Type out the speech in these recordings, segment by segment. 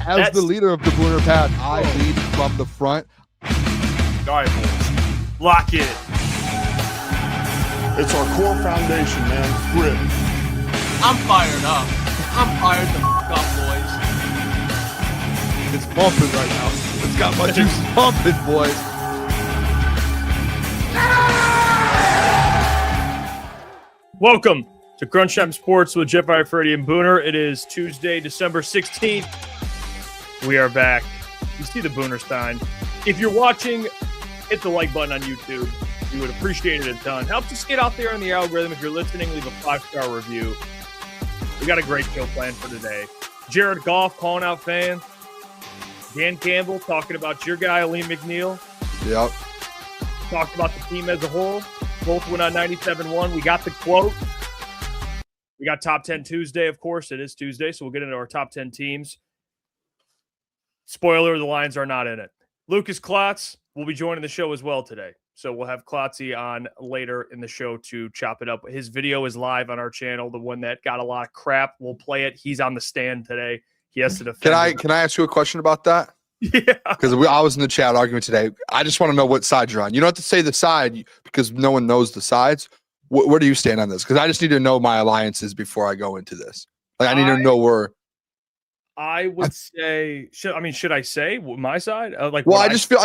As the leader of the Booner Pack, I lead from the front. All right, boys. Lock in. It's our core foundation, man. Grit. I'm fired up. I'm fired the f*** up, boys. It's pumping right now. It's got my juice pumping, boys. Welcome to Crunch Time Sports with Jeff Iafrate and Booner. It is Tuesday, December 16th. We are back. You see the Booner sign. If you're watching, hit the like button on YouTube. We would appreciate it a ton. Helps us get out there in the algorithm. If you're listening, leave a 5-star review. We got a great show planned for today. Jared Goff calling out fans. Dan Campbell talking about your guy, Alim McNeil. Yep. Talked about the team as a whole. Both went on 97.1. We got the quote. We got Top 10 Tuesday, of course. It is Tuesday, so we'll get into our Top 10 teams. Spoiler, the Lions are not in it. Lukas Klotz will be joining the show as well today. So we'll have Klotzy on later in the show to chop it up. His video is live on our channel, the one that got a lot of crap. We'll play it. He's on the stand today. He has to defend. Can I ask you a question about that? Yeah. Because I was in the chat arguing today. I just want to know what side you're on. You don't have to say the side because no one knows the sides. Where do you stand on this? Because I just need to know my alliances before I go into this. Like I need to know where. I would say, should I say my side? I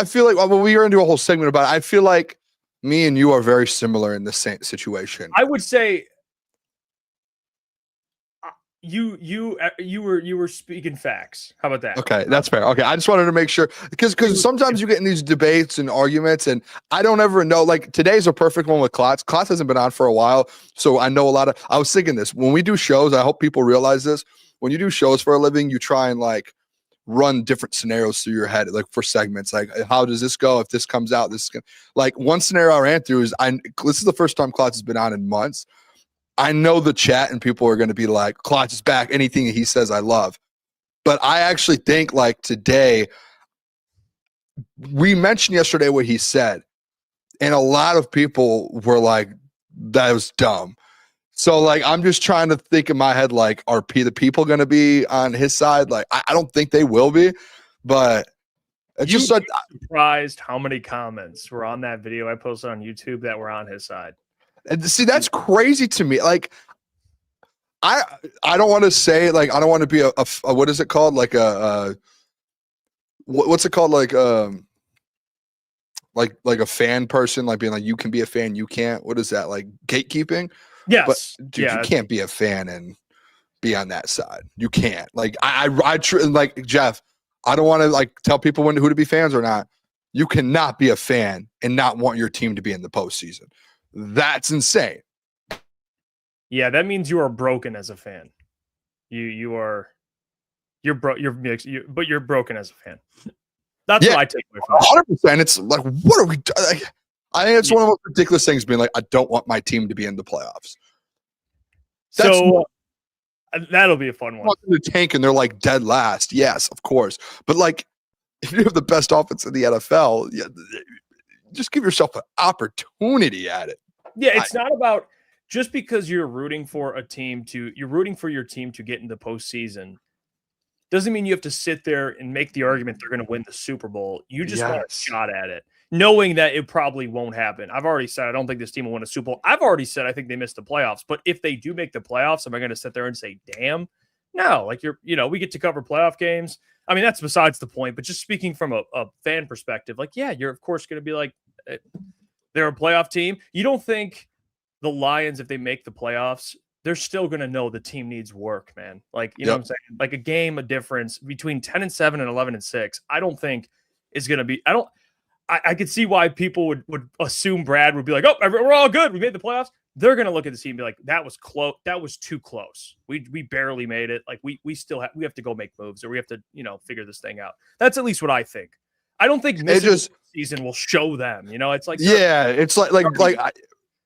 feel like we were into a whole segment about it. I feel like me and you are very similar in the same situation. I would say you were speaking facts. How about that? Okay, that's fair. Okay, I just wanted to make sure because sometimes you get in these debates and arguments, and I don't ever know. Like today's a perfect one with Klotz. Klotz hasn't been on for a while, so I know a lot of. I was thinking this when we do shows. I hope people realize this. When you do shows for a living, you try and like run different scenarios through your head, like for segments. Like, how does this go? If this comes out, this is gonna, like one scenario I ran through is this is the first time Klotz has been on in months. I know the chat and people are going to be like, Klotz is back. Anything he says, I love. But I actually think like today, we mentioned yesterday what he said, and a lot of people were like, that was dumb. So, like, I'm just trying to think in my head, like, are the people going to be on his side? Like, I don't think they will be, but it's just like surprised how many comments were on that video I posted on YouTube that were on his side. And see, that's crazy to me. Like, I don't want to say, like, I don't want to be a what is it called? Like what's it called? Like a fan person, like being like, you can be a fan, you can't. What is that? Like gatekeeping? Yes. But dude, you can't be a fan and be on that side. You can't. Like like Jeff, I don't want to like tell people who to be fans or not. You cannot be a fan and not want your team to be in the postseason. That's insane. Yeah, that means you are broken as a fan. You're broken as a fan. That's what I take away from it. 100%. It's like, what are we doing? Like, I think it's one of the most ridiculous things being like, I don't want my team to be in the playoffs. So that'll be a fun one. The tank and they're like dead last. Yes, of course. But like, if you have the best offense in the NFL, just give yourself an opportunity at it. Yeah, it's not about just because you're rooting for your team to get into postseason. Doesn't mean you have to sit there and make the argument they're going to win the Super Bowl. You just want a shot at it, knowing that it probably won't happen. I've already said I don't think this team will win a Super Bowl. I've already said I think they missed the playoffs. But if they do make the playoffs, am I going to sit there and say, damn? No, like we get to cover playoff games. I mean, that's besides the point. But just speaking from a fan perspective, like, yeah, you're of course going to be like, they're a playoff team. You don't think the Lions, if they make the playoffs, they're still going to know the team needs work, man. Like, you know what I'm saying? Like a difference between 10-7 and 11-6, I don't think is going to be, I could see why people would assume Brad would be like, oh, we're all good. We made the playoffs. They're going to look at the team and be like, that was close. That was too close. We barely made it. Like we still we have to go make moves, or we have to, figure this thing out. That's at least what I think. I don't think missing season will show them, it's like, it's like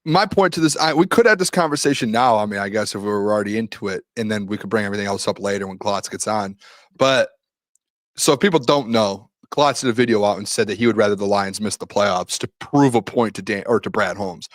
my point to this, we could have this conversation now. I mean, I guess if we were already into it, and then we could bring everything else up later when Klotz gets on. But so if people don't know, Klotz did a video out and said that he would rather the Lions miss the playoffs to prove a point to Dan or to Brad Holmes.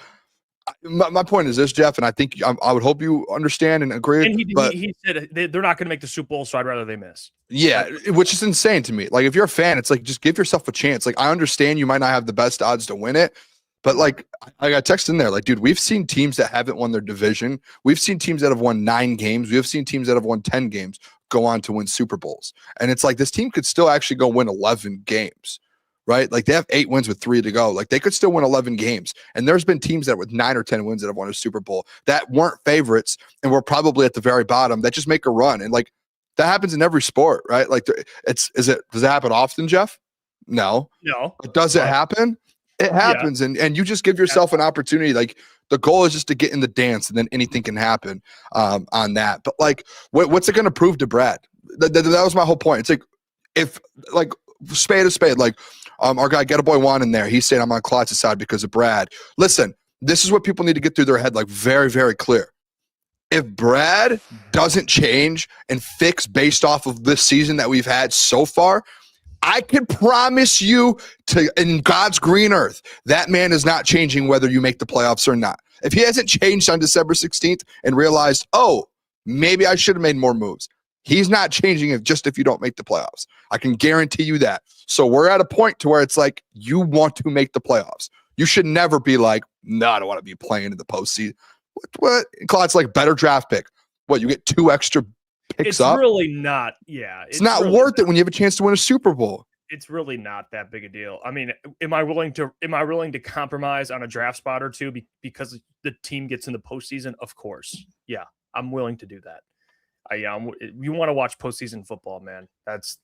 my point is this, Jeff, and I think I would hope you understand and agree. And but he said they're not going to make the Super Bowl, so I'd rather they miss. Yeah, which is insane to me. Like, if you're a fan, it's like, just give yourself a chance. Like, I understand you might not have the best odds to win it, but like, I got text in there, like, dude, we've seen teams that haven't won their division. We've seen teams that have won 9 games. We have seen teams that have won 10 games go on to win Super Bowls. And it's like, this team could still actually go win 11 games, right? Like, they have 8 wins with 3 to go. Like, they could still win 11 games. And there's been teams that with 9 or 10 wins that have won a Super Bowl that weren't favorites and were probably at the very bottom that just make a run. And like, that happens in every sport, right? Like, does it happen often, Jeff? No. But does it happen? It happens. Yeah. And you just give yourself an opportunity. Like, the goal is just to get in the dance, and then anything can happen on that. But like, what's it going to prove to Brad? That was my whole point. It's like, if like spade to spade, like our guy Get a Boy Juan in there, he's saying I'm on Klotz's side because of Brad. Listen, this is what people need to get through their head, like, very, very clear. If Brad doesn't change and fix based off of this season that we've had so far, I can promise you, in God's green earth, that man is not changing whether you make the playoffs or not. If he hasn't changed on December 16th and realized, oh, maybe I should have made more moves, he's not changing it just if you don't make the playoffs. I can guarantee you that. So we're at a point to where it's like, you want to make the playoffs. You should never be like, no, I don't want to be playing in the postseason. What? Klotz, like, better draft pick. What, you get 2 extra picks up? It's really not. Yeah. It's not really worth it when you have a chance to win a Super Bowl. It's really not that big a deal. I mean, am I willing to compromise on a draft spot or two because the team gets in the postseason? Of course. Yeah, I'm willing to do that. You want to watch postseason football, man. That's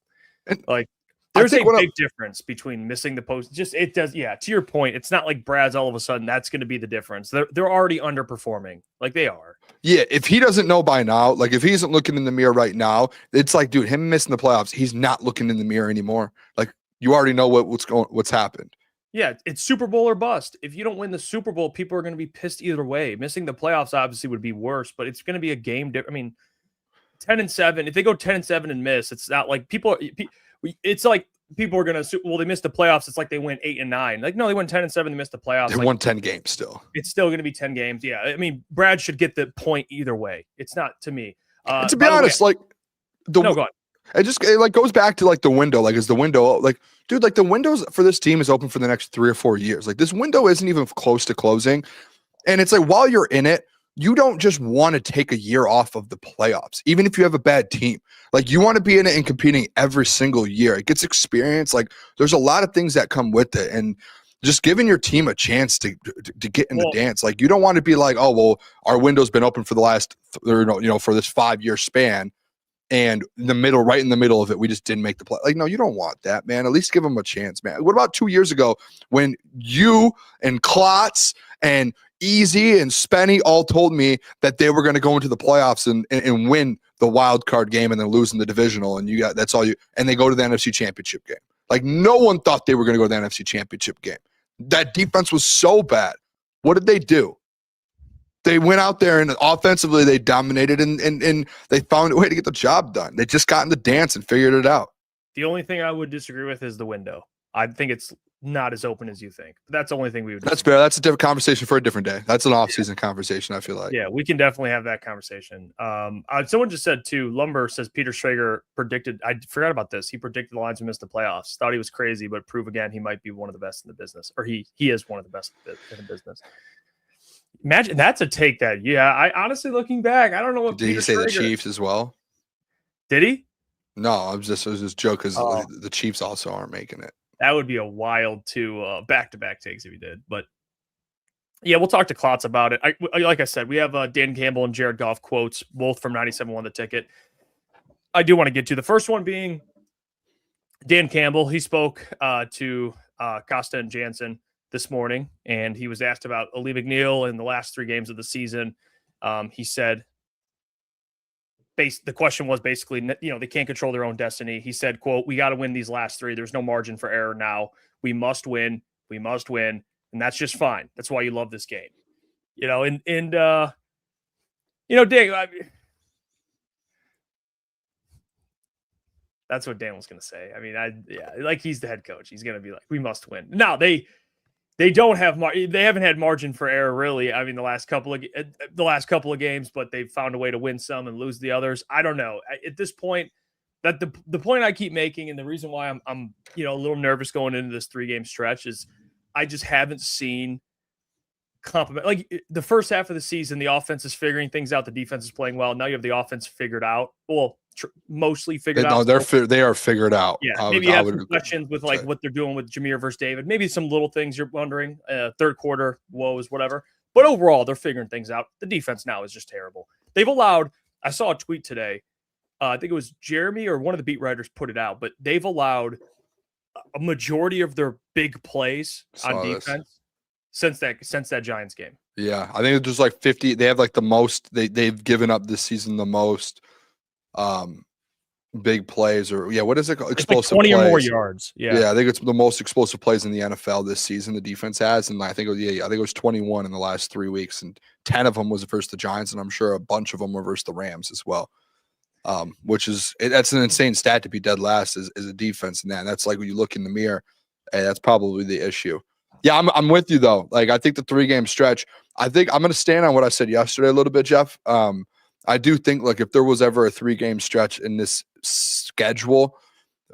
like, there's a big difference between missing the post. It does. Yeah. To your point, it's not like Brad's all of a sudden that's going to be the difference. They're already underperforming. Like, they are. Yeah. If he doesn't know by now, like, if he isn't looking in the mirror right now, it's like, dude, him missing the playoffs, he's not looking in the mirror anymore. Like, you already know what's happened. Yeah. It's Super Bowl or bust. If you don't win the Super Bowl, people are going to be pissed either way. Missing the playoffs obviously would be worse, but it's going to be a game. I mean, 10-7, if they go 10-7 and miss, it's not like it's like people are going to, well, they missed the playoffs. It's like they went 8-9. Like, no, they went 10-7. They missed the playoffs. They won 10 games still. It's still going to be 10 games. Yeah. I mean, Brad should get the point either way. It's not, to me. And to be honest, like, go on. It like goes back to like the window. Like, is the window, like, dude, like, the windows for this team is open for the next 3 or 4 years. Like, this window isn't even close to closing. And it's like, while you're in it, you don't just want to take a year off of the playoffs, even if you have a bad team. Like, you want to be in it and competing every single year. It gets experience. Like, there's a lot of things that come with it. And just giving your team a chance to get in the dance. Like, you don't want to be like, oh, well, our window's been open for the last, for this 5-year span. And right in the middle of it, we just didn't make the play. Like, no, you don't want that, man. At least give them a chance, man. What about 2 years ago when you and Klotz and Easy and Spenny all told me that they were going to go into the playoffs and win the wild card game and then lose in the divisional, and and they go to the NFC Championship game. Like, no one thought they were going to go to the NFC Championship game. That defense was so bad. What did they do? They went out there and offensively they dominated and they found a way to get the job done. They just got in the dance and figured it out. The only thing I would disagree with is the window. I think it's not as open as you think. That's the only thing we would. That's fair. That's a different conversation for a different day. That's an off-season conversation, I feel like. Yeah, we can definitely have that conversation. Someone just said too, Lumber says Peter Schrager predicted, I forgot about this. He predicted the Lions would miss the playoffs. Thought he was crazy, but prove again he might be one of the best in the business. Or he is one of the best in the business. Imagine that's a take that. Yeah, I honestly, looking back, I don't know what. Did he say the Chiefs as well? Did he? No, it was just joke because the Chiefs also aren't making it. That would be a wild back-to-back takes if he did. But yeah, we'll talk to Klotz about it. Like I said, we have Dan Campbell and Jared Goff quotes, both from 97 The Ticket. I do want to get to the first one being Dan Campbell. He spoke to Costa and Jansen this morning, and he was asked about Alim McNeil in the last 3 games of the season. He said, the question was basically, they can't control their own destiny. He said, quote, "We got to win these last 3. There's no margin for error now. We must win. We must win. And that's just fine. That's why you love this game." Dang, that's what Dan was going to say. I mean, like, he's the head coach. He's going to be like, we must win. Now, They don't have they haven't had margin for error really. I mean, the last couple of games, but they've found a way to win some and lose the others. I don't know. At this point, that the point I keep making, and the reason why I'm a little nervous going into this 3-game stretch is I just haven't seen compliment. Like the first half of the season, the offense is figuring things out. The defense is playing well. Now you have the offense figured out. Well, mostly figured out. No, they are figured out. Yeah, maybe you have some questions with like what they're doing with Jameer versus David. Maybe some little things you're wondering. Third quarter woes, whatever. But overall, they're figuring things out. The defense now is just terrible. They've allowed. I saw a tweet today. I think it was Jeremy or one of the beat writers put it out, but they've allowed a majority of their big plays on defense since that Giants game. Yeah, I think it's just like 50. They have like the most. They've given up this season the most. Big plays what is it called? Explosive like 20 plays. or more yards. Yeah, I think it's the most explosive plays in the NFL this season. The defense has, and I think it was 21 in the last 3 weeks, and 10 of them was versus the Giants, and I'm sure a bunch of them were versus the Rams as well. Which is that's an insane stat to be dead last is a defense, and that's like when you look in the mirror, hey, that's probably the issue. Yeah, I'm with you though. Like I think the 3-game stretch. I think I'm going to stand on what I said yesterday a little bit, Jeff. I do think like if there was ever a 3-game stretch in this schedule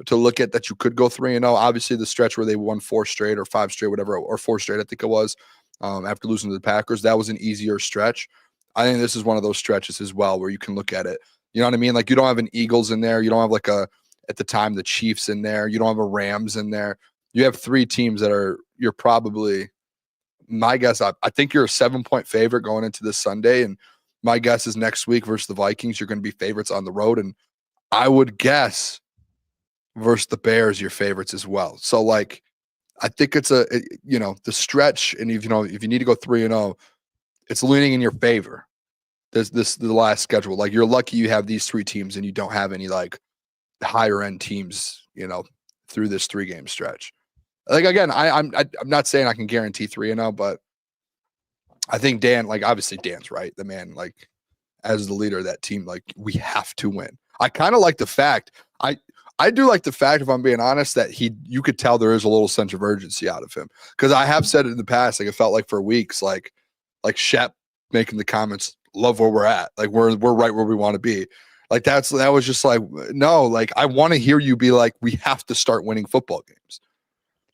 to look at that you could go 3-0. Obviously the stretch where they won 4 straight or 5 straight, whatever, or 4 straight, I think it was, after losing to the Packers, that was an easier stretch. I think this is one of those stretches as well where you can look at it. You know what I mean? Like you don't have an Eagles in there. You don't have like at the time, the Chiefs in there. You don't have a Rams in there. You have 3 teams that you're probably, my guess, I think you're a 7-point favorite going into this Sunday. And my guess is next week versus the Vikings, you're going to be favorites on the road. And I would guess versus the Bears, you're favorites as well. So like, I think it's the stretch. And if you need to go 3-0, it's leaning in your favor. The last schedule. Like you're lucky you have these 3 teams and you don't have any like higher end teams, through this 3-game stretch. Like again, I'm not saying I can guarantee 3-0, but I think Dan, like obviously Dan's right. The man, like as the leader of that team, like we have to win. I kind of like the fact I do like the fact, if I'm being honest, that you could tell there is a little sense of urgency out of him. Because I have said it in the past, like it felt like for weeks, like Shep making the comments, love where we're at, like we're right where we want to be. Like that was just like, no, like I want to hear you be like, we have to start winning football games.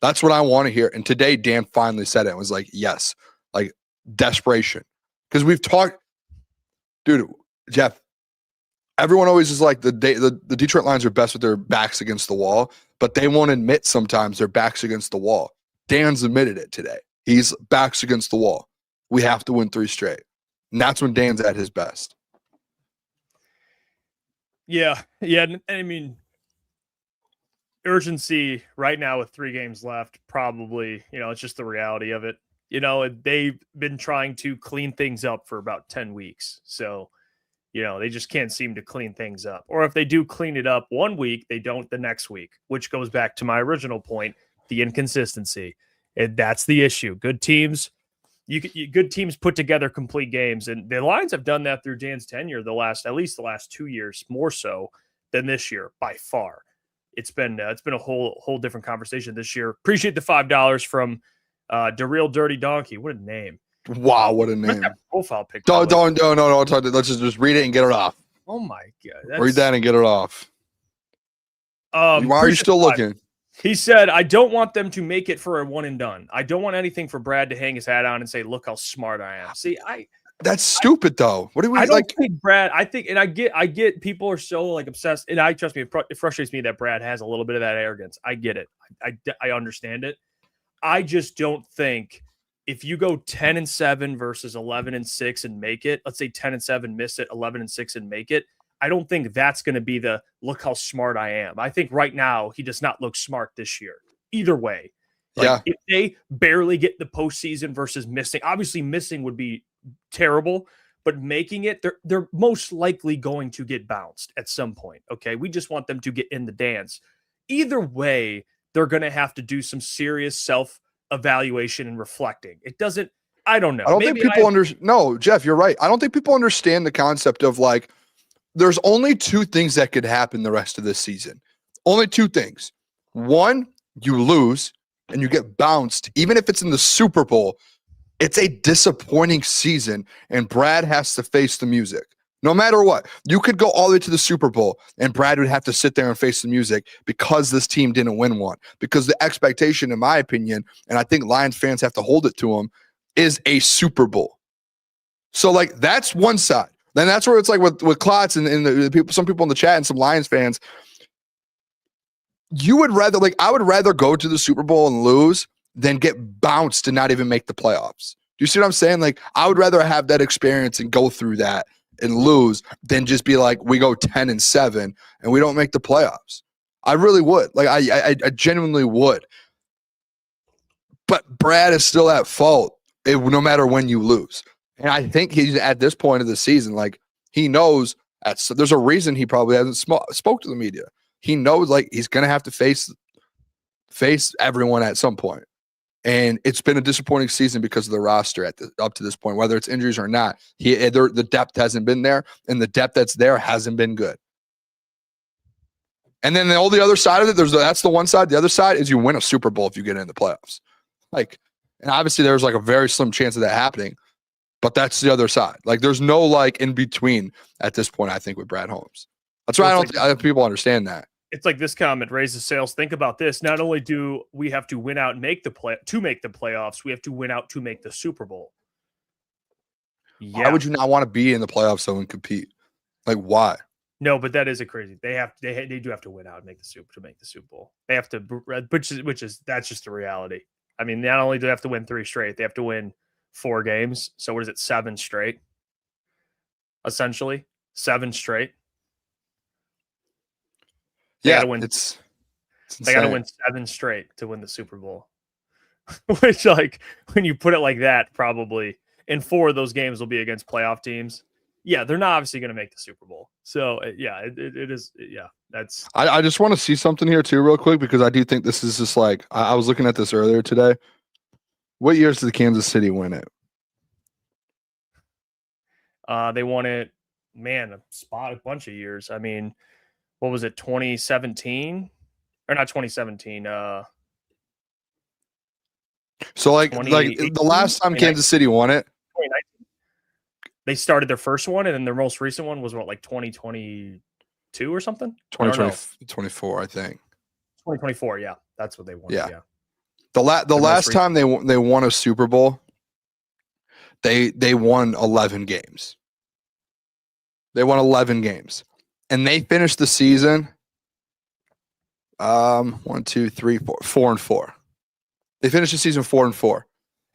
That's what I want to hear. And today Dan finally said it and was like, yes, like desperation. Because we've talked, dude, Jeff, everyone always is like the Detroit Lions are best with their backs against the wall, but they won't admit sometimes their backs against the wall. Dan's admitted it today. He's backs against the wall. We have to win 3 straight. And that's when Dan's at his best. Yeah. I mean, urgency right now with 3 games left, probably, it's just the reality of it. They've been trying to clean things up for about 10 weeks. So, they just can't seem to clean things up. Or if they do clean it up one week, they don't the next week, which goes back to my original point, the inconsistency. And that's the issue. Good teams put together complete games. And the Lions have done that through Dan's tenure at least the last 2 years, more so than this year by far. It's been a whole different conversation this year. Appreciate the $5 from The Real Dirty Donkey. What a name. Wow, what a name. That profile picture. Don't. Let's just read it and get it off. Oh my God. Read that and get it off. Why are you still looking? He said, I don't want them to make it for a one and done. I don't want anything for Brad to hang his hat on and say, look how smart I am. See, that's stupid though. What do we I like? Think Brad, I think, and I get people are so like obsessed, and trust me, it frustrates me that Brad has a little bit of that arrogance. I get it. I understand it. I just don't think if you go 10-7 versus 11-6 and make it, let's say 10-7, miss it, 11-6 and make it. I don't think that's going to be the look how smart I am. I think right now he does not look smart this year. Either way. If they barely get the postseason versus missing, obviously missing would be terrible, but making it, they're most likely going to get bounced at some point. Okay. We just want them to get in the dance. Either way, they're going to have to do some serious self-evaluation and reflecting. I don't know. I don't think people understand. No, Jeff, you're right. I don't think people understand the concept of like, there's only 2 things that could happen the rest of this season. Only 2 things. One, you lose and you get bounced, even if it's in the Super Bowl, it's a disappointing season, and Brad has to face the music. No matter what, you could go all the way to the Super Bowl, and Brad would have to sit there and face the music because this team didn't win one. Because the expectation, in my opinion, and I think Lions fans have to hold it to them, is a Super Bowl. So, like, that's one side. Then that's where it's like with Klotz and the people, some people in the chat and some Lions fans, you would rather, like, I would rather go to the Super Bowl and lose than get bounced and not even make the playoffs. Do you see what I'm saying? Like, I would rather have that experience and go through that and lose than just be like, we go 10-7 and we don't make the playoffs. I really would. Like, I genuinely would. But Brad is still at fault no matter when you lose. And I think he's at this point of the season, like, he knows there's a reason he probably hasn't spoke to the media. He knows, like, he's going to have to face everyone at some point. And it's been a disappointing season because of the roster up to this point, whether it's injuries or not. The depth hasn't been there, and the depth that's there hasn't been good. And then all the other side of it, that's the one side. The other side is you win a Super Bowl if you get in the playoffs. Like, and obviously there's like a very slim chance of that happening, but that's the other side. Like, there's no like in between at this point, I think, with Brad Holmes. That's why I don't think people understand that. It's like this comment raises sales. Think about this. Not only do we have to win out and make the playoffs, we have to win out to make the Super Bowl. Yeah. Why would you not want to be in the playoffs though and compete? Like, why? No, but that is a crazy. They do have to win out and make the Super Bowl. They have to, that's just the reality. I mean, not only do they have to win 3 straight, they have to win 4 games. So what is it? 7 straight. Essentially, 7 straight. They gotta win. They got to win 7 straight to win the Super Bowl. Which, like, when you put it like that, probably in 4 of those games will be against playoff teams. Yeah, they're not obviously going to make the Super Bowl. So yeah, it is. Yeah, that's. I just want to see something here too, real quick, because I do think this is just like I was looking at this earlier today. What years did Kansas City win it? They won it, man, a bunch of years. I mean, what was it, 2017? Or not 2017. So like the last time Kansas City won it. 2019. They started their first one, and then their most recent one was what, like 2022 or something? 2024, I think. 2024, yeah. That's what they won. Yeah. The last time they won a Super Bowl, they won 11 games. They won 11 games. And they finished the season 4-4. They finished the season 4-4.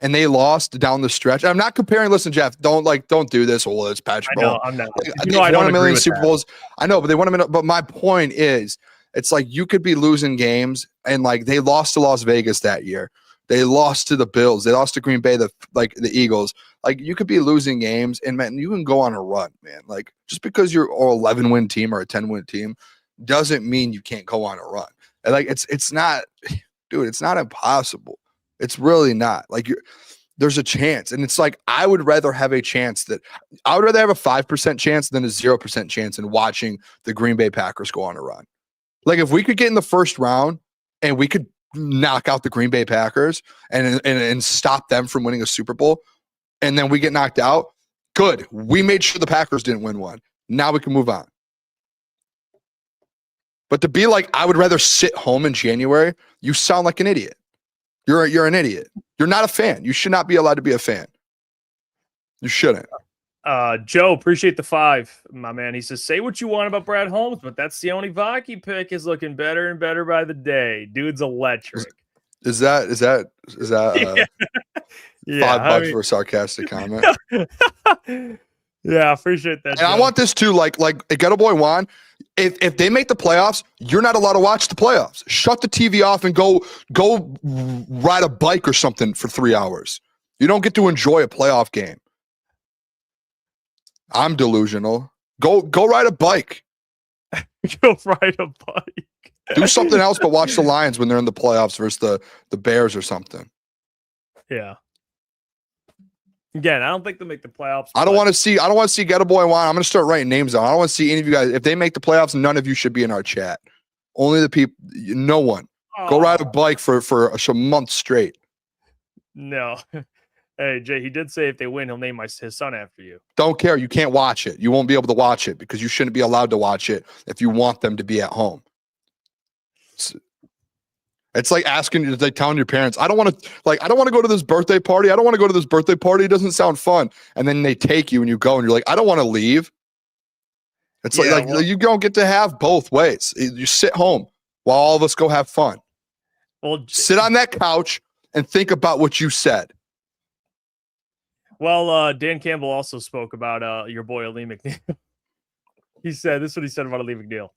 And they lost down the stretch. I'm not comparing. Listen, Jeff, don't do this. Oh, it's Patrick. I know, I'm not. They won a million Super Bowls. I know, but they won a million. But my point is, it's like you could be losing games, and like they lost to Las Vegas that year. They lost to the Bills. They lost to Green Bay, the Eagles. Like, you could be losing games, and man, you can go on a run, man. Like, just because you're an 11-win team or a 10-win team doesn't mean you can't go on a run. And like, it's not, dude. It's not impossible. It's really not. Like, there's a chance, and it's like I would rather have a 5% chance than a 0% chance in watching the Green Bay Packers go on a run. Like, if we could get in the first round and we could knock out the Green Bay Packers and stop them from winning a Super Bowl, and then we get knocked out, good. We made sure the Packers didn't win one. Now we can move on. But to be like, I would rather sit home in January, you sound like an idiot. You're an idiot. You're not a fan. You should not be allowed to be a fan. You shouldn't. Joe, appreciate the 5, my man. He says, say what you want about Brad Holmes, but that's the only Vaki pick is looking better and better by the day. Dude's electric. Is that yeah. $5 for a sarcastic comment? Yeah, appreciate that. And Joe. I want this too, like Ghetto Boy Juan. If they make the playoffs, you're not allowed to watch the playoffs. Shut the TV off and go ride a bike or something for 3 hours. You don't get to enjoy a playoff game. I'm delusional. Go ride a bike. Go ride a bike. Do something else but watch the Lions when they're in the playoffs versus the Bears or something. Yeah. Again, I don't think they'll make the playoffs. I don't want to see Ghetto Boy Juan. I'm going to start writing names down. I don't want to see any of you guys. If they make the playoffs, none of you should be in our chat. Only the people. No one. Go ride a bike for a month straight. No. Hey, Jay, he did say if they win, he'll name his son after you. Don't care. You can't watch it. You won't be able to watch it because you shouldn't be allowed to watch it if you want them to be at home. It's like telling your parents, I don't want to go to this birthday party. I don't want to go to this birthday party. It doesn't sound fun. And then they take you and you go and you're like, I don't want to leave. It's you don't get to have both ways. You sit home while all of us go have fun. Well, sit on that couch and think about what you said. Well, Dan Campbell also spoke about your boy Alim McNeil. This is what he said about Alim McNeil.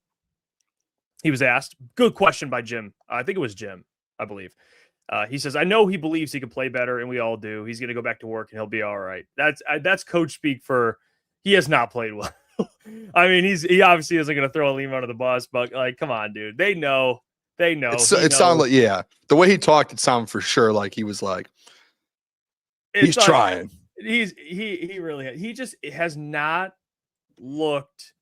He was asked, good question by Jim. I think it was Jim, I believe. He says, I know he believes he can play better, and we all do. He's going to go back to work, and he'll be all right. That's coach speak for he has not played well. I mean, he obviously isn't going to throw Alim under the bus, but, like, come on, dude. They know. It sounded like, yeah. The way he talked, it sounded for sure like he was like, he's trying. He really he just has not looked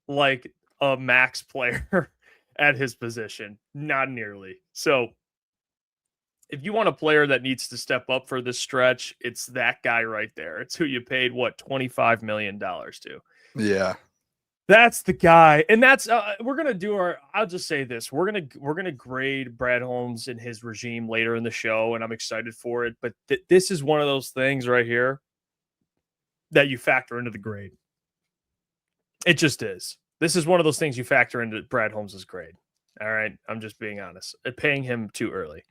like a max player at his position, not nearly. So if you want a player that needs to step up for this stretch, it's that guy right there. It's who you paid $25 million to. Yeah. That's the guy. And that's we're going to do I'll just say this. We're going to grade Brad Holmes and his regime later in the show, and I'm excited for it, but this is one of those things right here that you factor into the grade. It just is. This is one of those things you factor into Brad Holmes' grade. All right. I'm just being honest. Paying him too early.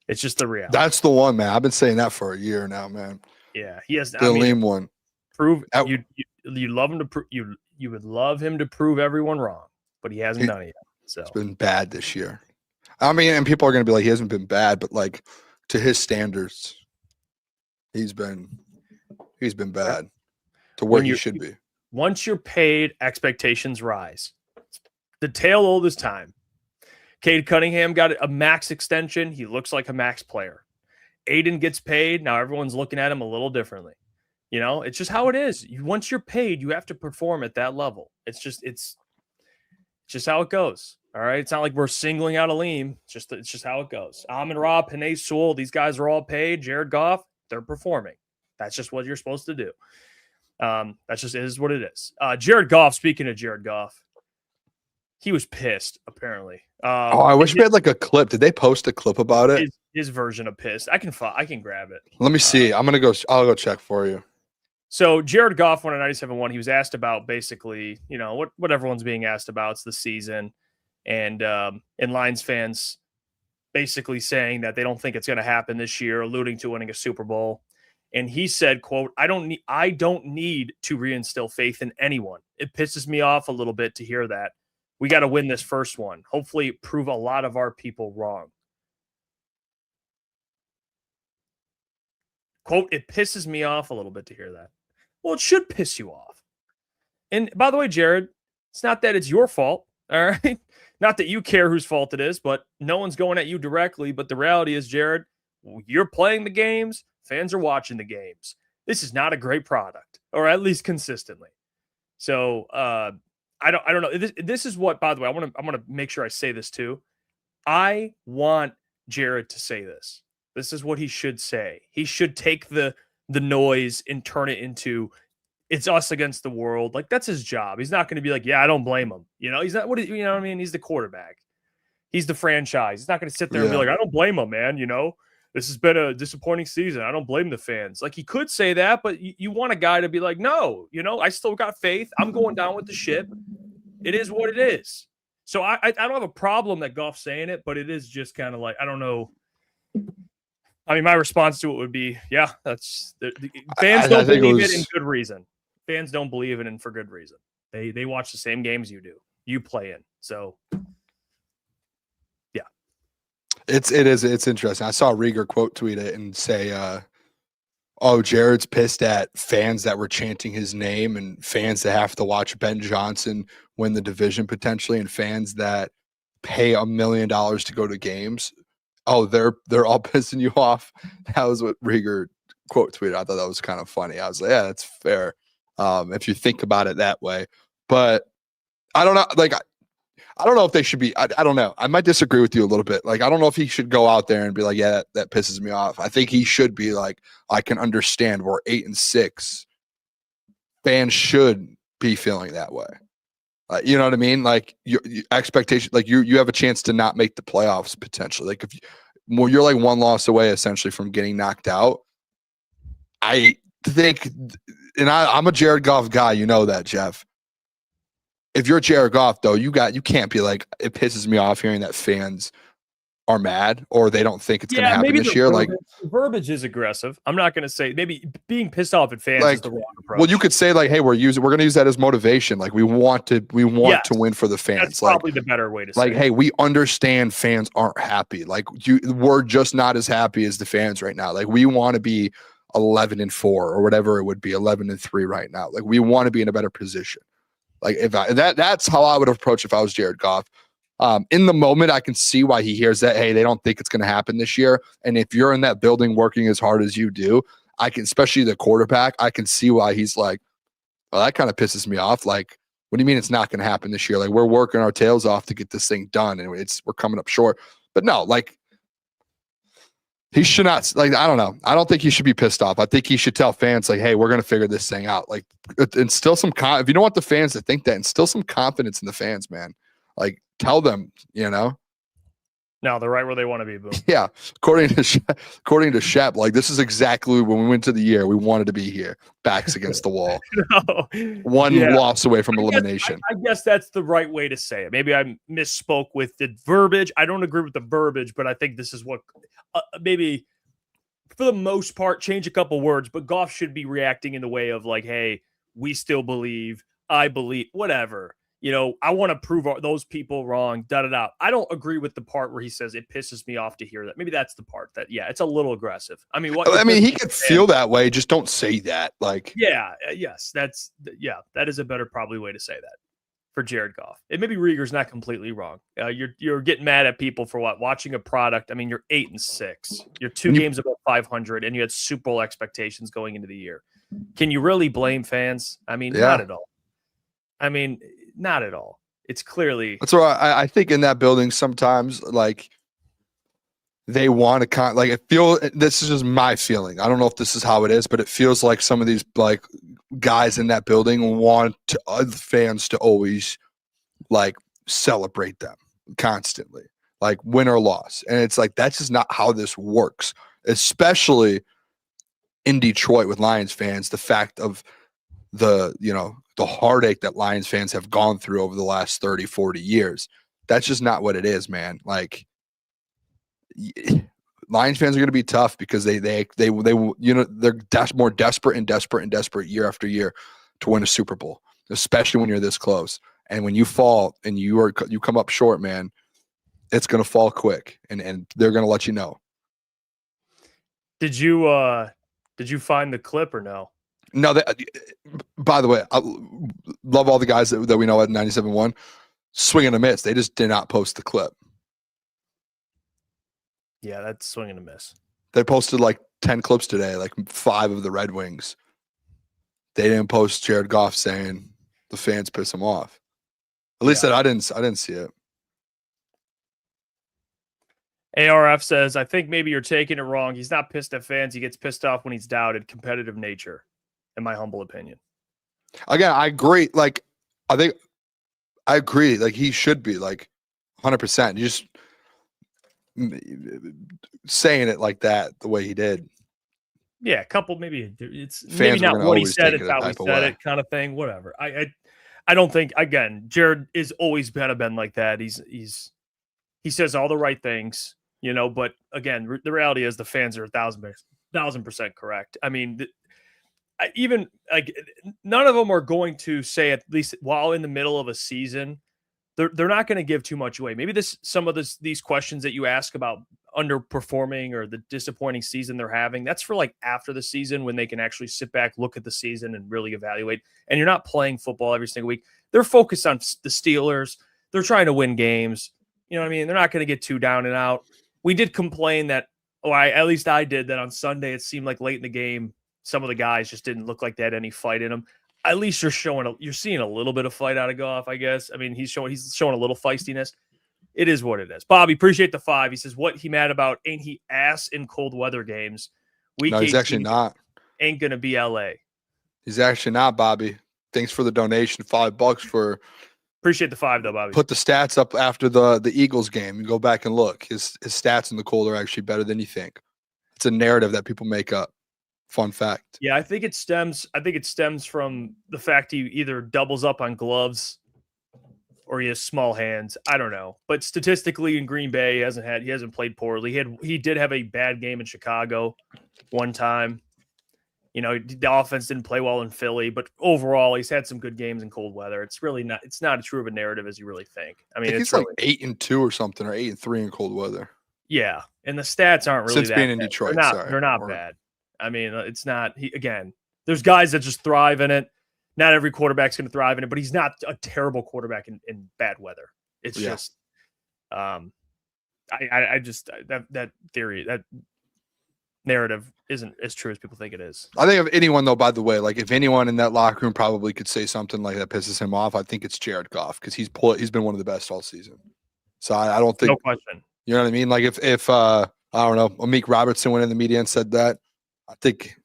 It's just the reality. That's the one, man. I've been saying that for a year now, man. Yeah. He has the Alim one. Prove you love him to you would love him to prove everyone wrong, but he hasn't done it yet. So it's been bad this year. I mean, and people are going to be like, he hasn't been bad, but like to his standards, he's been bad to where he should be. Once you're paid, expectations rise. The tale old as time. Cade Cunningham got a max extension. He looks like a max player. Aiden gets paid. Now everyone's looking at him a little differently. You know, it's just how it is. Once you're paid, you have to perform at that level. It's just how it goes. All right. It's not like we're singling out Alim. It's just how it goes. Amon-Ra, Penei Sewell, these guys are all paid. Jared Goff, they're performing. That's just what you're supposed to do. That's just is what it is. Jared Goff, speaking of Jared Goff, he was pissed, apparently. I wish we had like a clip. Did they post a clip about it? His version of pissed. I can grab it. Let me see. I'll go check for you. So Jared Goff won a 97-1. He was asked about basically, you know, what everyone's being asked about. It's the season. And Lions fans basically saying that they don't think it's going to happen this year, alluding to winning a Super Bowl. And he said, quote, I don't need to reinstill faith in anyone. It pisses me off a little bit to hear that. We got to win this first one. Hopefully prove a lot of our people wrong. Quote, it pisses me off a little bit to hear that. Well, it should piss you off. And by the way, Jared, it's not that it's your fault. All right. Not that you care whose fault it is, but no one's going at you directly. But the reality is, Jared, you're playing the games. Fans are watching the games. This is not a great product, or at least consistently. So I don't know. This is what, by the way, I want to make sure I say this too. I want Jared to say this. This is what he should say. He should take the noise and turn it into it's us against the world. Like, that's his job. He's not going to be like, yeah, I don't blame him. You know, he's not you know what I mean? He's the quarterback. He's the franchise. He's not going to sit there and be like, I don't blame him, man. You know, this has been a disappointing season. I don't blame the fans. Like, he could say that, but you want a guy to be like, no, you know, I still got faith. I'm going down with the ship. It is what it is. So I don't have a problem that Goff's saying it, but it is just kind of like, I don't know. I mean, my response to it would be, yeah, that's the fans don't believe it in good reason. Fans don't believe it in for good reason. They watch the same games you do. You play in. So, yeah. It's interesting. I saw Rieger quote tweet it and say, oh, Jared's pissed at fans that were chanting his name and fans that have to watch Ben Johnson win the division potentially and fans that pay $1 million to go to games. Oh, they're all pissing you off. That was what Rieger quote tweeted. I thought that was kind of funny. I was like, yeah, that's fair. If you think about it that way, but I don't know. Like, I don't know if they should be. I don't know. I might disagree with you a little bit. Like, I don't know if he should go out there and be like, yeah, that pisses me off. I think he should be like, I can understand we're 8-6. Fans should be feeling that way. You know what I mean? Like your expectation, like you have a chance to not make the playoffs potentially. Like if you're like one loss away essentially from getting knocked out. I think, and I'm a Jared Goff guy. You know that, Jeff. If you're Jared Goff, though, you can't be like, it pisses me off hearing that fans are mad or they don't think it's going to happen this year. Like, verbiage is aggressive. I'm not going to say maybe being pissed off at fans is the wrong approach. Well, you could say like, hey, we're going to use that as motivation. Like we want to win for the fans. That's probably the better way to say. Like, hey, we understand fans aren't happy. Like we're just not as happy as the fans right now. Like we want to be 11-4 or whatever it would be, 11-3 right now. Like we want to be in a better position. Like if that's how I would approach if I was Jared Goff. In the moment, I can see why he hears that. Hey, they don't think it's going to happen this year. And if you're in that building working as hard as you do, I can, especially the quarterback, I can see why he's like, well, that kind of pisses me off. Like, what do you mean it's not going to happen this year? Like we're working our tails off to get this thing done, and we're coming up short. But no, like he should not. Like I don't know. I don't think he should be pissed off. I think he should tell fans like, hey, we're going to figure this thing out. Like instill some if you don't want the fans to think that, instill some confidence in the fans, man. Like tell them, you know. No, they're right where they want to be. Boom. Yeah, according to Shep, like this is exactly when we went to the year we wanted to be here, backs against the wall, one loss away from elimination. I guess that's the right way to say it. Maybe I misspoke with the verbiage. I don't agree with the verbiage, but I think this is what maybe for the most part change a couple words. But Goff should be reacting in the way of like, hey, we still believe, I believe, whatever. You know, I want to prove those people wrong, da-da-da. I don't agree with the part where he says it pisses me off to hear that. Maybe that's the part that, yeah, it's a little aggressive. I mean, he could feel that way. Just don't say that. Like, yes, that is a better probably way to say that for Jared Goff. And maybe Rieger's not completely wrong. You're getting mad at people for what? Watching a product. I mean, you're 8-6. You're 2 games above 500, and you had Super Bowl expectations going into the year. Can you really blame fans? I mean, not at all. Not at all. It's clearly that's why I think in that building sometimes like they want to this is just my feeling. I don't know if this is how it is, but it feels like some of these like guys in that building want other fans to always like celebrate them constantly, like win or loss. And it's like that's just not how this works, especially in Detroit with Lions fans. The fact of the heartache that Lions fans have gone through over the last 30, 40 years. That's just not what it is, man. Like Lions fans are going to be tough because they they're more desperate and desperate year after year to win a Super Bowl, especially when you're this close. And when you fall and you come up short, man, it's going to fall quick and they're going to let you know. Did you find the clip or no? No, by the way, I love all the guys that we know at 97.1. Swing and a miss. They just did not post the clip. Yeah, that's swing and a miss. They posted like 10 clips today, like 5 of the Red Wings. They didn't post Jared Goff saying the fans piss him off. At least that I didn't see it. ARF says, I think maybe you're taking it wrong. He's not pissed at fans. He gets pissed off when he's doubted. Competitive nature. In my humble opinion. Again, I agree. Like, I agree. Like, he should be like 100%. You just saying it like that, the way he did. Yeah, a couple, maybe it's fans maybe not what he said, it's how he said it, kind of thing. Whatever. I don't think, again, Jared is always been like that. He says all the right things, but again, the reality is the fans are 1,000% correct. I mean, even like none of them are going to say, at least while in the middle of a season, they're not going to give too much away. Maybe some of these questions that you ask about underperforming or the disappointing season they're having, that's for like after the season when they can actually sit back, look at the season and really evaluate. And you're not playing football every single week. They're focused on the Steelers. They're trying to win games. You know what I mean? They're not going to get too down and out. We did complain that, at least I did, that on Sunday it seemed like late in the game some of the guys just didn't look like they had any fight in them. at least you're seeing a little bit of fight out of Goff, I guess. I mean, he's showing a little feistiness. It is what it is. Bobby, appreciate the 5. He says, what he mad about? Ain't he ass in cold weather games? Week No, he's 18 actually not. Ain't gonna be LA. He's actually not, Bobby. Thanks for the donation. $5 for. Appreciate the 5 though, Bobby. Put the stats up after the Eagles game and go back and look. His stats in the cold are actually better than you think. It's a narrative that people make up. Fun fact. Yeah, I think it stems from the fact he either doubles up on gloves or he has small hands. I don't know. But statistically in Green Bay, he hasn't played poorly. He did have a bad game in Chicago one time. You know, the offense didn't play well in Philly, but overall he's had some good games in cold weather. It's not as true of a narrative as you really think. I mean, he's really, like 8-2 or something, or 8-3 in cold weather. Yeah, and the stats aren't really Since that being in bad. Detroit. They're not bad. I mean, it's not. There's guys that just thrive in it. Not every quarterback's going to thrive in it, but he's not a terrible quarterback in bad weather. It's just, that theory, that narrative isn't as true as people think it is. I think if anyone, though, by the way, like if anyone in that locker room probably could say something like that pisses him off, I think it's Jared Goff, because he's been one of the best all season. So I don't think, no question. You know what I mean? Like if I don't know, Amik Robertson went in the media and said that, I think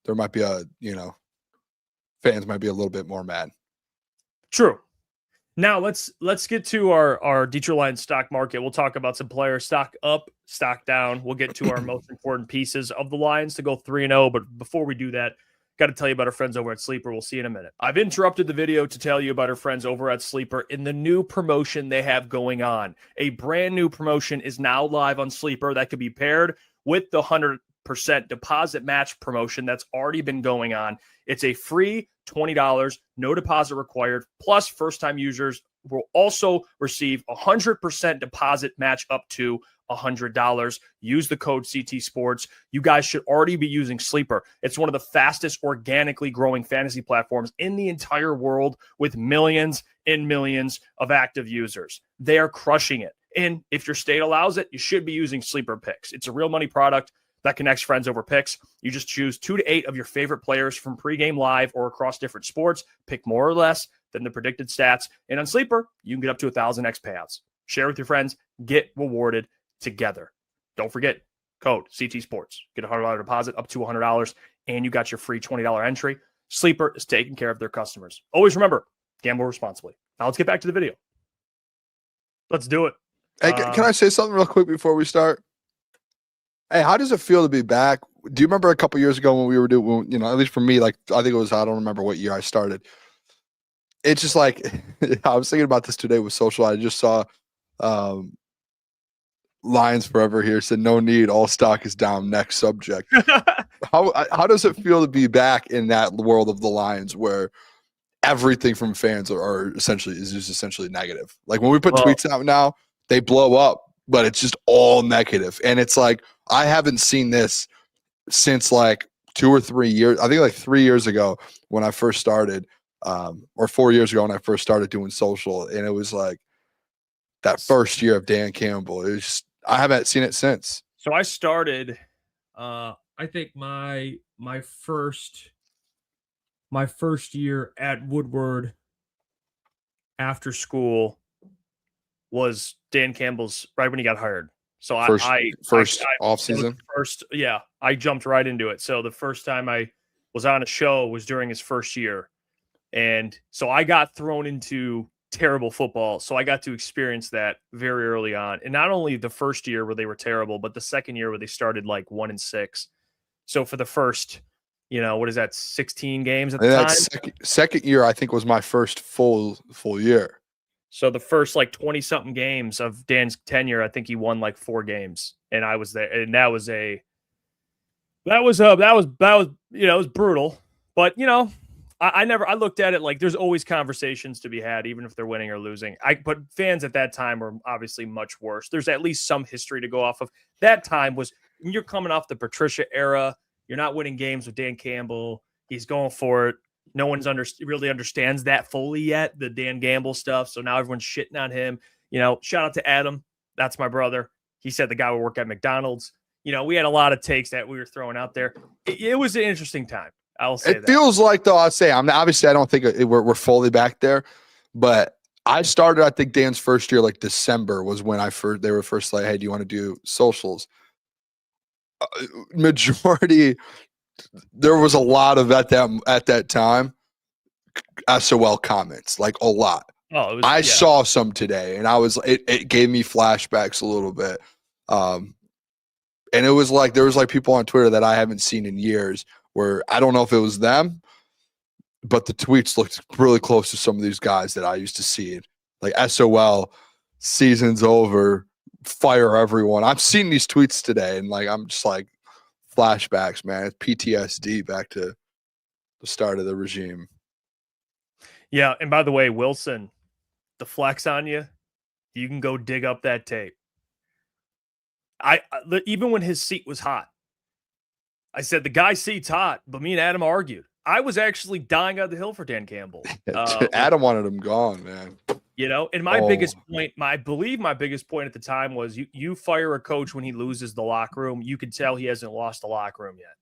there might be fans might be a little bit more mad. True. Now let's get to our Detroit Lions stock market. We'll talk about some players, stock up, stock down. We'll get to our most important pieces of the Lions to go 3-0. But before we do that, got to tell you about our friends over at Sleeper. We'll see you in a minute. I've interrupted the video to tell you about our friends over at Sleeper in the new promotion they have going on. A brand new promotion is now live on Sleeper that could be paired with the 100% deposit match promotion that's already been going on. It's a free $20, no deposit required, plus first-time users will also receive 100% deposit match up to $100. Use the code CT Sports. You guys should already be using Sleeper. It's one of the fastest organically growing fantasy platforms in the entire world with millions and millions of active users. They are crushing it. And if your state allows it, you should be using Sleeper Picks. It's a real money product that connects friends over picks. You just choose 2 to 8 of your favorite players from pregame live or across different sports. Pick more or less than the predicted stats. And on Sleeper, you can get up to 1,000x payouts. Share with your friends. Get rewarded together. Don't forget, code CT Sports. Get a $100 deposit up to $100, and you got your free $20 entry. Sleeper is taking care of their customers. Always remember, gamble responsibly. Now let's get back to the video. Let's do it. Hey, can I say something real quick before we start? Hey, how does it feel to be back? Do you remember a couple years ago when we were doing, at least for me, like I think it was, I don't remember what year I started. It's just like, I was thinking about this today with social. I just saw Lions Forever here said, no need, all stock is down, next subject. How does it feel to be back in that world of the Lions where everything from fans is just essentially negative? Like when we put tweets out now, they blow up, but it's just all negative. And it's like, I haven't seen this since like 2 or 3 years. I think like 3 years ago when I first started, or 4 years ago when I first started doing social. And it was like that first year of Dan Campbell. It was just, I haven't seen it since. So I started, I think my first year at Woodward after school was Dan Campbell's right when he got hired. So first off season. I jumped right into it. So the first time I was on a show was during his first year. And so I got thrown into terrible football. So I got to experience that very early on. And not only the first year where they were terrible, but the second year where they started like 1-6. So for the first, 16 games at the time? Second year, I think, was my first full year. So the first like 20 something games of Dan's tenure, I think he won like 4 games, and I was there, and that was brutal. But I looked at it like there's always conversations to be had, even if they're winning or losing. But fans at that time were obviously much worse. There's at least some history to go off of. That time was when you're coming off the Patricia era. You're not winning games with Dan Campbell. He's going for it. No one's really understands that fully yet, the Dan Campbell stuff. So now everyone's shitting on him. Shout out to Adam. That's my brother. He said the guy would work at McDonald's. We had a lot of takes that we were throwing out there. It was an interesting time. I'll say that. It feels like, though, I'll say, I'm obviously, I don't think we're fully back there, but I don't think we're fully back there. But I started, I think, Dan's first year, like December was when they were first like, hey, do you want to do socials? Majority, there was a lot of at that time SOL comments, like a lot. Oh, I saw some today, and it gave me flashbacks a little bit. And it was like, there was like people on Twitter that I haven't seen in years where I don't know if it was them, but the tweets looked really close to some of these guys that I used to see. Like SOL, season's over, fire everyone. I've seen these tweets today, and like, I'm just like, flashbacks, man. It's PTSD back to the start of the regime. Yeah, and by the way, Wilson, the flex on you can go dig up that tape. Even when his seat was hot, I said the guy's seat's hot, but me and Adam argued. I was actually dying on the hill for Dan Campbell. Adam wanted him gone, man. And my biggest point, I believe my biggest point at the time was you fire a coach when he loses the locker room. You can tell he hasn't lost the locker room yet.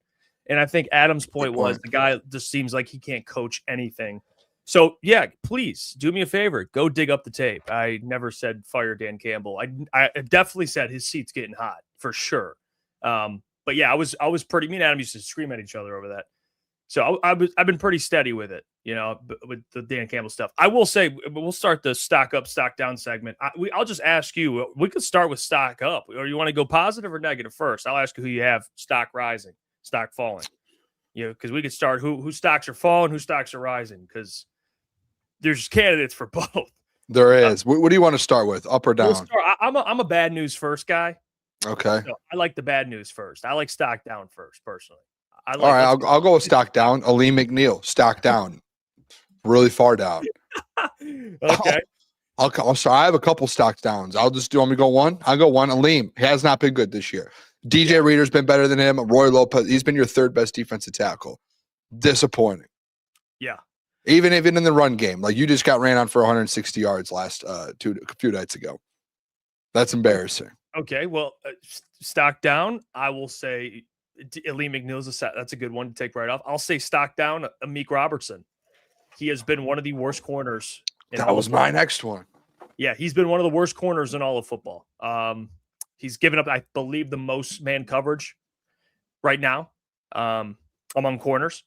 And I think Adam's point was the guy just seems like he can't coach anything. So, yeah, please do me a favor. Go dig up the tape. I never said fire Dan Campbell. I definitely said his seat's getting hot for sure. But, yeah, I was pretty – me and Adam used to scream at each other over that. So I've been pretty steady with it, with the Dan Campbell stuff. I will say we'll start the stock up, stock down segment. I'll just ask you. We could start with stock up, or you want to go positive or negative first? I'll ask you who you have stock rising, stock falling. Because we could start who stocks are falling, who stocks are rising, because there's candidates for both. There is. What do you want to start with, up or down? I'm a bad news first guy. Okay. So I like the bad news first. I like stock down first, personally. All right, I'll go with stock down. Alim McNeil, stock down, really far down. Okay. I'll start. I have a couple stock downs. I'll just do. Want me to go one? I'll go one. Alim, he has not been good this year. DJ Reader's been better than him. Roy Lopez, he's been your third best defensive tackle. Disappointing. Yeah. Even in the run game, like you just got ran on for 160 yards a few nights ago. That's embarrassing. Okay, well, stock down. I will say. Alim McNeil's that's a good one to take right off. I'll say stock down, Amik Robertson. He has been one of the worst corners. That was my next one. Yeah, he's been one of the worst corners in all of football. He's given up, I believe, the most man coverage right now among corners.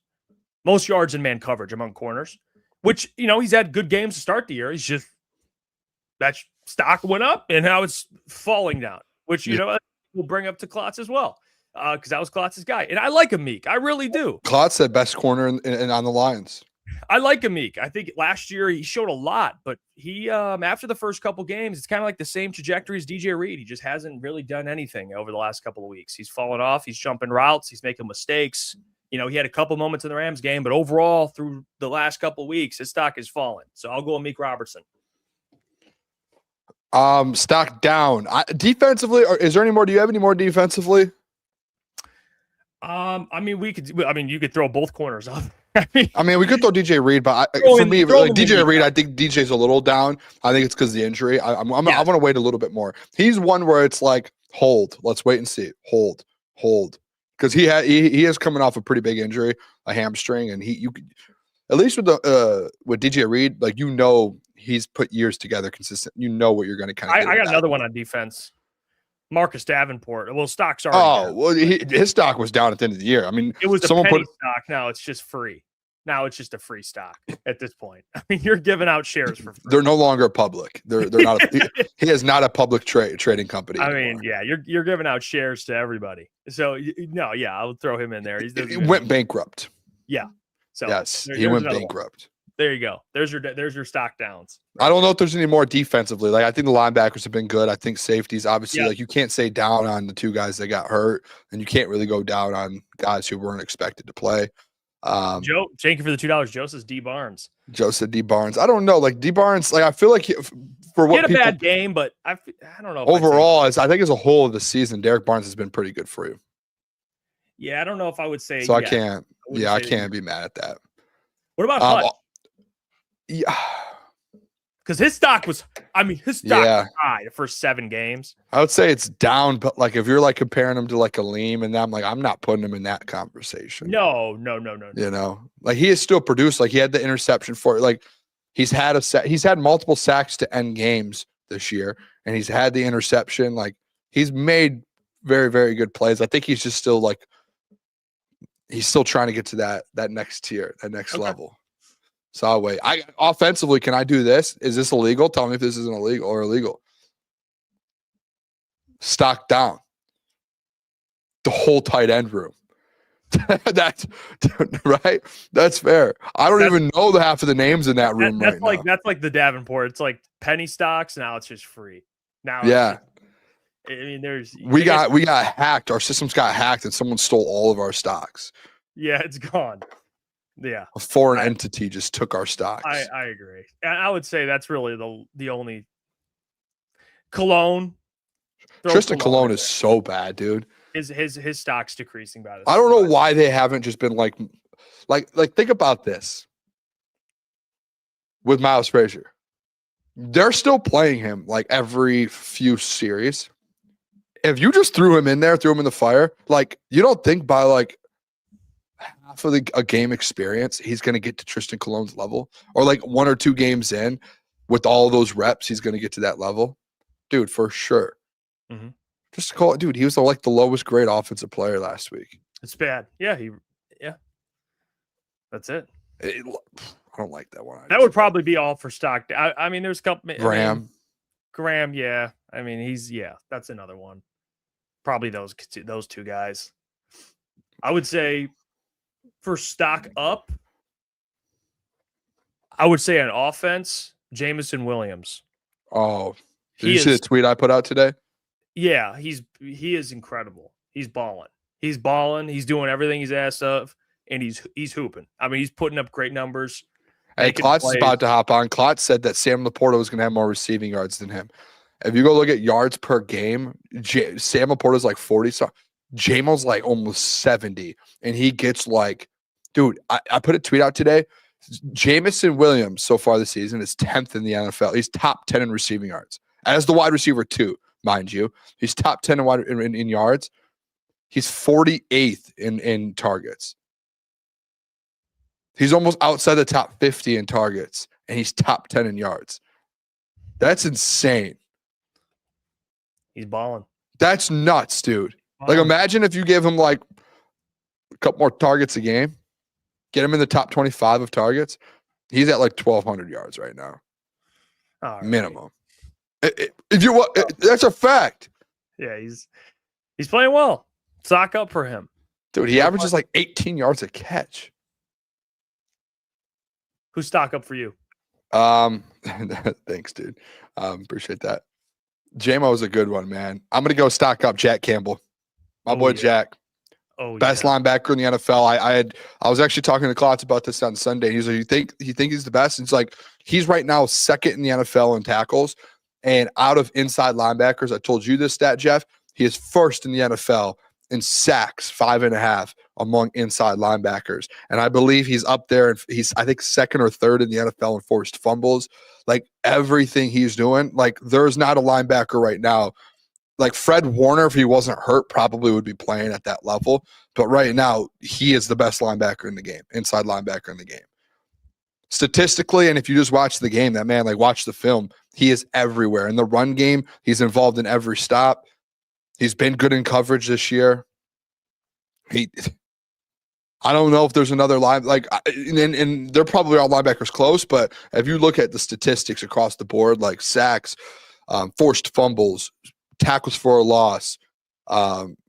Most yards in man coverage among corners, which, he's had good games to start the year. He's just that stock went up and now it's falling down, which, we'll bring up to Klotz as well. Because that was Klotz's guy. And I like Amik. I really do. Klotz said best corner in on the Lions. I like Amik. I think last year he showed a lot, but he after the first couple games, it's kind of like the same trajectory as DJ Reed. He just hasn't really done anything over the last couple of weeks. He's fallen off. He's jumping routes. He's making mistakes. He had a couple moments in the Rams game, but overall through the last couple of weeks, his stock has fallen. So I'll go Amik Robertson. Stock down. Defensively, is there any more? Do you have any more defensively? You could throw both corners up. We could throw DJ Reed, but DJ Reed, I think DJ's a little down. I think it's because of the injury. I want to wait a little bit more. He's one where it's like, hold, let's wait and see. Hold. Because he is coming off a pretty big injury, a hamstring, and you could, at least with DJ Reed, like, he's put years together consistent. What you're going to kind of. I got another one on defense. Marcus Davenport. Well, stocks are. His stock was down at the end of the year. It was someone put stock. Now it's just free. Now it's just a free stock at this point. You're giving out shares for free. They're no longer public. They're not. He is not a public trading company anymore. You're giving out shares to everybody. So I'll throw him in there. He went bankrupt. Yeah. So yes, he went bankrupt. There you go. There's your stock downs. I don't know if there's any more defensively. Like, I think the linebackers have been good. I think safeties, obviously, like, you can't say down on the two guys that got hurt, and you can't really go down on guys who weren't expected to play. Joe, thank you for the $2. Joe says D Barnes. Joe said D Barnes. I don't know. Like, D Barnes, like, I feel like he had a bad game, but I don't know. Overall, I think as a whole of the season, Derek Barnes has been pretty good for you. Yeah, I don't know if I would say. So I can't be mad at that. What about Hutt? Yeah, Because his stock was was high the first 7 games. I would say it's down, but like if you're like comparing him to like Alim and I'm like, I'm not putting him in that conversation. No. You know, like he is still produced. Like he had the interception for it. Like he's had multiple sacks to end games this year, and he's had the interception. Like he's made very, very good plays. I think he's just still like he's still trying to get to that next tier, that next level. So I'll wait. Offensively, can I do this? Is this illegal? Tell me if this isn't illegal or illegal. Stock down. The whole tight end room. That's right. That's fair. I don't even know the half of the names in that room that's right now. That's like the Davenport. It's like penny stocks. Now it's just free. Now, yeah. I mean, we got hacked. Our systems got hacked, and someone stole all of our stocks. Yeah, it's gone. Yeah, a foreign entity just took our stocks. I agree. I would say that's really the only Cologne. Tristan Cologne is so bad, dude. His stock's decreasing by this. I don't know why they haven't just been like think about this with Miles Frazier. They're still playing him like every few series. If you just threw him in there, threw him in the fire, like you don't think by like half of a game experience he's going to get to Tristan Cologne's level, or like 1 or 2 games in with all those reps he's going to get to that level, dude, for sure. Mm-hmm. Just call it, dude. He was like the lowest grade offensive player last week. It's bad. Yeah, that's it. I don't like that one. That would probably be all for stock. I mean, there's a couple. Graham, yeah. I mean, that's another one. Probably those 2 guys. I would say for stock up, I would say on offense, Jamison Williams. Oh, did you see the tweet I put out today? Yeah, he is incredible. He's balling. He's doing everything he's asked of, and he's hooping. I mean, he's putting up great numbers. Hey, Klotz is about to hop on. Klotz said that Sam Laporta was going to have more receiving yards than him. If you go look at yards per game, Sam Laporta's like 40. So Jamal's like almost 70. And he gets like, dude, I put a tweet out today. Jamison Williams so far this season is 10th in the NFL. He's top 10 in receiving yards. As the wide receiver too, mind you. He's top 10 in yards. He's 48th in targets. He's almost outside the top 50 in targets, and he's top 10 in yards. That's insane. He's balling. That's nuts, dude. Like, imagine if you give him like a couple more targets a game, get him in the top 25 of targets. He's at like 1,200 yards right now, minimum. If you want, that's a fact. Yeah, he's playing well. Sock up for him, dude. He averages like 18 yards a catch. Who's stock up for you? Thanks, dude. Appreciate that. JMO is a good one, man. I'm gonna go stock up Jack Campbell, my boy Jack. Best linebacker in the NFL. I was actually talking to Klotz about this on Sunday. He's like, you think he's the best? And it's like he's right now 2nd in the NFL in tackles, and out of inside linebackers, I told you this stat, Jeff. He is 1st in the NFL in sacks, 5.5 among inside linebackers. And I believe he's up there. And he's, I think, 2nd or 3rd in the NFL in forced fumbles. Like everything he's doing, like there's not a linebacker right now. Like Fred Warner, if he wasn't hurt, probably would be playing at that level. But right now, he is the best linebacker in the game, inside linebacker in the game. Statistically, and if you just watch the game, that man, like watch the film, he is everywhere. In the run game, he's involved in every stop. He's been good in coverage this year. I don't know if there's another line and they're probably all linebackers close, but if you look at the statistics across the board, like sacks, forced fumbles, tackles for a loss,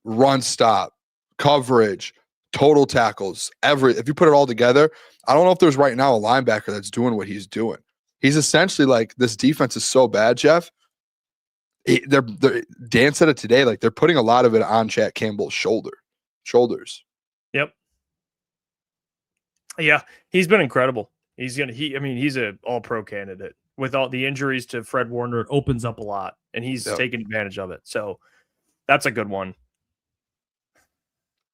run stop, coverage, total tackles, if you put it all together, I don't know if there's right now a linebacker that's doing what he's doing. He's essentially like, this defense is so bad, Jeff. Dan said it today, like they're putting a lot of it on Jack Campbell's shoulders. Yep. Yeah, he's been incredible. He's a all-pro candidate. With all the injuries to Fred Warner, it opens up a lot, and he's taking advantage of it. So that's a good one.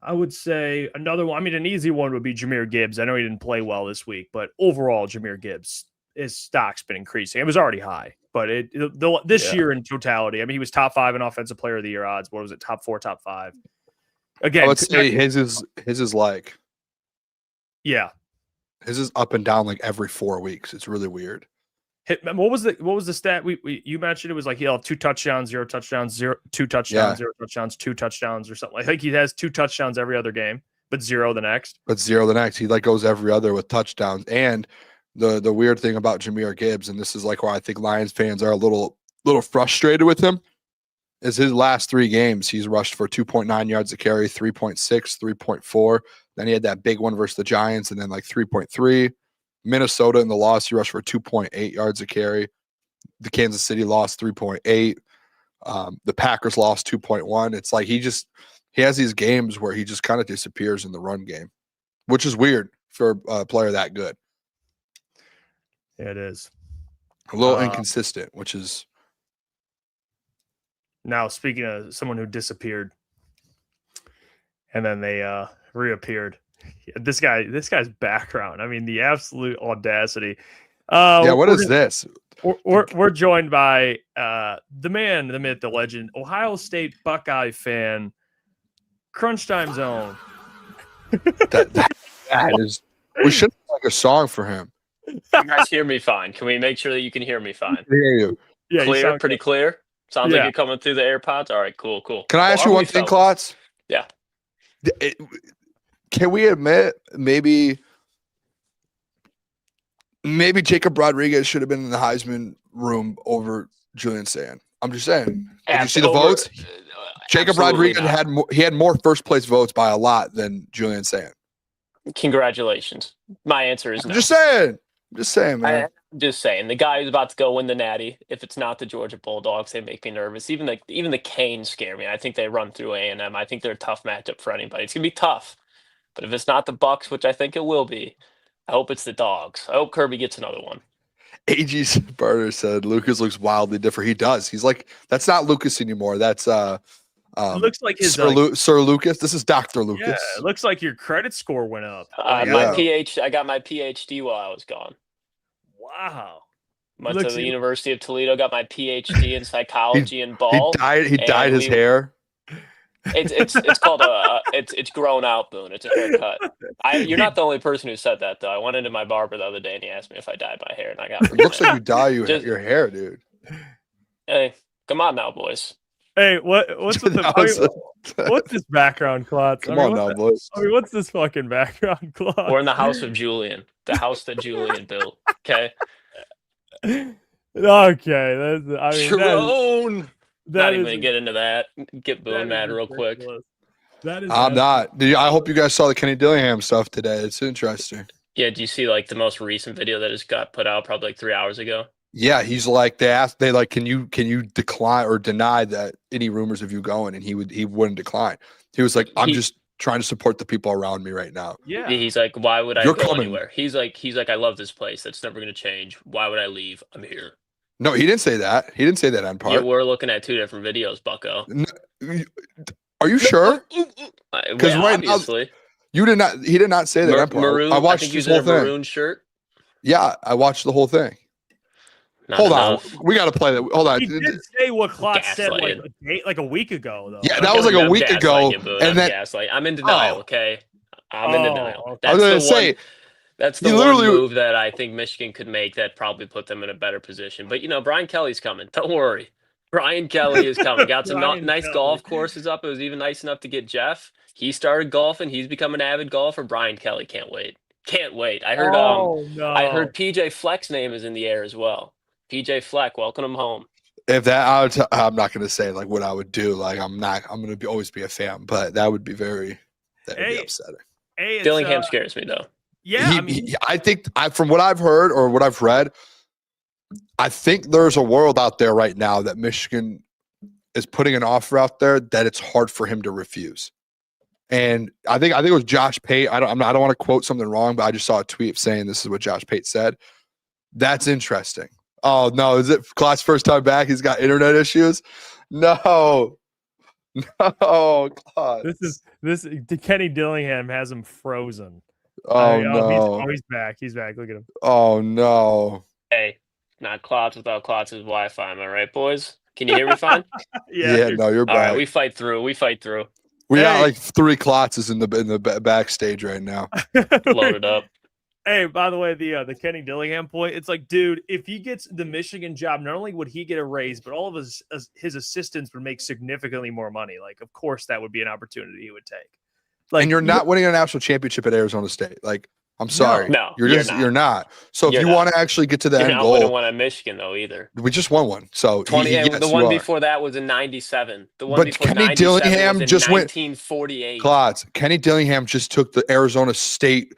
I would say another one. I mean, an easy one would be Jahmyr Gibbs. I know he didn't play well this week, but overall, Jahmyr Gibbs, his stock's been increasing. It was already high, but this year in totality, I mean, he was top 5 in offensive player of the year odds. What was it? Top 4, top 5. Again, let's say his is like, yeah, his is up and down like every 4 weeks. It's really weird. What was the stat you mentioned? It was like 2 touchdowns, 0 touchdowns, 2 touchdowns, 0 touchdowns, 2 touchdowns, or something. I think he has 2 touchdowns every other game, but 0 the next. He like goes every other with touchdowns. And the weird thing about Jahmyr Gibbs, and this is like why I think Lions fans are a little frustrated with him, is his last 3 games he's rushed for 2.9 yards a carry, 3.6, 3.4. Then he had that big one versus the Giants, and then like 3.3. Minnesota in the loss, he rushed for 2.8 yards a carry. The Kansas City lost 3.8. The Packers lost 2.1. It's like he has these games where he just kind of disappears in the run game, which is weird for a player that good. Yeah, it is. A little inconsistent, which is. Now, speaking of someone who disappeared and then they reappeared. This guy's background. I mean, the absolute audacity. What is this? We're joined by the man, the myth, the legend, Ohio State Buckeye fan, Crunch Time Zone. that is. We should have like a song for him. You guys hear me fine? Can we make sure that you can hear me fine? I hear you. Yeah, clear, pretty clear. Sounds like you're coming through the AirPods. All right, cool. Can I ask you one thing, Klotz? Yeah. Can we admit maybe Jacob Rodriguez should have been in the Heisman room over Julian Sand? I'm just saying. Did you see the votes? Jacob Rodriguez had more first place votes by a lot than Julian Sand. Congratulations. My answer is no. I'm just saying, man. I'm just saying. The guy who's about to go win the Natty. If it's not the Georgia Bulldogs, they make me nervous. Even the Canes scare me. I think they run through A&M. I think they're a tough matchup for anybody. It's gonna be tough. But if it's not the Bucks, which I think it will be, I hope it's the Dogs. I hope Kirby gets another one. AG Barter said Lukas looks wildly different. He does. He's like, that's not Lukas anymore. That's it looks like his Sir Lucas. This is Dr. Lucas. Yeah, it looks like your credit score went up. I got my PhD while I was gone. Wow. Went to the University of Toledo, got my PhD in psychology and ball. He dyed his hair. It's called it's grown out, Boone. It's a haircut. You're not the only person who said that though. I went into my barber the other day and he asked me if I dyed my hair, and I got. It looks like you dye your hair, dude. Hey, come on now, boys. Hey, what's this background, Klotz? Come on now, boys. I mean, what's this fucking background, Klotz? We're in the house of Julian, the house that Julian built. Okay. Okay, Jerome. Not even is, gonna get into that. Get Boone mad real quick. I'm not. I hope you guys saw the Kenny Dillingham stuff today. It's interesting. Yeah, do you see like the most recent video that just got put out probably like 3 hours ago? Yeah, he's like they like, can you decline or deny that any rumors of you going? And he wouldn't decline. He was like, I'm just trying to support the people around me right now. Yeah. He's like, why would I go anywhere? He's like, I love this place. That's never gonna change. Why would I leave? I'm here. No, he didn't say that. He didn't say that on part. Yeah, we're looking at 2 different videos, Bucko. Are you sure? Because obviously. You did not. He did not say that. Maroon. I watched this whole thing. Maroon shirt. Yeah, I watched the whole thing. Hold on, we got to play that. Hold on. He did say what Klotz said like a week ago, though. Yeah, that was like a week ago. And then I'm in denial. Okay, I'm in denial. I was gonna say. That's the one move that I think Michigan could make that probably put them in a better position. But, Brian Kelly's coming. Don't worry. Brian Kelly is coming. Got some nice golf courses up. It was even nice enough to get Jeff. He started golfing. He's become an avid golfer. Brian Kelly can't wait. Can't wait. I heard I heard PJ Fleck's name is in the air as well. PJ Fleck, welcome him home. If that, I'm not going to say like what I would do. Like I'm going to always be a fan, but that would be be upsetting. Dillingham scares me though. Yeah, I think from what I've heard or what I've read, I think there's a world out there right now that Michigan is putting an offer out there that it's hard for him to refuse. And I think it was Josh Pate. I don't want to quote something wrong, but I just saw a tweet saying this is what Josh Pate said. That's interesting. Oh no, is it Klotz first time back? He's got internet issues. No, Klotz. This Kenny Dillingham has him frozen. Oh no! He's back. He's back. Look at him. Oh no! Hey, not Klotz without Klotz's Wi-Fi. Am I right, boys? Can you hear me fine? Yeah, no, you're All back. right, we fight through. We got like 3 Klotzes in the backstage right now. loaded up. Hey, by the way, the Kenny Dillingham point, it's like, dude, if he gets the Michigan job, not only would he get a raise, but all of his assistants would make significantly more money. Like, of course, that would be an opportunity he would take. Like, And you're not winning a national championship at Arizona State. Like, I'm sorry. No, you're not. So if you want to actually get to the You're end not winning goal, one at Michigan though either. we just won one. So 20. yes, the one before that was in '97. The one But before Kenny 97 Dillingham was in just went- 1948. Klotz. Kenny Dillingham just took the Arizona State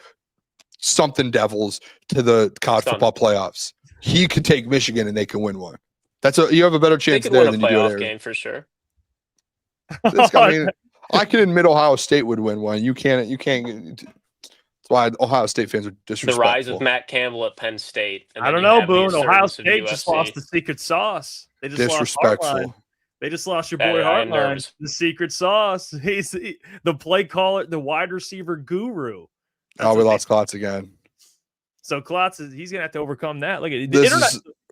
something Devils to the college football playoffs. He could take Michigan and they can win one. You have a better They chance could there win a than you do at playoff Arizona. game for sure. I can admit Ohio State would win one. You can't. That's why Ohio State fans are The disrespectful. rise of Matt Campbell at Penn State. And I then don't you know, have the Boone. Ohio resurgence of State just USC. lost the secret sauce. They just lost Disrespectful. Hartline. They just lost your Yeah, boy I am Hartline, nervous. the secret sauce. He's the play caller, the wide receiver guru. That's Oh, we what they- lost Klotz again. So Klotz he's gonna have to overcome that. Look at it. This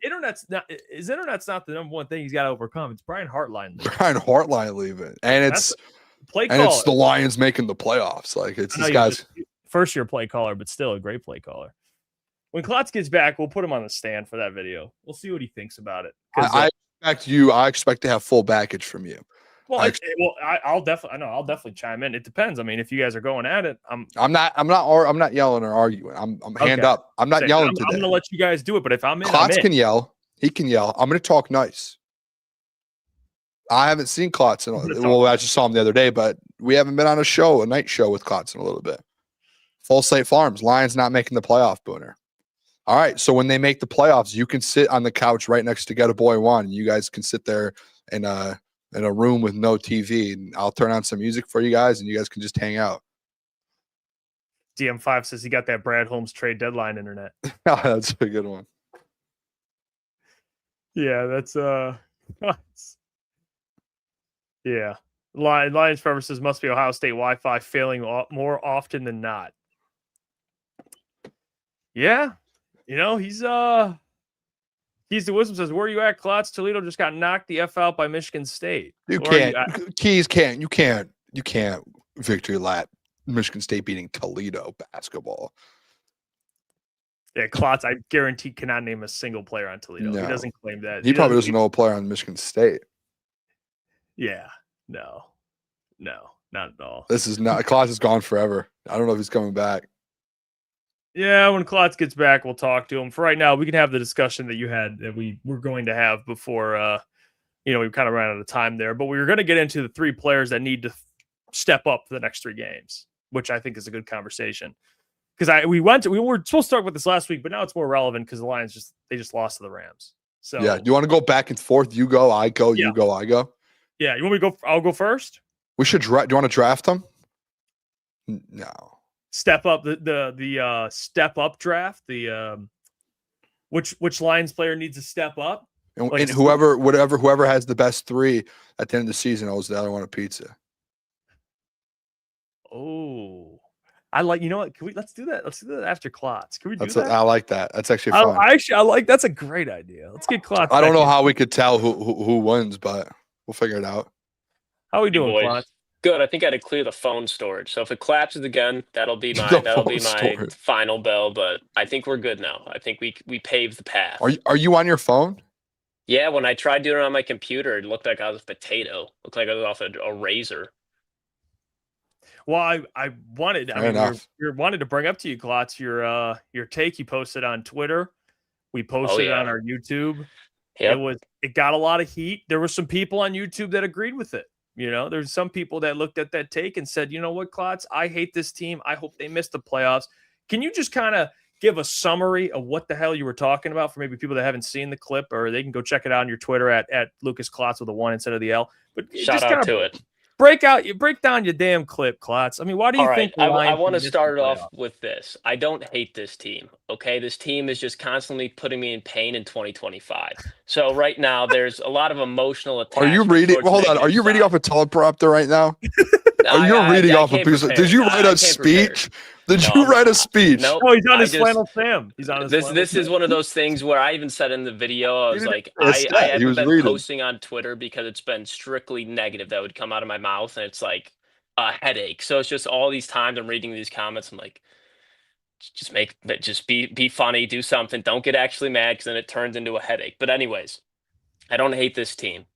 Internet's not the number one thing he's got to overcome. It's Brian Hartline. Brian Hartline leaving, and it's Play and caller. it's the Lions making the playoffs. Like it's I know this he guy's. was a first-year play caller, but still a great play caller. When Klotz gets back, we'll put him on the stand for that video. We'll see what he thinks about it. 'Cause, I expect to have full backage from you. I'll definitely chime in. It depends. I mean, if you guys are going at it, I'm I'm not yelling or arguing. I'm hand Okay. up. I'm not yelling I'm today. gonna let you guys do it. But if I'm in, I'm Klotz in. can yell. He can yell. I'm going to talk nice. I haven't seen Klotz I just saw him the other day, but we haven't been on a night show with Klotz in a little bit. Full Slate Farms, Lions not making the playoff, Booner. All right, so when they make the playoffs, you can sit on the couch right next to Get a Boy One. You guys can sit there in a room with no TV, and I'll turn on some music for you guys, and you guys can just hang out. DM5 says he got that Brad Holmes trade deadline internet. That's a good one. Yeah, that's yeah. Lions purposes must be Ohio State Wi-Fi failing more often than not. Yeah, he's the wisdom says, where are you at, Klotz? Toledo just got knocked the F out by Michigan State. You can't victory lap Michigan State beating Toledo basketball. Yeah, Klotz, I guarantee cannot name a single player on Toledo. No. He doesn't claim that. He probably doesn't know a player on Michigan State. Yeah, no, not at all. This is not Klotz is gone forever. I don't know if he's coming back. Yeah, when Klotz gets back, we'll talk to him. For right now, we can have the discussion that you had that we were going to have before. We kind of ran out of time there, but we were going to get into the 3 players that need to step up for the next 3 games, which I think is a good conversation. Because we were supposed to start with this last week, but now it's more relevant because the Lions just lost to the Rams. So Yeah, do you want to go back and forth? You go, I go. Yeah. You go, I go. Yeah, you want me to go? I'll go first. We should draft. Do you want to draft them? No. Step up the step up draft. The which Lions player needs to step up? And whoever has the best 3 at the end of the season owes the other one a pizza. Oh, I like. You know what? Let's do that. Let's do that after Klotz. Can we do that? I like that. That's actually fun. I like. That's a great idea. Let's get Klotz. I don't back know in. how we could tell who wins, but we'll figure it out. How we doing, Boys. Klotz? Good. I think I had to clear the phone storage. So if it collapses again, that'll be my storage. final bell. But I think we're good now. I think we paved the path. Are you on your phone? Yeah, when I tried doing it on my computer, it looked like I was a potato. Looked like I was off a razor. Well, I wanted. Fair enough. We wanted to bring up to you, Klotz, your take you posted on Twitter. We posted it on our YouTube. Yep. It got a lot of heat. There were some people on YouTube that agreed with it. There's some people that looked at that take and said, you know what, Klotz, I hate this team. I hope they miss the playoffs. Can you just kind of give a summary of what the hell you were talking about for maybe people that haven't seen the clip, or they can go check it out on your Twitter at Lukas Klotz with a 1 instead of the L. But Shout out to it. Break down your damn clip, Klotz. I mean, why do you think? I want to start off with this. I don't hate this team. Okay, this team is just constantly putting me in pain in 2025. So right now, there's a lot of emotional attachment. Are you reading? towards Hold on. negative Are you reading side. off a teleprompter right now? You're reading off a piece. Did you write a speech? Did you write a speech? Nope. Oh, he's on his flannel Sam. He's on his This is one of those things where I even said in the video, I was like, I haven't been posting on Twitter because it's been strictly negative that would come out of my mouth, and it's like a headache. So it's just all these times I'm reading these comments, I'm like, just be funny, do something. Don't get actually mad because then it turns into a headache. But anyways, I don't hate this team.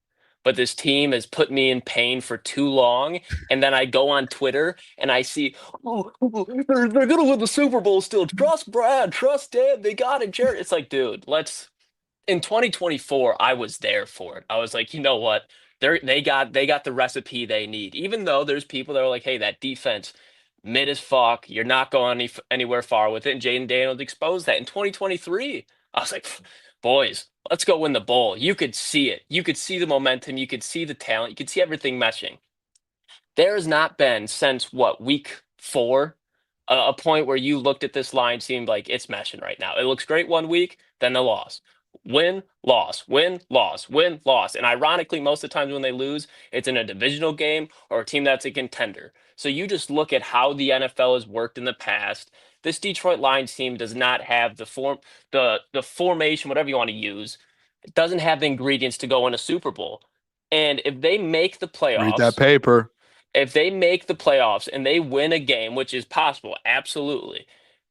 But this team has put me in pain for too long. And then I go on Twitter and I see, they're going to win the Super Bowl still. Trust Brad, trust Dan, they got it, Jared. It's like, dude, in 2024, I was there for it. I was like, you know what? They got the recipe they need. Even though there's people that are like, hey, that defense, mid as fuck. You're not going anywhere far with it. And Jaden Daniels exposed that in 2023. I was like, boys, let's go win the bowl. You could see it. You could see the momentum. You could see the talent. You could see everything meshing. There has not been since week 4, a point where you looked at this line, seemed like it's meshing right now. It looks great one week, then the loss. Win, loss, win, loss, win, loss. And ironically, most of the times when they lose, it's in a divisional game or a team that's a contender. So you just look at how the NFL has worked in the past. This Detroit Lions team does not have the formation, whatever you want to use. It doesn't have the ingredients to go in a Super Bowl. And if they make the playoffs, read that paper. If they make the playoffs and they win a game, which is possible, absolutely.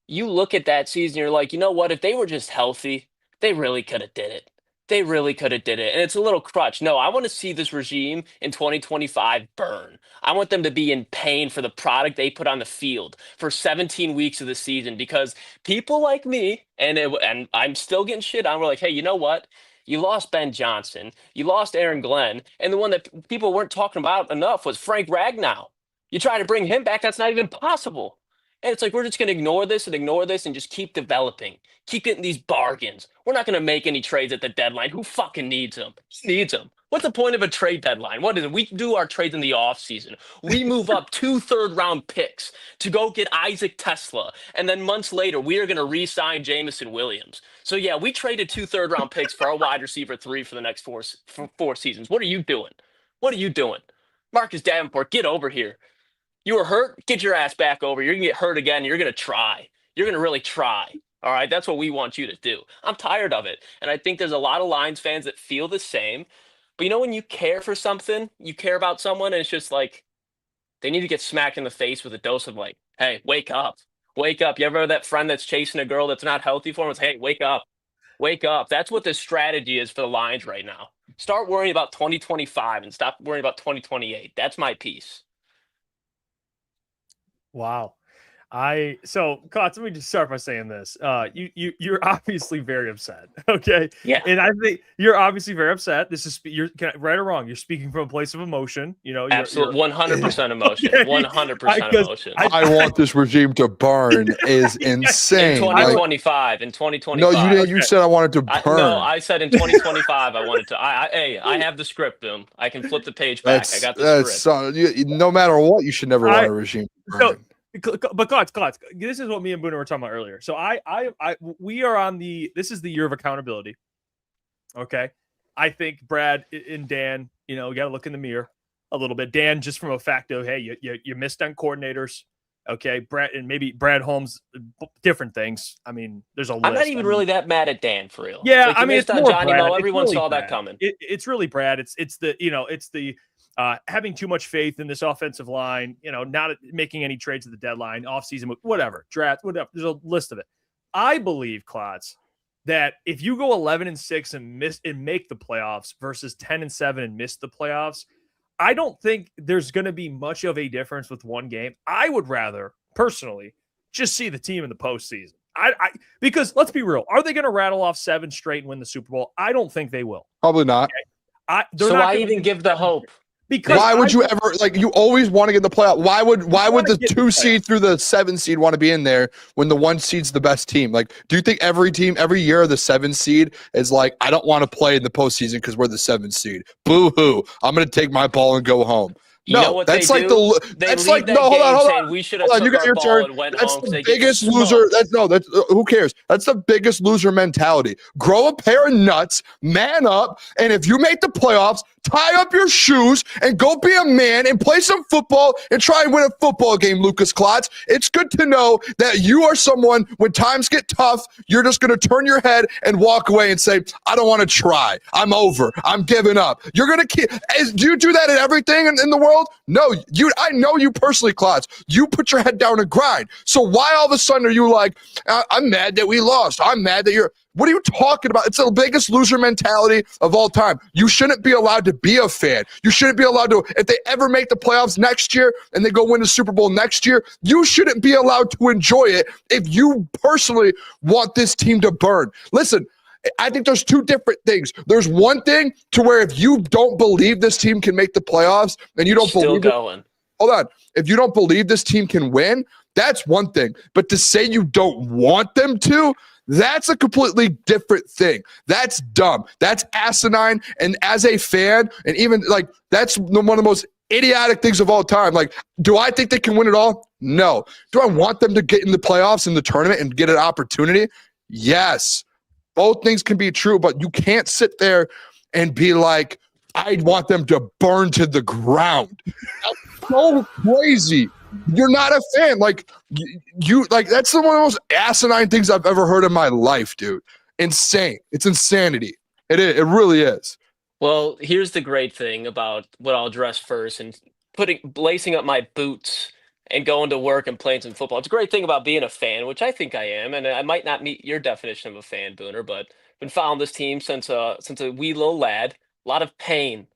You look at that season, you're like, you know what? If they were just healthy, they really could have did it. They really could have did it. And it's a little crutch. No, I want to see this regime in 2025 burn. I want them to be in pain for the product they put on the field for 17 weeks of the season, because people like me, and I'm still getting shit on, we're like, hey, you know what? You lost Ben Johnson. You lost Aaron Glenn. And the one that people weren't talking about enough was Frank Ragnow. You try to bring him back, that's not even possible. And it's like, we're just going to ignore this and just keep developing. Keep getting these bargains. We're not going to make any trades at the deadline. Who fucking needs them? Who needs them? What's the point of a trade deadline? What is it? We do our trades in the offseason. We move up 2 third-round picks to go get Isaac Tesla. And then months later, we are going to re-sign Jamison Williams. So, yeah, we traded 2 third-round picks for our wide receiver 3 for the next four seasons. What are you doing? What are you doing? Marcus Davenport, get over here. You were hurt? Get your ass back over. You're going to get hurt again. You're going to try. You're going to really try. All right? That's what we want you to do. I'm tired of it. And I think there's a lot of Lions fans that feel the same. But you know, when you care for something, you care about someone, and it's just like they need to get smacked in the face with a dose of like, hey, wake up. Wake up. You ever have that friend that's chasing a girl that's not healthy for him? It's, hey, wake up. Wake up. That's what the strategy is for the Lions right now. Start worrying about 2025 and stop worrying about 2028. That's my piece. Wow. So Klotz, let me just start by saying this. You're obviously very upset. Okay. Yeah. And I think you're obviously very upset. You're right or wrong. You're speaking from a place of emotion. You know, absolutely 100% emotion. 100% emotion. I want this regime to burn is insane. In 2025. In 2025. No, you didn't. You said I wanted to burn. I said in 2025. I wanted to. I have the script, Boom. I can flip the page back. I got the script. No matter what, you should never want a regime to burn. But Klotz, this is what me and Booner were talking about earlier. So we are on this is the year of accountability. Okay. I think Brad and Dan, you know, got to look in the mirror a little bit. Dan, just from a fact of, hey, you missed on coordinators. Okay. Brad, and maybe Brad Holmes, different things. I mean, there's a list. I'm not even really that mad at Dan, for real. Yeah. Like, I mean, it's on Johnny Mo. Everyone really saw Brad. that coming. It's really Brad. It's the having too much faith in this offensive line, you know, not making any trades at the deadline, offseason, whatever, draft, whatever. There's a list of it. I believe, Klotz, that if you go 11-6 and make the playoffs versus 10-7 and miss the playoffs, I don't think there's going to be much of a difference with one game. I would rather, personally, just see the team in the postseason. Because let's be real, are they going to rattle off 7 straight and win the Super Bowl? I don't think they will. Probably not. Okay? So why even give the hope? Because why would you ever, like, you always want to get the playoff? Why would the 2 seed through the 7 seed want to be in there when the 1 seed's the best team? Like, do you think every team every year the 7 seed is like, I don't want to play in the postseason because we're the 7 seed? Boo hoo! I'm going to take my ball and go home. No, that's like that's like no. Hold on. We should have. You got your turn. That's the biggest loser. That's who cares? That's the biggest loser mentality. Grow a pair of nuts, man up, and if you make the playoffs, tie up your shoes and go be a man and play some football and try and win a football game, Lukas Klotz. It's good to know that you are someone, when times get tough, you're just going to turn your head and walk away and say, I don't want to try. I'm over. I'm giving up. You're going to keep. Do you do that in everything in the world? No. I know you personally, Klotz. You put your head down and grind. So why all of a sudden are you like, I'm mad that we lost. I'm mad that you're. What are you talking about? It's the biggest loser mentality of all time. You shouldn't be allowed to be a fan. You shouldn't be allowed to, if they ever make the playoffs next year and they go win the Super Bowl next year, you shouldn't be allowed to enjoy it if you personally want this team to burn. Listen, I think there's two different things. There's one thing to where if you don't believe this team can make the playoffs and you don't believe going. Hold on. If you don't believe this team can win, that's one thing. But to say you don't want them to, that's a completely different thing. That's dumb. That's asinine. And as a fan, and even like that's one of the most idiotic things of all time. Like, do I think they can win it all? No. Do I want them to get in the playoffs in the tournament and get an opportunity? Yes. Both things can be true, but you can't sit there and be like, I want them to burn to the ground. That's so crazy. You're not a fan. Like you like that's one of the most asinine things I've ever heard in my life, dude. Insane. It's insanity. It is. It really is. Well, here's the great thing about what I'll address first and lacing up my boots and going to work and playing some football. It's a great thing about being a fan, which I think I am, and I might not meet your definition of a fan, Booner, but been following this team since a wee little lad. A lot of pain.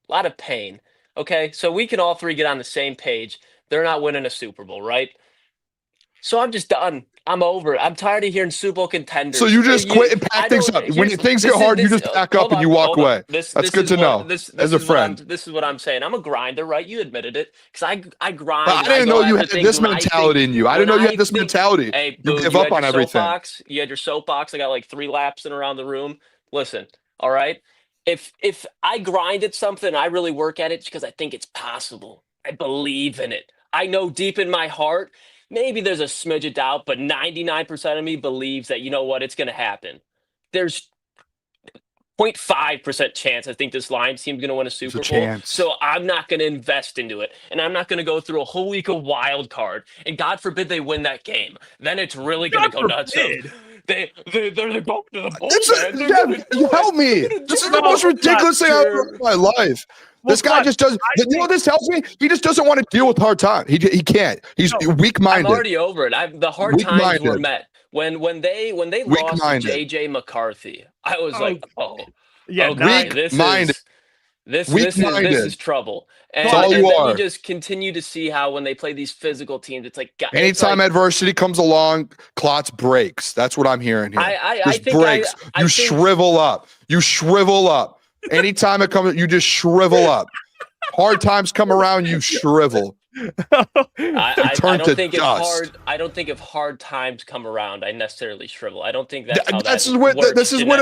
Okay, so we can all three get on the same page. They're not winning a Super Bowl, right? So I'm just done. I'm over it. I'm tired of hearing Super Bowl contenders. So you just quit and pack things up. When things get hard, you just pack up and you walk away. That's good to know as a friend. This is what I'm saying. I'm a grinder, right? You admitted it. Because I grind. But I didn't know you had this mentality in you. I didn't know you had this mentality. Hey, you give up on everything. You had your soapbox. I got like 3 laps in around the room. Listen, all right? If I grind at something, I really work at it because I think it's possible. I believe in it. I know deep in my heart, maybe there's a smidge of doubt, but 99% of me believes that, you know what, it's going to happen. There's 0.5% chance I think this Lions team's going to win a Super Bowl. So I'm not going to invest into it. And I'm not going to go through a whole week of wild card. And God forbid they win that game. Then it's really going to go nuts. They're going to go to the bowl. You help me. This is the most ridiculous thing I've ever heard in my life. This guy just doesn't. You know what this tells me? He just doesn't want to deal with hard time. He can't. He's weak-minded. I'm already over it. The hard times were met when they lost JJ McCarthy. I was like, this is trouble. And then you just continue to see how when they play these physical teams, it's like anytime adversity comes along, Klotz breaks. That's what I'm hearing here. I think breaks. You shrivel up. You shrivel up. Anytime it comes, you just shrivel up. Hard times come around, you shrivel. I don't think if hard times come around, I necessarily shrivel. I don't think this is what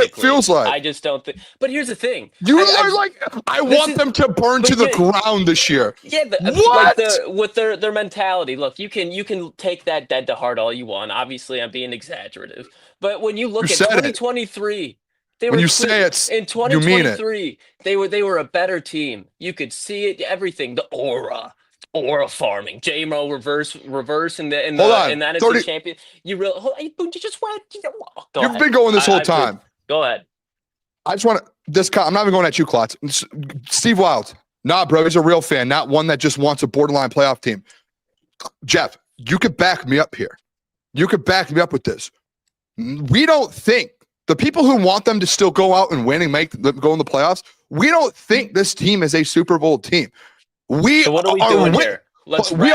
it feels like. I just don't think. But here's the thing: I want them to burn to the ground this year. Yeah, what? With their mentality. Look, you can take that dead to heart all you want. Obviously, I'm being exaggerative, but when you look at 2023. In 2023, they were a better team. You could see it, everything, the aura farming, JMO reverse in the NFC champion. You just went. You've been going this whole time. Go ahead. I just want to. I'm not even going at you, Klotz. Steve Wild. Nah, bro, he's a real fan, not one that just wants a borderline playoff team. Jeff, you could back me up here. You could back me up with this. We don't think. The people who want them to still go out and win and go in the playoffs, we don't think this team is a Super Bowl team. So what are we doing here? We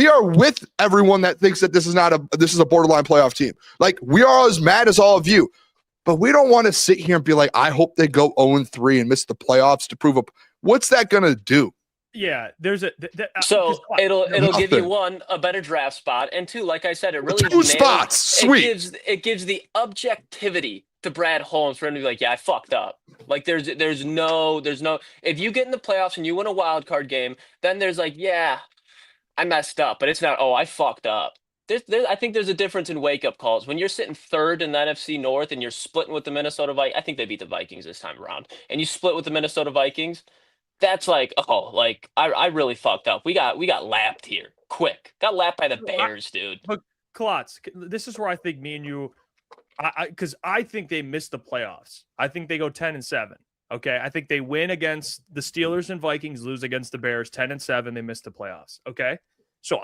are with everyone that thinks that this is a borderline playoff team. Like, we are as mad as all of you, but we don't want to sit here and be like, I hope they go 0-3 and miss the playoffs to prove up. What's that gonna do? Yeah, there's so it'll give you a better draft spot, and 2, like I said, it really 2 spots. Sweet. It gives the objectivity to Brad Holmes for him to be like, yeah, I fucked up. Like there's no. If you get in the playoffs and you win a wild card game, then there's like, yeah, I messed up, but it's not. Oh, I fucked up. I think there's a difference in wake-up calls. When you're sitting third in the NFC North and you're splitting with the Minnesota Vikings, I think they beat the Vikings this time around, and you split with the Minnesota Vikings, that's like, oh, like I really fucked up. We got lapped here, quick. Got lapped by the Bears, dude. But Klotz, this is where I think me and you, because I think they missed the playoffs. I think they go 10-7. Okay, I think they win against the Steelers and Vikings, lose against the Bears, 10-7. They missed the playoffs. Okay, so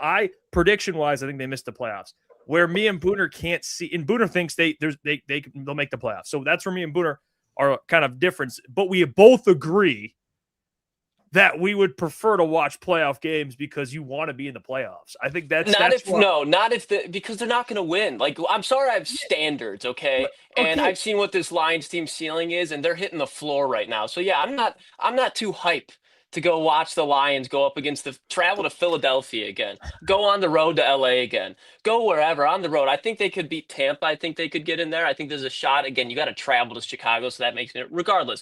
prediction wise, I think they missed the playoffs. Where me and Booner can't see, and Booner thinks they'll make the playoffs. So that's where me and Booner are kind of different. But we both agree that we would prefer to watch playoff games because you want to be in the playoffs. I think because they're not going to win. Like, I'm sorry, I have standards, okay? And I've seen what this Lions team ceiling is, and they're hitting the floor right now. So yeah, I'm not too hype to go watch the Lions go up against travel to Philadelphia again, go on the road to LA again, go wherever on the road. I think they could beat Tampa. I think they could get in there. I think there's a shot. Again, you got to travel to Chicago, so that makes it regardless.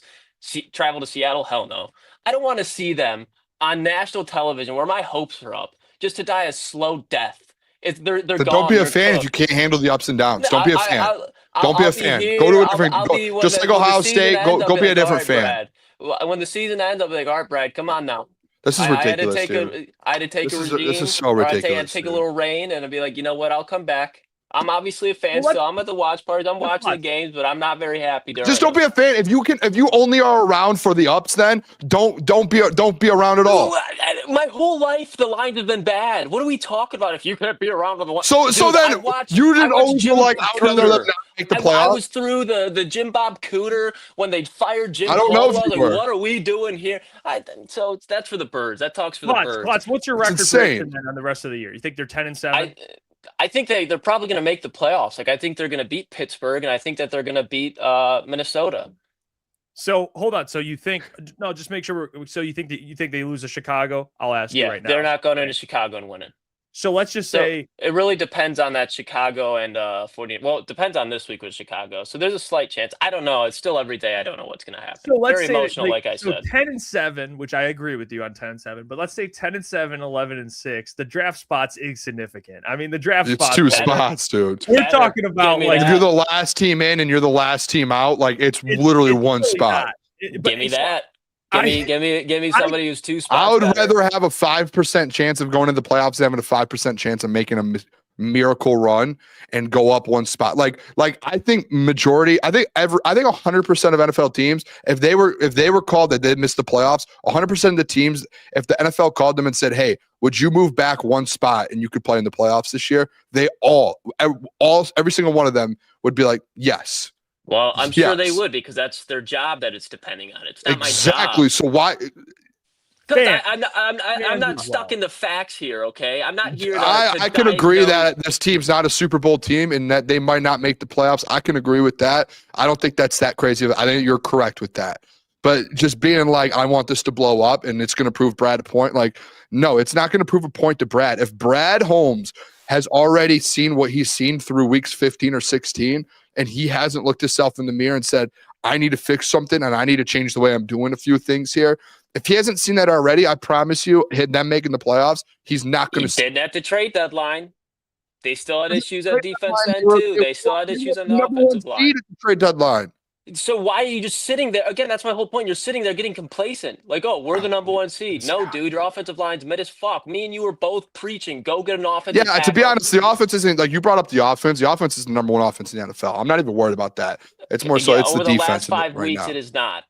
Travel to Seattle? Hell no. I don't want to see them on national television where my hopes are up just to die a slow death. They're gone. Don't be a fan if you can't handle the ups and downs. Don't be a fan. Don't be a fan. Go to a different. Just like Ohio State. Go be a different fan. When the season ends, I'll be like, all right, Brad, come on now. This is ridiculous. I had to take a regime. This is so ridiculous. I had to take a little rain, and I'd be like, you know what? I'll come back. I'm obviously a fan still. I'm at the watch parties. I'm watching the games, but I'm not very happy. Just don't be a fan. If you only are around for the ups, then don't be around at all. My whole life, the Lions have been bad. What are we talking about? If you can't be around for the so then you didn't always feel like I would rather them not make the playoffs. I was through the Jim Bob Cooter when they fired Jim. I don't know if you were. What are we doing here? So that's for the birds. That talks for the birds. Klotz, what's your record prediction then on the rest of the year? You think they're 10-7? I think they're probably going to make the playoffs. Like, I think they're going to beat Pittsburgh, and I think that they're going to beat Minnesota. So hold on. So you think just make sure. So you think they lose to Chicago? I'll ask you right now. They're not going into Chicago and winning. So let's just say it really depends on that Chicago and 40. Well, it depends on this week with Chicago. So there's a slight chance. I don't know. It's still every day. I don't know what's going to happen. So let's Very say emotional, like I said. 10-7, which I agree with you on 10-7. But let's say 10-7, 11-6. The draft spot's insignificant. I mean, the draft it's two spots, dude. We're talking about like if you're the last team in and you're the last team out, like it's literally one spot. Give me that. Give me somebody who's two spots. I would rather have a 5% chance of going to the playoffs than having a 5% chance of making a miracle run and go up one spot. Like I think majority, I think 100% of NFL teams, if they were called that they missed the playoffs, 100% of the teams, if the NFL called them and said, "Hey, would you move back one spot and you could play in the playoffs this year?" They every single one of them would be like, "Yes." Well, I'm sure they would because that's their job that it's depending on. It's not my job. Exactly. So why? I'm not stuck in the facts here, okay? I'm not here to I can agree that this team's not a Super Bowl team and that they might not make the playoffs. I can agree with that. I don't think that's that crazy. I think you're correct with that. But just being like, I want this to blow up and it's going to prove Brad a point. Like, no, it's not going to prove a point to Brad. If Brad Holmes has already seen what he's seen through weeks 15 or 16, and he hasn't looked himself in the mirror and said, I need to fix something and I need to change the way I'm doing a few things here. If he hasn't seen that already, I promise you, them making the playoffs, he's not going to. He did at the trade deadline. They still had issues on defense then too. They still had issues on the offensive line. At the trade deadline. So why are you just sitting there? Again, that's my whole point. You're sitting there getting complacent. Like, oh, we're the number one seed. No, dude, your offensive line's mid as fuck. Me and you were both preaching. Go get an offensive Yeah, to be honest, the offense isn't like you brought up the offense. The offense is the number one offense in the NFL. I'm not even worried about that. It's more so it's the defense. Over the last 5 weeks, it is not.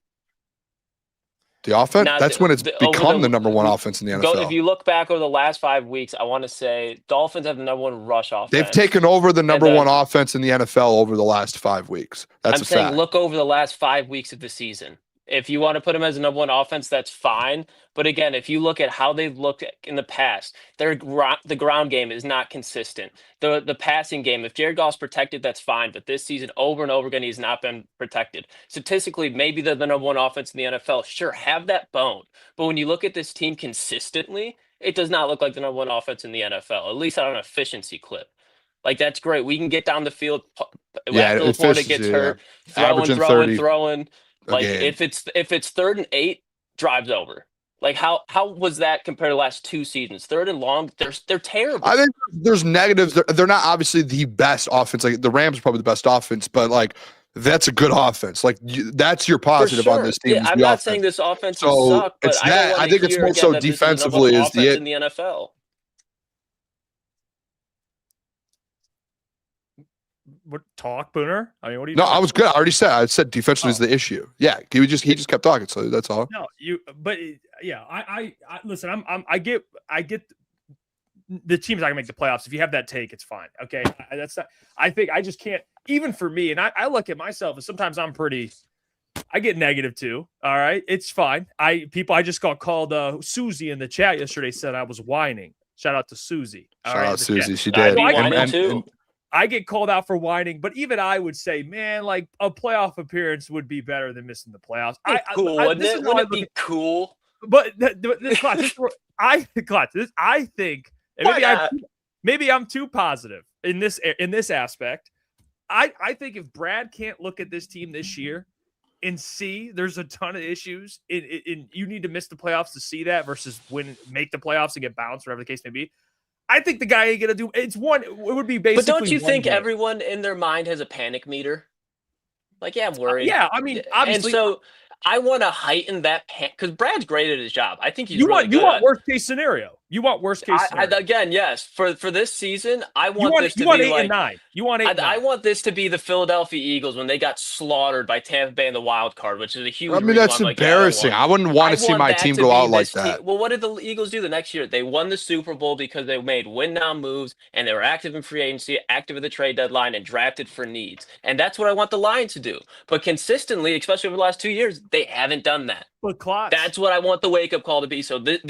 The offense? That's when it's become the number one offense in the NFL. If you look back over the last 5 weeks, I want to say Dolphins have the number one rush offense. They've taken over the number one offense in the NFL over the last 5 weeks. That's a fact. I'm saying look over the last 5 weeks of the season. If you want to put them as a number one offense, that's fine. But again, if you look at how they've looked in the past, the ground game is not consistent. The passing game, if Jared Goff's protected, that's fine. But this season, over and over again, he's not been protected. Statistically, maybe they're the number one offense in the NFL. Sure, have that bone. But when you look at this team consistently, it does not look like the number one offense in the NFL, at least on an efficiency clip. Like, that's great. We can get down the field after Laporta gets hurt, throwing. Like, if it's 3rd and 8, drives over. Like how was that compared to the last 2 seasons? Third and long, they're terrible. I think there's negatives. They're not obviously the best offense. Like the Rams are probably the best offense, but like that's a good offense. Like that's your positive on this team. Yeah, I'm not saying this offense will suck, but I think it's more so defensively is the in the NFL. What talk, Booner? I mean, what do you? No, I was good. I said defensively is the issue. Yeah, he just kept talking. So that's all. No, I listen. I get the team's not gonna make the playoffs. If you have that take, it's fine. Okay, that's not. I think I just can't. Even for me, and I look at myself, and sometimes I get negative too. All right, it's fine. I just got called. Susie in the chat yesterday said I was whining. Shout out to Susie. Shout out Susie. She did. Too. I get called out for whining, but even I would say, man, like a playoff appearance would be better than missing the playoffs. Wouldn't it be cool? But I think maybe I'm too positive in this aspect. I think if Brad can't look at this team this year and see there's a ton of issues, you need to miss the playoffs to see that versus make the playoffs and get bounced, whatever the case may be. I think the guy ain't gonna do. It would be basically. But don't you think everyone in their mind has a panic meter? Like, yeah, I'm worried. Yeah, I mean, obviously. And so I want to heighten that because Brad's great at his job. I think you want worst case scenario. You want worst case scenario. Again, yes. For this season, I want this to be 8 and 9. You want 8 and 9. I want this to be the Philadelphia Eagles when they got slaughtered by Tampa Bay in the wild card, which is a huge. I mean, that's embarrassing. I wouldn't want to see my team go out like that. Well, what did the Eagles do the next year? They won the Super Bowl because they made win-now moves and they were active in free agency, active at the trade deadline, and drafted for needs. And that's what I want the Lions to do. But consistently, especially over the last 2 years, they haven't done that. But Klotz, that's what I want the wake-up call to be. So this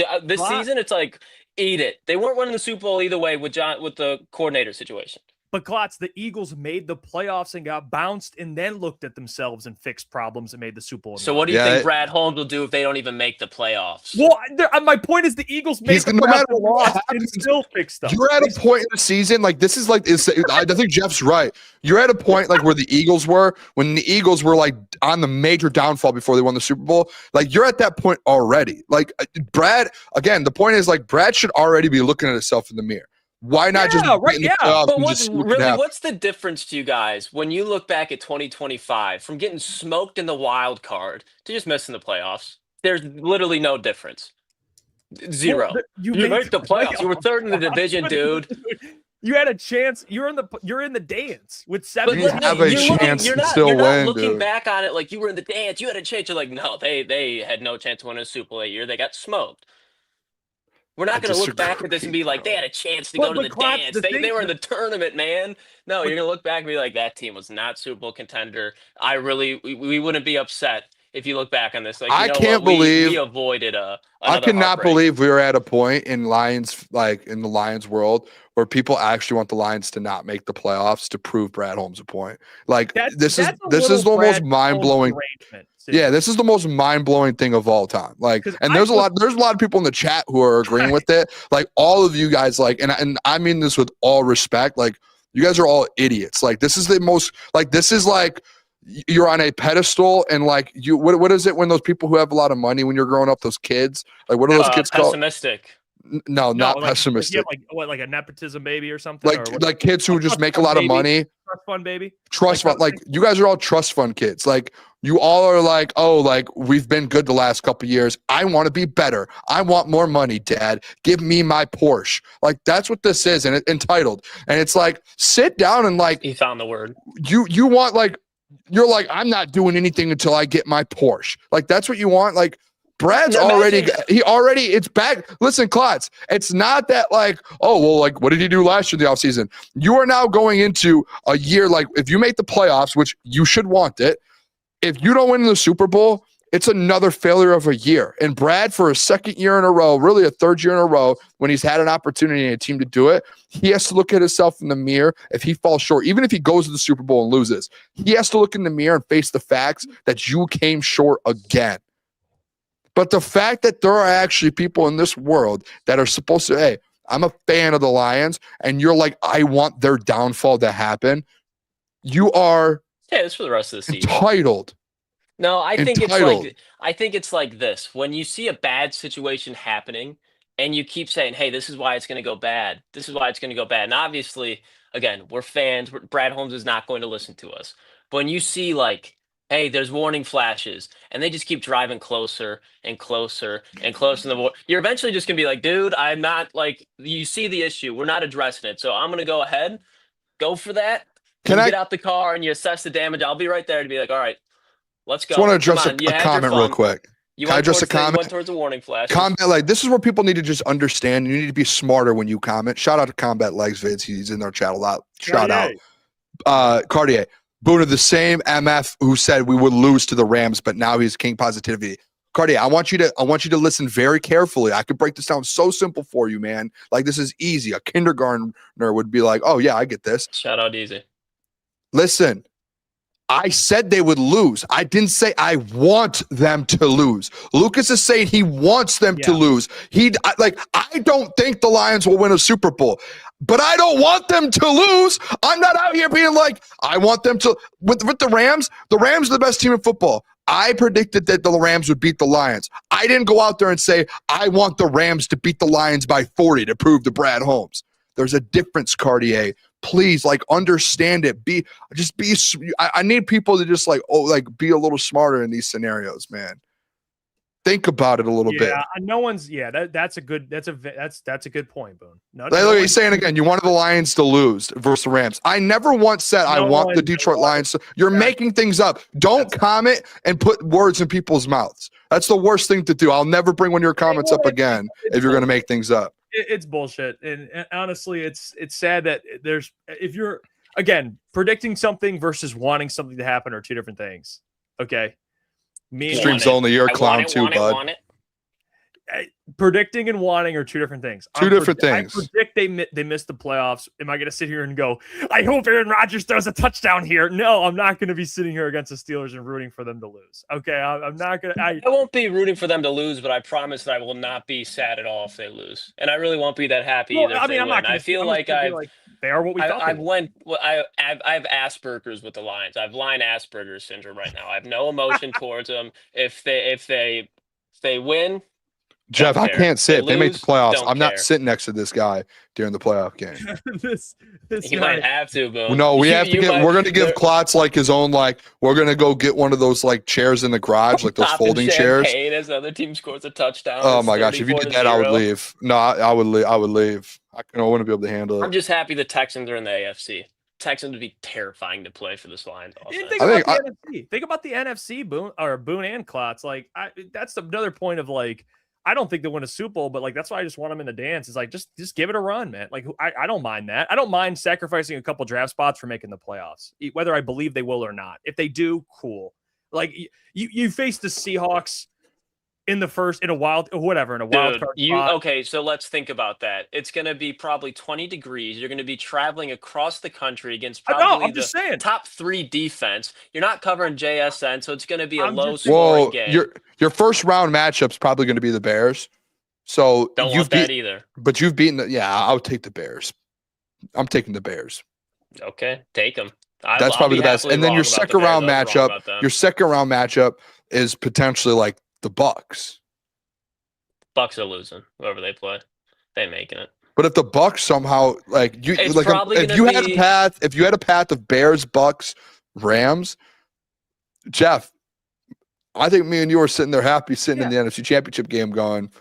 season, it's like, eat it. They weren't winning the Super Bowl either way with the coordinator situation. But Klotz, the Eagles made the playoffs and got bounced and then looked at themselves and fixed problems and made the Super Bowl. So what do you think Brad Holmes will do if they don't even make the playoffs? Well, my point is the Eagles made the playoffs and still fix stuff. You're at a point in the season, like this is like, I think Jeff's right. You're at a point like where the Eagles were when the Eagles were like on the major downfall before they won the Super Bowl. Like you're at that point already. Like Brad, again, the point is like Brad should already be looking at himself in the mirror. Why not just right? Yeah, but what's the difference to you guys when you look back at 2025 from getting smoked in the wild card to just missing the playoffs? There's literally no difference. Zero. Well, you made the playoffs. You were third in the division, dude. You had a chance. You're in the dance with 7. You have a chance to still win. You're not looking back on it like you were in the dance. You had a chance. You're like, no, they had no chance to win a Super Bowl that year. They got smoked. We're not going to look back at this and be like, they had a chance to go to the dance. They were in the tournament, man. No, you're going to look back and be like, that team was not Super Bowl contender. We wouldn't be upset if you look back on this. Like, I can't believe we avoided I cannot believe we were at a point in the Lions world where people actually want the Lions to not make the playoffs to prove Brad Holmes a point. Like this is the most mind-blowing. Yeah, this is the most mind-blowing thing of all time. Like, and there's a lot of people in the chat who are agreeing with it. Like all of you guys, like, and I mean this with all respect, like you guys are all idiots. Like this is the most, like this is like you're on a pedestal and like you what is it when those people who have a lot of money when you're growing up, those kids, like what are those kids called? Pessimistic. No, not pessimistic. Like a nepotism baby or something? Like kids who just make a lot of money. Trust fund baby? Trust fund. Like you guys are all trust fund kids. Like you all are like, oh, like we've been good the last couple of years. I want to be better. I want more money, Dad. Give me my Porsche. Like that's what this is, and it's entitled. And it's like, sit down and like he found the word. You want like you're like, I'm not doing anything until I get my Porsche. Like that's what you want. Like Brad's it's back. Listen, Klotz, it's not that like, oh, well, like, what did he do last year in the offseason? You are now going into a year, like, if you make the playoffs, which you should want it, if you don't win the Super Bowl, it's another failure of a year. And Brad, for a second year in a row, really a third year in a row, when he's had an opportunity and a team to do it, he has to look at himself in the mirror. If he falls short, even if he goes to the Super Bowl and loses, he has to look in the mirror and face the facts that you came short again. But the fact that there are actually people in this world that are supposed to, hey, I'm a fan of the Lions, and you're like, I want their downfall to happen. You are it's for the rest of the season. Entitled No, I think Entitled. it's like this. When you see a bad situation happening and you keep saying, "Hey, this is why it's going to go bad. This is why it's going to go bad." And obviously, again, we're fans. Brad Holmes is not going to listen to us. But when you see like, "Hey, there's warning flashes," and they just keep driving closer and closer and closer to the you're eventually just going to be like, "Dude, I'm not like you see the issue. We're not addressing it. So I'm going to go ahead, go for that. Can You I get out the car and you assess the damage. I'll be right there to be like, all right, let's go." just want to address Come on, you a had your comment real fun. quick? You Can I went address a towards the- you comment? went towards a warning flash. Combat, like, this is where people need to just understand. You need to be smarter when you comment. Shout out to Combat Legs Vids. He's in our chat a lot. Shout out. Cartier. Booner, the same MF who said we would lose to the Rams, but now he's king positivity. Cartier, I want you to listen very carefully. I could break this down so simple for you, man. Like, this is easy. A kindergartner would be like, oh yeah, I get this. Shout out Easy. Listen, I said they would lose. I didn't say I want them to lose. Lucas is saying he wants them to lose. I don't think the Lions will win a Super Bowl, but I don't want them to lose. I'm not out here being like, I want them to. With the Rams are the best team in football. I predicted that the Rams would beat the Lions. I didn't go out there and say, I want the Rams to beat the Lions by 40 to prove to Brad Holmes. There's a difference, Cartier. Please, like, understand it. I need people to just be a little smarter in these scenarios, man. Think about it a little bit. Yeah, no one's. Yeah, that's a good point, Boone. Look, he's saying again, you wanted the Lions to lose versus the Rams. I never once said I want the Detroit Lions to. You're making things up. Don't comment and put words in people's mouths. That's the worst thing to do. I'll never bring one of your comments up again if you're going to make things up. It's bullshit, and honestly, it's sad that if you're again predicting something versus wanting something to happen are two different things. Okay, Streams only. You're a clown too, bud. Predicting and wanting are two different things. Two different things. I predict they missed the playoffs. Am I going to sit here and go, I hope Aaron Rodgers throws a touchdown here? No, I'm not going to be sitting here against the Steelers and rooting for them to lose. Okay, I'm not going to. I won't be rooting for them to lose, but I promise that I will not be sad at all if they lose, and I really won't be that happy either. I mean, I'm not. I feel like they are what we thought. I have Asperger's with the Lions. I have line Asperger's syndrome right now. I have no emotion towards them. If they win. Jeff, I can't sit. If they make the playoffs, I'm not sitting next to this guy during the playoff game. You might have to, Boone. No, we have to get. We're going to give Klotz like his own. Like, we're going to go get one of those like chairs in the garage, like those folding chairs. As the other team scores a touchdown. Oh my gosh! If you did that, I would leave. No, I would leave. I would leave. I wouldn't be able to handle it. I'm just happy the Texans are in the AFC. Texans would be terrifying to play for this Lions offense. Think about the NFC, Boone and Klotz. Like, that's another point of like. I don't think they'll win a Super Bowl, but like that's why I just want them in the dance. Is like just give it a run, man. Like I don't mind that. I don't mind sacrificing a couple draft spots for making the playoffs, whether I believe they will or not. If they do, cool. Like you face the Seahawks in a wild card spot. Okay, so let's think about that. It's going to be probably 20 degrees. You're going to be traveling across the country against probably the top 3 defense. You're not covering JSN, so it's going to be a low-scoring game. Your first round matchup's probably going to be the Bears. So don't want that either. But you've beaten I'll take the Bears. I'm taking the Bears. Okay, take them. That's probably the best. And then your second round matchup is potentially like the Bucks. Bucks are losing whoever they play. They ain't making it. But if the Bucks somehow if you had a path of Bears, Bucks, Rams, Jeff, I think me and you are sitting there happy in the NFC Championship game going,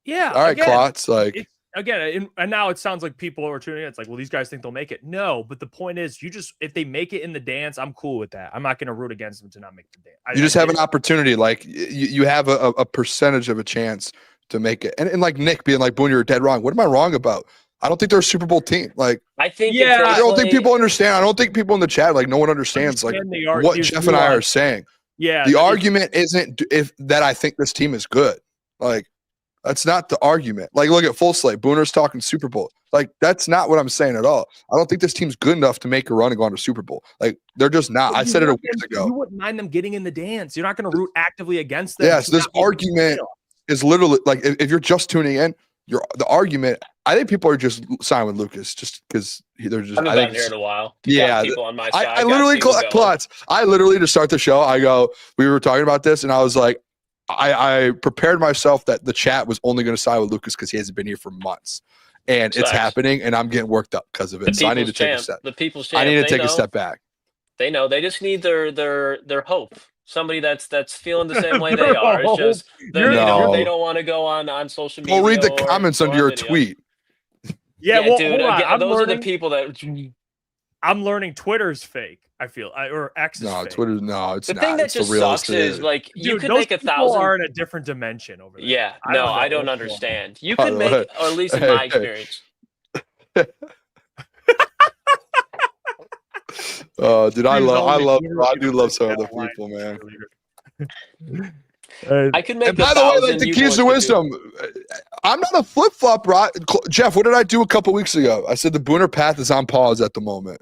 all right, Klotz, like again, and now it sounds like people are tuning in. It's like, well, these guys think they'll make it. No, but the point is, if they make it in the dance, I'm cool with that. I'm not going to root against them to not make the dance. You just have an opportunity. Like you have a percentage of a chance to make it. And like Nick being like, Boone, you're dead wrong. What am I wrong about? I don't think they're a Super Bowl team. Like, I think, I don't think people understand. I don't think people in the chat, like, no one understands like what Jeff and I are saying. Yeah. The argument isn't that I think this team is good. Like, that's not the argument. Like, look at Full Slate. Booner's talking Super Bowl. Like, that's not what I'm saying at all. I don't think this team's good enough to make a run and go on to Super Bowl. Like, they're just not. I said it a week ago. You wouldn't mind them getting in the dance. You're not going to root actively against them. Yes, this argument is literally like if you're just tuning in, the argument I think people are just signing with Lukas just because they're just. I've I been think here in a while. Yeah, People on my side. I literally Klotz. I literally to start the show. I go. We were talking about this, and I was like, I prepared myself that the chat was only going to side with Lukas because he hasn't been here for months, and it's happening, and I'm getting worked up because of it. So I need to take a step. The people's champ. I need to take a step back. They know. They just need their hope. Somebody that's feeling the same way they are. It's just they don't want to go on social media. Well, read the comments under your tweet. Yeah, well, dude. Again, those are the people that. I'm learning Twitter's fake. I feel, or X is fake. Twitter. No, it's the not. thing that it's just the sucks is like you could make 1,000. Are in a different dimension over there. Yeah, I don't understand. You could make, or at least in my experience. Dude, I do love some of the people, man. I could make. And by the way, like the keys to wisdom, I'm not a flip flop, right? Jeff, what did I do a couple weeks ago? I said the Booner path is on pause at the moment.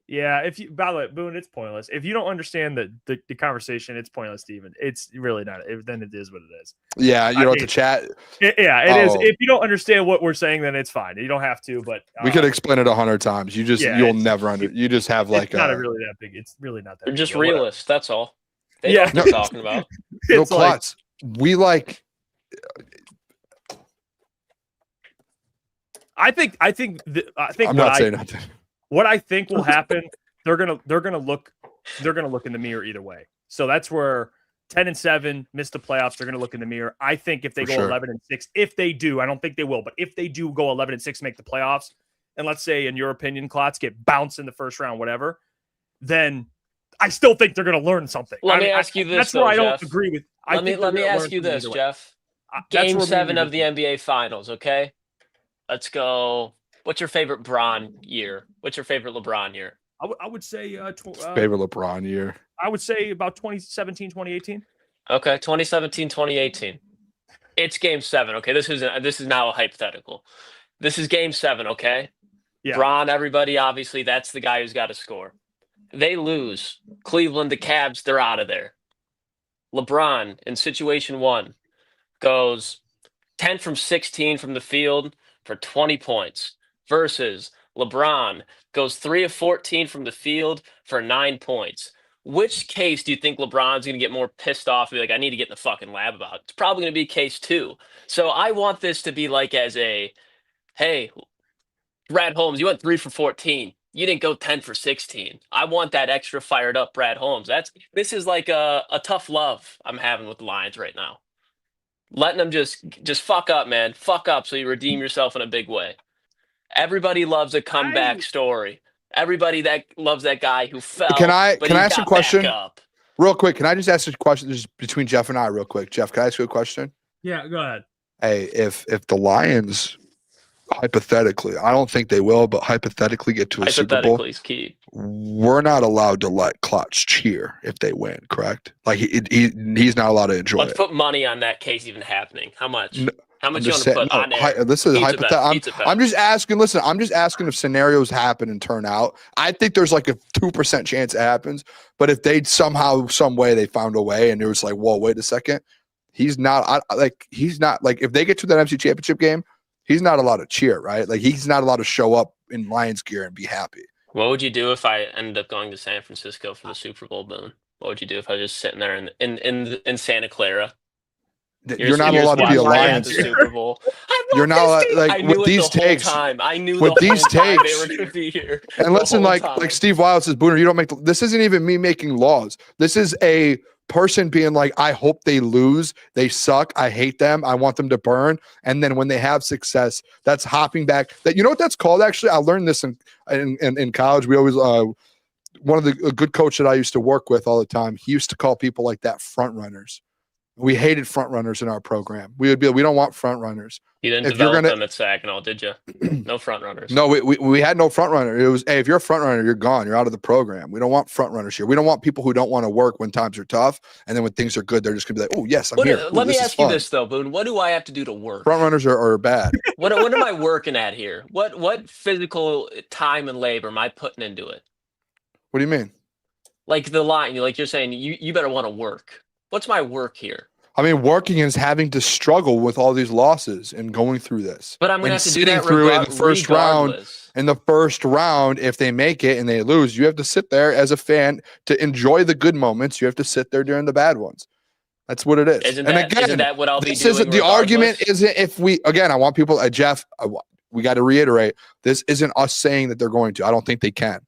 Yeah, by the way, Boone, it's pointless. If you don't understand the conversation, it's pointless, Steven. It's really not. Then it is what it is. Yeah, you know what the chat. It is. If you don't understand what we're saying, then it's fine. You don't have to. But we could explain it 100 times. You'll never You just have like it's not really that big. It's really not that. They're just realists. That's all. They know what they're talking about. No, Klotz. We like. I think. I'm not saying nothing. What I think will happen, they're gonna look in the mirror either way. So that's where 10-7 miss the playoffs. They're gonna look in the mirror. I think if they go 11-6, if they do, I don't think they will, but if they do go 11-6, make the playoffs, and let's say in your opinion, Klotz get bounced in the first round, whatever, then I still think they're gonna learn something. Let me ask you this. That's where I don't agree with. Let me ask you this, Jeff. Game 7 of the NBA Finals. Okay, let's go. What's your favorite Bron year? What's your favorite LeBron year? I would say favorite LeBron year. I would say about 2017, 2018. Okay, 2017, 2018. It's game 7. Okay, this is now a hypothetical. This is game 7. Okay, yeah. Bron, everybody, obviously, that's the guy who's got to score. They lose. Cleveland, the Cavs, they're out of there. LeBron in situation 1 goes 10 from 16 from the field for 20 points. Versus LeBron goes 3 of 14 from the field for 9 points. Which case do you think LeBron's going to get more pissed off and be like, I need to get in the fucking lab about? It's probably going to be case 2. So I want this to be like as a, hey, Brad Holmes, you went 3 for 14. You didn't go 10 for 16. I want that extra fired up Brad Holmes. This is like a tough love I'm having with the Lions right now. Letting them just fuck up, man. Fuck up so you redeem yourself in a big way. Everybody loves a comeback story. Everybody that loves that guy who fell. Can I ask a question? Real quick, can I just ask a question just between Jeff and I real quick? Jeff, can I ask you a question? Yeah, go ahead. Hey, if the Lions hypothetically, I don't think they will, but hypothetically get to a Super Bowl, is key. We're not allowed to let Klotz cheer if they win, correct? Like he's not alled to enjoy Let's it. put money on that case even happening. How much? How much I'm you want to put on there? This is hypothetical. I'm just asking. Listen, I'm just asking if scenarios happen and turn out. I think there's like a 2% chance it happens, but if they somehow, some way, they found a way, and it was like, whoa, wait a second, he's not like if they get to that MC Championship game, he's not allowed to cheer, right? Like he's not allowed to show up in Lions gear and be happy. What would you do if I ended up going to San Francisco for the Super Bowl, Boone? What would you do if I was just sitting there in Santa Clara? You're not allowed to be a Lions fan. Super Bowl. You're not like with these takes. I knew with these takes they were going to be here. And listen, like Steve Wild says, Booner, you don't make. This isn't even me making laws. This is a person being like, I hope they lose. They suck. I hate them. I want them to burn. And then when they have success, that's hopping back. That you know what that's called? Actually, I learned this in college. We always one of a good coach that I used to work with all the time. He used to call people like that front runners. We hated front runners in our program. We would be, we don't want front runners. You didn't develop them at Saginaw, did you? No front runners. No, we had no front runner. It was, hey, if you're a front runner, you're gone. You're out of the program. We don't want front runners here. We don't want people who don't want to work when times are tough, and then when things are good, they're just gonna be like, oh yes, I'm here. Let me ask you this though, Boone. What do I have to do to work? Front runners are bad. What am I working at here? What physical time and labor am I putting into it? What do you mean? Like the line, like you're saying, you better want to work. What's my work here? I mean, working is having to struggle with all these losses and going through this. But I'm going to and have to do sitting that through it in the first round. regardless. In the first round, if they make it and they lose, you have to sit there as a fan to enjoy the good moments. You have to sit there during the bad ones. That's what it is. Isn't and that, again, isn't that what I'll be this doing? isn't the argument. Isn't if we again? I want people. Jeff, we got to reiterate. This isn't us saying that they're going to. I don't think they can.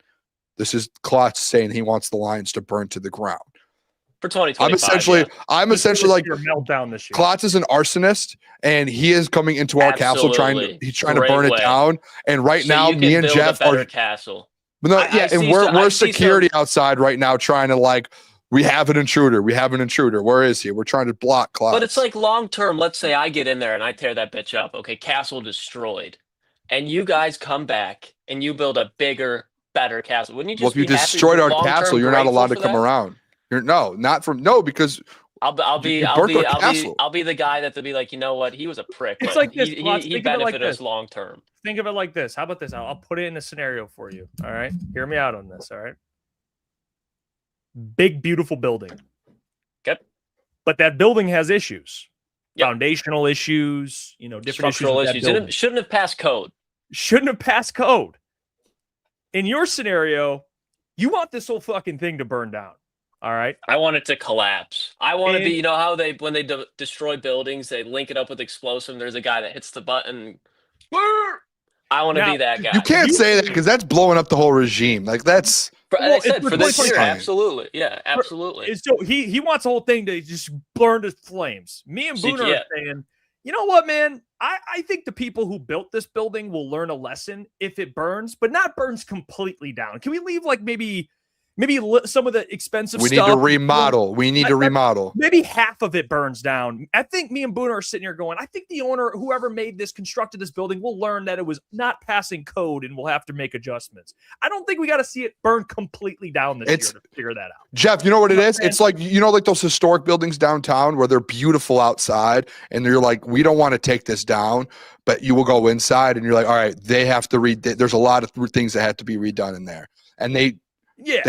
This is Klotz saying he wants the Lions to burn to the ground. For 2025. I'm essentially like meltdown this year. Klotz is an arsonist, and he is coming into our castle trying to burn it down. And right now, me and Jeff are castle. No, and we're security outside right now trying to like. We have an intruder. Where is he? We're trying to block Klotz. But it's like long term. Let's say I get in there and I tear that bitch up. Okay, castle destroyed, and you guys come back and you build a bigger, better castle. Wouldn't you just? Well, if you destroyed our castle, you're not allowed to come around. Because I'll be the guy that'll be like, you know what? He was a prick. It's like this. He benefited us long term. Think of it like this. How about this? I'll put it in a scenario for you. All right, hear me out on this. All right, big beautiful building. Okay, but that building has issues, yep. Foundational issues. Different structural issues. Shouldn't have passed code. In your scenario, you want this whole fucking thing to burn down. All right. I want it to collapse. I want to be, how when they destroy buildings, they link it up with explosive. There's a guy that hits the button. I want to be that guy. You can't say that because that's blowing up the whole regime. Like that's. For this year, absolutely. Yeah, absolutely. So he wants the whole thing to just burn to flames. Me and Booner are saying, you know what, man? I think the people who built this building will learn a lesson if it burns, but not burns completely down. Can we leave like maybe some of the expensive stuff? We need to remodel. Maybe half of it burns down. I think me and Booner are sitting here going, I think the owner, whoever constructed this building, will learn that it was not passing code and we'll have to make adjustments. I don't think we got to see it burn completely down this year to figure that out. Jeff, you know what it is? It's like, like those historic buildings downtown where they're beautiful outside and you're like, we don't want to take this down, but you will go inside and you're like, all right, they have to there's a lot of things that have to be redone in there. And they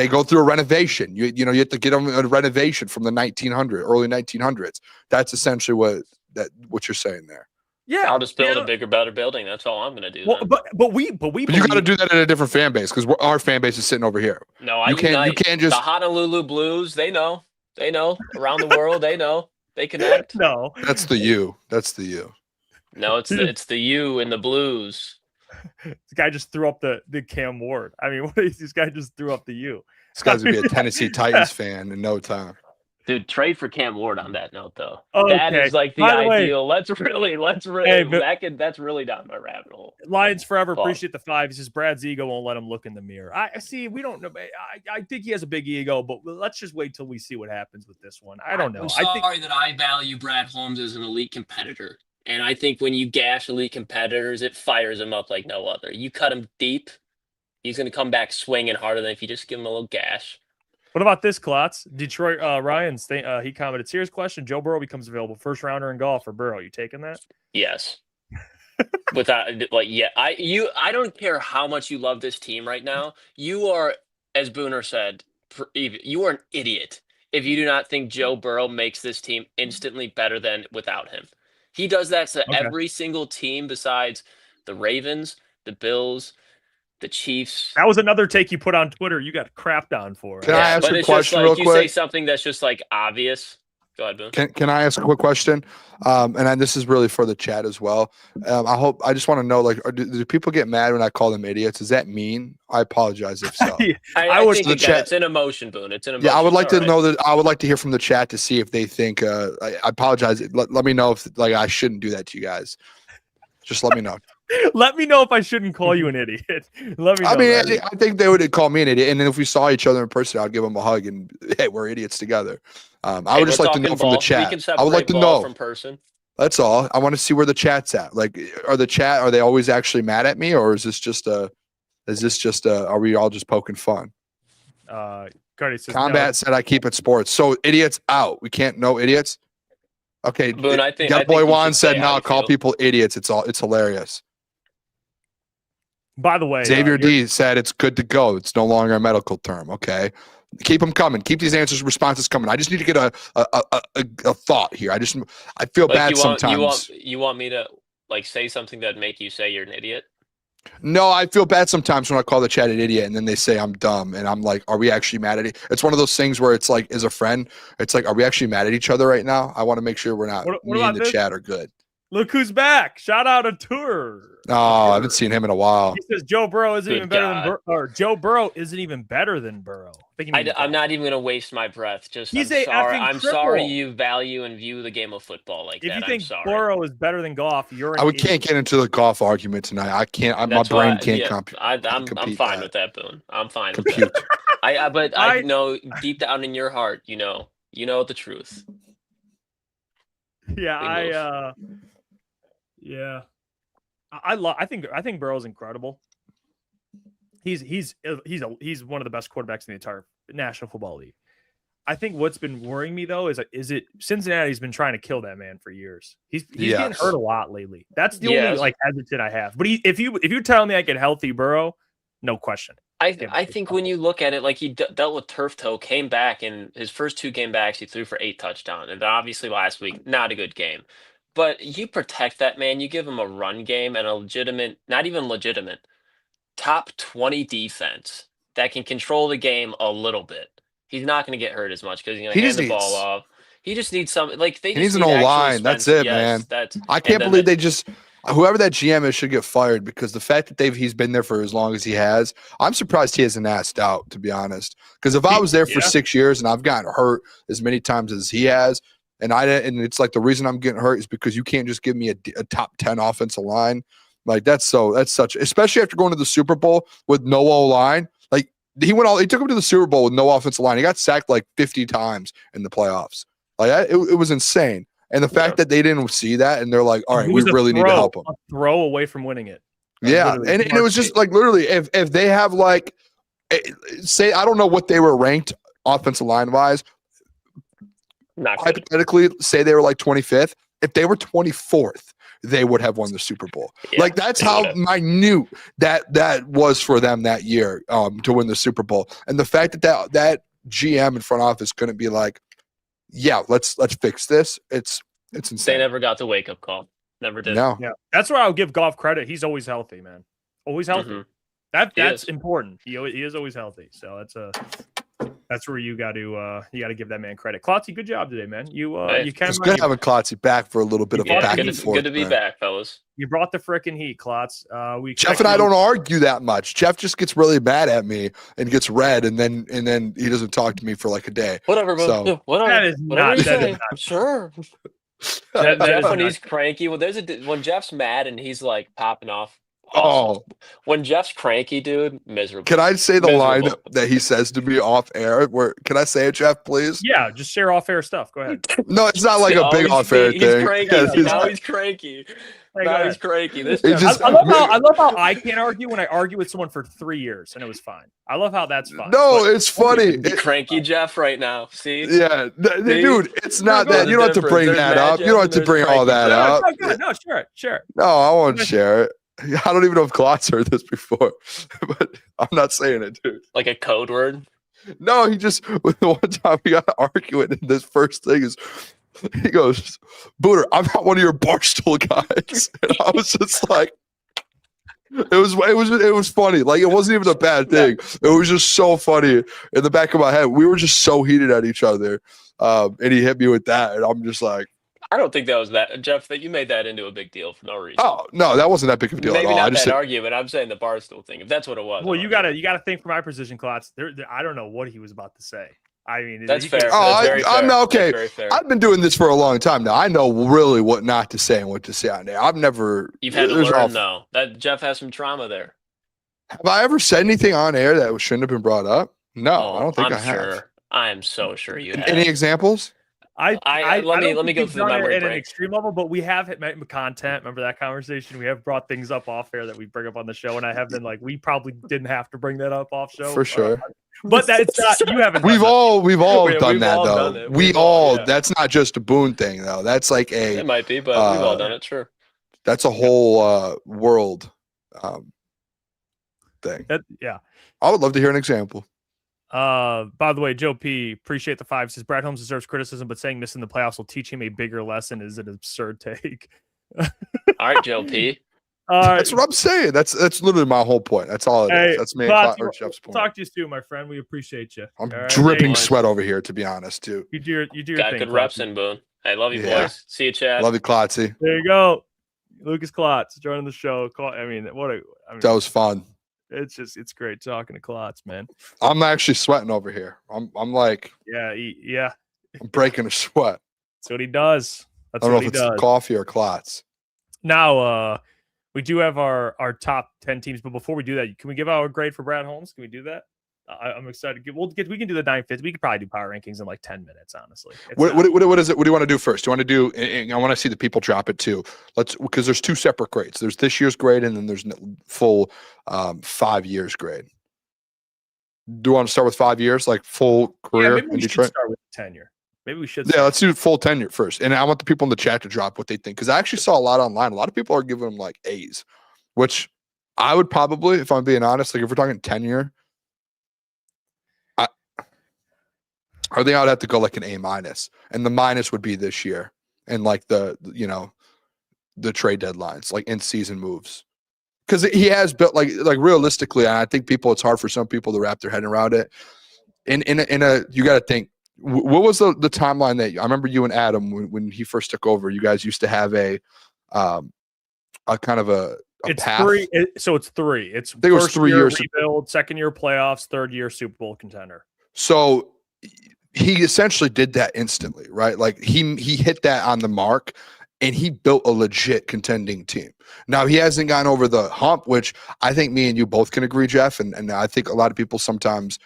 go through a renovation. You have to get them a renovation from the early 1900s. That's essentially what you're saying there. Yeah, I'll just build a bigger, better building. That's all I'm going to do. Well, but you got to do that in a different fan base because our fan base is sitting over here. No, you can't just the Honolulu Blues. They know around the world. They know they connect. No, that's the you. No, it's the you and the Blues. This guy just threw up the Cam Ward. I mean, what is this guy just threw up the U? This guy's gonna be a Tennessee Titans fan in no time. Dude, trade for Cam Ward on that note, though. Okay. That is like the ideal. Let's really. That's really down my rabbit hole. Lions forever. Appreciate the 5. He says Brad's ego won't let him look in the mirror. I see. We don't know. I think he has a big ego, but let's just wait till we see what happens with this one. I don't know. I'm sorry that I value Brad Holmes as an elite competitor. And I think when you gash elite competitors, it fires him up like no other. You cut him deep, he's going to come back swinging harder than if you just give him a little gash. What about this, Klotz? Detroit Ryan's he commented, serious question, Joe Burrow becomes available, first rounder in golf for Burrow. You taking that? Yes. Without I don't care how much you love this team right now. You are, as Booner said, you are an idiot if you do not think Joe Burrow makes this team instantly better than without him. He does that to every single team besides the Ravens, the Bills, the Chiefs. That was another take you put on Twitter. You got crapped on for. Can I ask a question real quick? You say something that's just like obvious. Go ahead, Boone. Can I ask a quick question? And this is really for the chat as well. I just want to know, do people get mad when I call them idiots? Does that mean? I apologize if so. I would think it's an emotion, Boone. It's an emotion. Yeah, I would like to know that. I would like to hear from the chat to see if they think. I apologize. Let me know if I shouldn't do that to you guys. Just let me know. Let me know if I shouldn't call you an idiot. Let me know. I mean, I think they would call me an idiot, and then if we saw each other in person, I'd give them a hug and hey, we're idiots together. I would just like to know from the chat. I would like to know from person. That's all. I want to see where the chat's at. Like, are they always actually mad at me, or is this just are we all just poking fun? Cardi says, Combat said I keep it sports. So idiots out. We can't know idiots. Okay. Boone, I think Boy Juan said no. Call people idiots. It's hilarious. By the way, Xavier D said it's good to go. It's no longer a medical term. Okay. Keep them coming. Keep these responses coming. I just need to get a thought here. I feel bad sometimes. You want me to like say something that make you say you're an idiot? No, I feel bad sometimes when I call the chat an idiot and then they say I'm dumb and I'm like, are we actually mad at it? It's one of those things where it's like, as a friend, it's like, are we actually mad at each other right now? I want to make sure we're not. Me and the chat are good. Look who's back! Shout out to Tour. Oh, I haven't seen him in a while. He says Joe Burrow isn't even better than Burrow, or Joe Burrow isn't even better than Burrow. I'm not even gonna waste my breath. I'm sorry you value and view the game of football like that. If you think Burrow is better than Goff, can't get into the Goff argument tonight. I can't. My brain can't compute. I'm fine with that, Boone. I'm fine. Compute. But I know deep down in your heart, you know the truth. Yeah, yeah. I think Burrow's incredible. He's one of the best quarterbacks in the entire National Football League. I think what's been worrying me though is it Cincinnati's been trying to kill that man for years. He's getting hurt a lot lately. That's the only like hesitant I have. But if you tell me I get healthy Burrow, no question. I think when you look at it, like he dealt with turf toe, came back in his first 2 game backs, he threw for 8 touchdowns, and obviously last week not a good game. But you protect that man. You give him a run game and a legitimate, not even legitimate, top 20 defense that can control the game a little bit. He's not going to get hurt as much because he's going to hand the ball off. He just needs some he needs an O-line. That's it, man. I can't believe they just whoever that GM is should get fired because the fact that he's been there for as long as he has, I'm surprised he hasn't asked out, to be honest. Because if I was there for 6 years and I've gotten hurt as many times as he has, and it's like the reason I'm getting hurt is because you can't just give me a top 10 offensive line. Like that's such, especially after going to the Super Bowl with no O-line. Like he took him to the Super Bowl with no offensive line. He got sacked like 50 times in the playoffs. Like it was insane. And the fact that they didn't see that and they're like, all right, we really need to help him. A throw away from winning it. Yeah. And it was just like literally if they have like, say, I don't know what they were ranked offensive line wise. Hypothetically, say they were like 25th. If they were 24th, they would have won the Super Bowl. Like that's how minute that was for them that year to win the Super Bowl. And the fact that GM in front office couldn't be like, yeah, let's fix this. It's insane. They never got the wake up call. Never did. No. Yeah, that's where I'll give Goff credit. He's always healthy, man. Always healthy. Mm-hmm. That's important. He is always healthy. So that's where you got to give that man credit. Klotzy, good job today, man. You can. It's good having Klotzy back for a little bit of a back and forth. Good to be back, fellas. You brought the frickin' heat, Klotz. Jeff and I don't argue that much. Jeff just gets really mad at me and gets red, and then he doesn't talk to me for like a day. Whatever, bro. So, whatever. Sure. Jeff, when he's cranky, when Jeff's mad and he's like popping off. Oh, when Jeff's cranky, dude, miserable. Can I say the line that he says to me off air? Can I say it, Jeff, please? Yeah, just share off air stuff. Go ahead. No, it's not like a big off air thing. He's cranky. Now he's cranky. He's cranky. I love how I can't argue when I argue with someone for 3 years and it was fine. I love how that's fine. No, it's funny. Cranky Jeff right now. See? Yeah, dude, it's not that. You don't have to bring that up. You don't have to bring all that up. No, share it. No, I won't share it. I don't even know if Klotz heard this before, but I'm not saying it, dude. Like a code word? No, the one time we got arguing, and this first thing is, he goes, Booner, I'm not one of your barstool guys. And I was just like, it was funny. Like, it wasn't even a bad thing. It was just so funny in the back of my head. We were just so heated at each other. And he hit me with that, and I'm just like, I don't think that was that, Jeff. That you made that into a big deal for no reason. Oh no, that wasn't that big of a deal Maybe at all. Not that argument. I'm saying the barstool thing. If that's what it was. Well, you gotta think from my position, Klotz. I don't know what he was about to say. I mean, that's fair. I'm not okay. I've been doing this for a long time now. I know really what not to say and what to say on there. I've never. You've had to learn though. That Jeff has some trauma there. Have I ever said anything on air that shouldn't have been brought up? No, I don't think I have. I am so sure you have. Any examples? Let me go through the memory at break. An extreme level, but we have hit content. Remember that conversation? We have brought things up off air that we bring up on the show, and I have been like, we probably didn't have to bring that up off show for sure. But that's not. You haven't. We've all done that though. Done we all. That's not just a Boone thing though. That's like It might be, but we've all done it. Sure. That's a whole world thing. Yeah. I would love to hear an example. By the way, Joe P, appreciate the 5. Says Brad Holmes deserves criticism, but saying missing the playoffs will teach him a bigger lesson is an absurd take. All right, Joe P. That's what I'm saying. That's literally my whole point. That's all it is. That's me Klotz, or Jeff's point. Talk to you soon, my friend. We appreciate you. I'm right? dripping sweat over here, to be honest, too. You do your Got thing. good reps in, Boone. I love you, boys. See you, Chad. Love you, Klotzy. There you go. Lukas Klotz joining the show. That was fun. It's great talking to Klotz, man. I'm actually sweating over here. I'm like, yeah. I'm breaking a sweat. That's what he does. I don't know if it's coffee or Klotz. Now, we do have our top 10 teams, but before we do that, can we give our grade for Brad Holmes? Can we do that? I'm excited. We can do the 950. We could probably do power rankings in like 10 minutes, honestly. What is it? What do you want to do first? Do you want to do? And I want to see the people drop it too. Because there's 2 separate grades. There's this year's grade, and then there's full 5 years grade. Do you want to start with 5 years, like full career maybe we in should Detroit? start with tenure. Maybe we should. Yeah, let's do full tenure first. And I want the people in the chat to drop what they think, because I actually saw a lot online. A lot of people are giving them like A's, which I would probably, if I'm being honest, like if we're talking tenure, I think I would have to go like an A-, and the minus would be this year and like the trade deadlines, like in season moves, because he has built like realistically, and I think it's hard for some people to wrap their head around it. In a you got to think, what was the timeline that I remember you and Adam when he first took over? You guys used to have a kind of a path. 3. So it's 3. I think it was 3 years rebuild, second year playoffs, third year Super Bowl contender. So he essentially did that instantly, right? Like he hit that on the mark, and he built a legit contending team. Now he hasn't gone over the hump, which I think me and you both can agree, Jeff, and I think a lot of people sometimes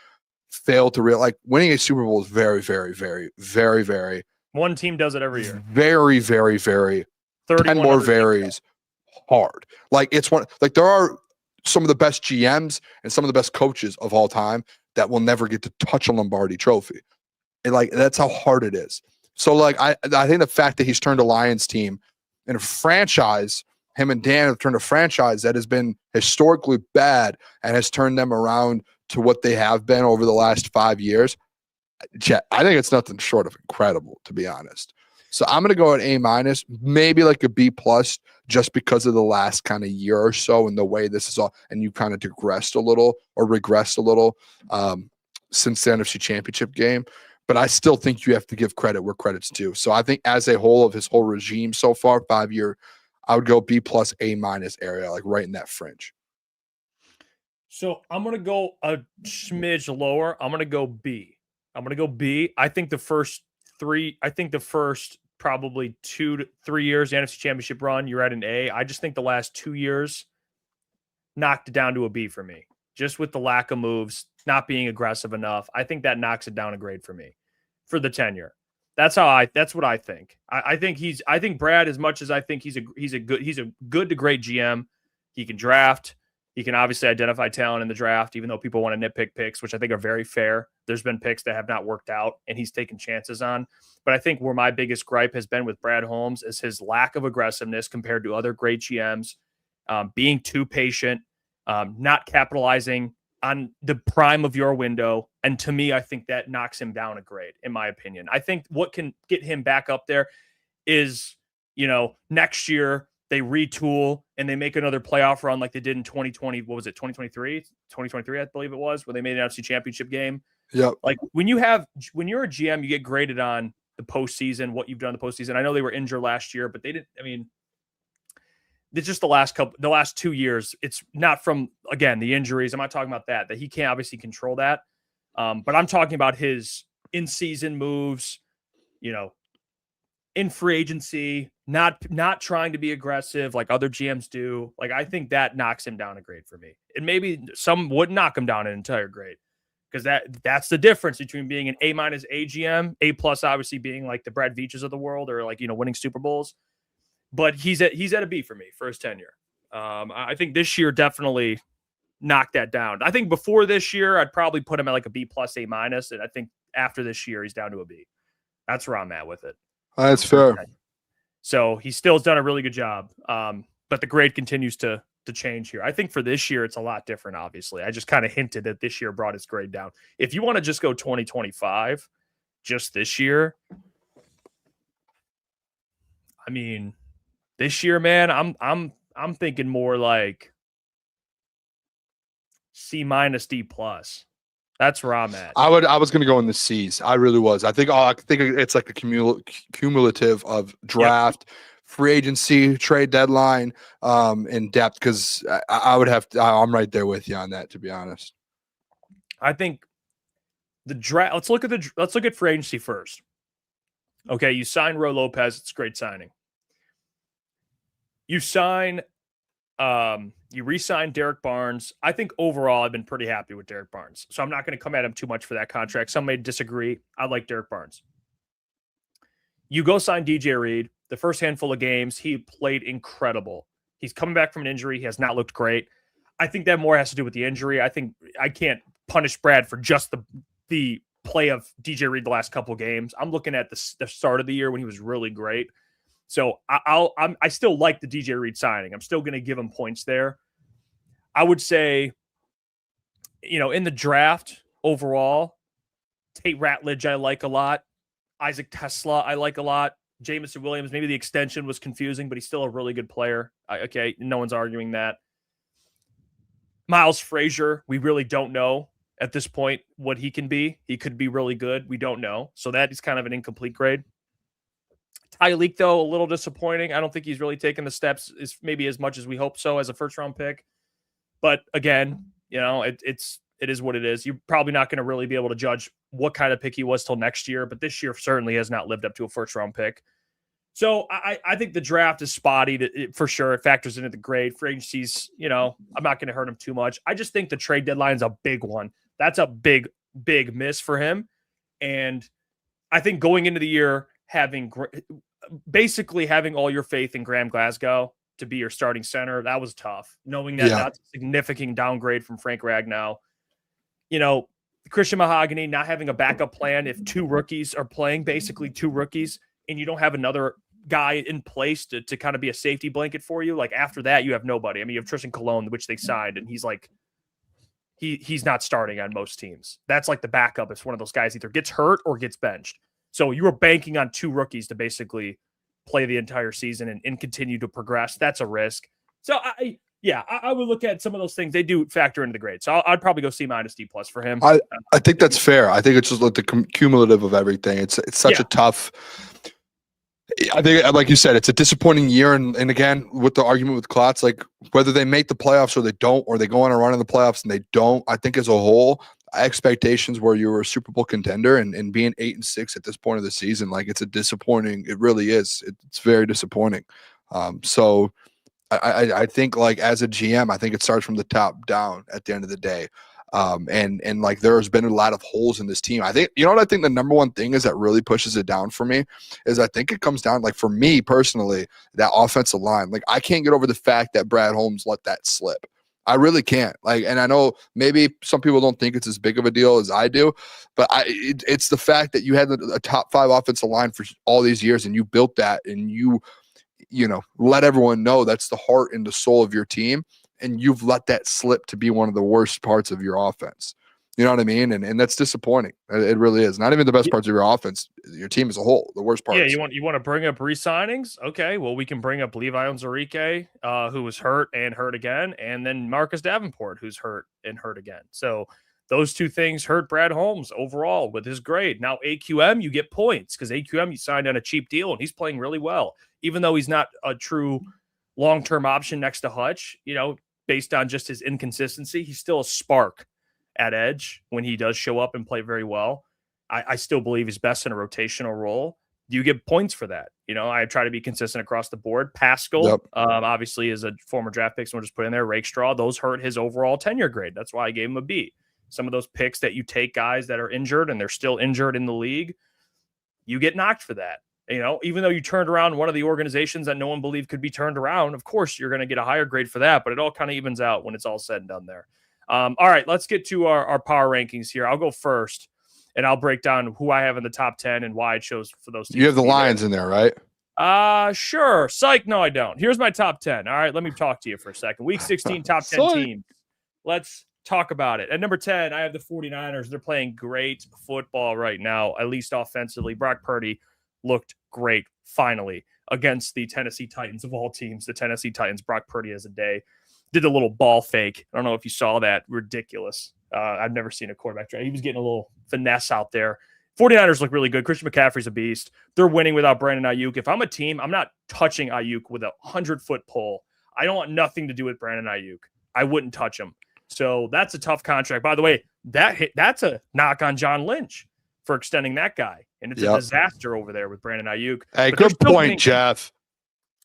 fail to realize, like, winning a Super Bowl is very, very, very, very, very. One team does it every year. Very, very, very. 10 more varies hard. Like it's one. Like there are some of the best GMs and some of the best coaches of all time that will never get to touch a Lombardi trophy. And like that's how hard it is. So like I think the fact that he's turned a Lions team in a franchise, him and Dan have turned a franchise that has been historically bad and has turned them around to what they have been over the last 5 years. I think it's nothing short of incredible, to be honest. So I'm going to go at A-, maybe like a B+, just because of the last kind of year or so and the way this is all, and you kind of regressed a little since the NFC Championship game. But I still think you have to give credit where credit's due. So I think as a whole of his whole regime so far, 5 year, I would go B+, A- area, like right in that fringe. So I'm going to go a smidge lower. I'm going to go B. I think the first probably 2 to 3 years, the NFC Championship run, you're at an A. I just think the last 2 years knocked it down to a B for me. Just with the lack of moves, not being aggressive enough. I think that knocks it down a grade for me for the tenure. That's what I think. I think Brad, as much as I think he's a good to great GM, he can draft. He can obviously identify talent in the draft, even though people want to nitpick picks, which I think are very fair. There's been picks that have not worked out and he's taken chances on. But I think where my biggest gripe has been with Brad Holmes is his lack of aggressiveness compared to other great GMs, being too patient, not capitalizing on the prime of your window. And to me, I think that knocks him down a grade, in my opinion. I think what can get him back up there is, next year they retool and they make another playoff run like they did in 2020. What was it? 2023, I believe it was, where they made an NFC Championship game. Yeah. Like when you're a GM, you get graded on the postseason, what you've done in the postseason. I know they were injured last year, but they didn't, it's just the last 2 years. It's not from, again, the injuries. I'm not talking about that he can't obviously control that. But I'm talking about his in-season moves, in free agency, not trying to be aggressive like other GMs do. Like, I think that knocks him down a grade for me. And maybe some would knock him down an entire grade, because that's the difference between being an A- A GM, A+ obviously being like the Brad Veaches of the world, or like, winning Super Bowls. But he's at a B for me for his tenure. I think this year definitely knocked that down. I think before this year, I'd probably put him at like a B+, A-. And I think after this year, he's down to a B. That's where I'm at with it. That's fair. So he still has done a really good job. But the grade continues to to change here. I think for this year, it's a lot different, obviously. I just kind of hinted that this year brought his grade down. If you want to just go 2025, just this year, I mean, this year, man, I'm thinking more like C minus D plus. That's where I'm at. I was going to go in the C's. I really was. I think it's like a cumulative of draft, free agency, trade deadline, and depth. Because I would have to. I'm right there with you on that. To be honest, I think the draft. Let's look at free agency first. Okay, you sign Ro Lopez. It's a great signing. You re-sign Derek Barnes. I think overall I've been pretty happy with Derek Barnes. So I'm not going to come at him too much for that contract. Some may disagree. I like Derek Barnes. You go sign DJ Reed. The first handful of games, he played incredible. He's coming back from an injury. He has not looked great. I think that more has to do with the injury. I think I can't punish Brad for just the play of DJ Reed the last couple of games. I'm looking at the start of the year when he was really great. So I still like the DJ Reed signing. I'm still going to give him points there. I would say, in the draft overall, Tate Ratledge I like a lot. Isaac Tesla I like a lot. Jamison Williams, maybe the extension was confusing, but he's still a really good player. Okay, no one's arguing that. Miles Frazier, we really don't know at this point what he can be. He could be really good. We don't know. So that is kind of an incomplete grade. Tyreek, though, a little disappointing. I don't think he's really taken the steps maybe as much as we hope so as a first-round pick. But again, it is what it is. You're probably not going to really be able to judge what kind of pick he was till next year. But this year certainly has not lived up to a first-round pick. So I think the draft is spotty for sure. It factors into the grade. Free agencies, I'm not going to hurt him too much. I just think the trade deadline is a big one. That's a big, big miss for him. And I think going into the year, basically having all your faith in Graham Glasgow to be your starting center, that was tough. Knowing that that's a significant downgrade from Frank Ragnow. Christian Mahogany not having a backup plan if two rookies are playing, basically two rookies, and you don't have another guy in place to kind of be a safety blanket for you. Like after that, you have nobody. I mean, you have Tristan Colon, which they signed, and he's like, he's not starting on most teams. That's like the backup. It's one of those guys either gets hurt or gets benched. So you were banking on two rookies to basically play the entire season and continue to progress. That's a risk. So I would look at some of those things. They do factor into the grade. So I'd probably go C minus D plus for him. I think that's fair. I think it's just like the cumulative of everything. It's such a tough. I think, like you said, it's a disappointing year. And again, with the argument with Klotz, like whether they make the playoffs or they don't, or they go on a run in the playoffs and they don't, I think as a whole, expectations where you were a Super Bowl contender and being 8-6 at this point of the season, like it's a disappointing. It really is. It's very disappointing. So I think like as a GM, I think it starts from the top down at the end of the day. And like there has been a lot of holes in this team. I think, what I think the number one thing is that really pushes it down for me is I think it comes down, like for me personally, that offensive line. Like I can't get over the fact that Brad Holmes let that slip. I really can't. Like, and I know maybe some people don't think it's as big of a deal as I do, but it's the fact that you had a top 5 offensive line for all these years and you built that and you let everyone know that's the heart and the soul of your team. And you've let that slip to be one of the worst parts of your offense. You know what I mean? And that's disappointing. It really is. Not even the best parts of your offense, your team as a whole, the worst parts. Yeah, you want to bring up re-signings? Okay, well, we can bring up Levi Onwuzurike, who was hurt again, and then Marcus Davenport, who's hurt again. So those two things hurt Brad Holmes overall with his grade. Now, AQM, you get points because AQM, you signed on a cheap deal, and he's playing really well. Even though he's not a true long-term option next to Hutch, based on just his inconsistency, he's still a spark at edge when he does show up and play very well. I still believe he's best in a rotational role. You get points for that. I try to be consistent across the board. Pascal, obviously, is a former draft pick, so we'll just put in there. Rakestraw, those hurt his overall tenure grade. That's why I gave him a B. Some of those picks that you take guys that are injured and they're still injured in the league, you get knocked for that. Even though you turned around one of the organizations that no one believed could be turned around, of course, you're going to get a higher grade for that, but it all kind of evens out when it's all said and done there. All right, let's get to our power rankings here. I'll go first, and I'll break down who I have in the top 10 and why I chose for those teams. You have the Lions in there, right? Sure. Psych. No, I don't. Here's my top 10. All right, let me talk to you for a second. Week 16, top 10 teams. Let's talk about it. At number 10, I have the 49ers. They're playing great football right now, at least offensively. Brock Purdy looked great, finally, against the Tennessee Titans of all teams. The Tennessee Titans, Brock Purdy has a day. Did a little ball fake. I don't know if you saw that. Ridiculous. I've never seen a quarterback try. He was getting a little finesse out there. 49ers look really good. Christian McCaffrey's a beast. They're winning without Brandon Ayuk. If I'm a team, I'm not touching Ayuk with a 100-foot pole. I don't want nothing to do with Brandon Ayuk. I wouldn't touch him. So that's a tough contract. By the way, that's a knock on John Lynch for extending that guy. And it's a disaster over there with Brandon Ayuk. Hey, good point, Jeff.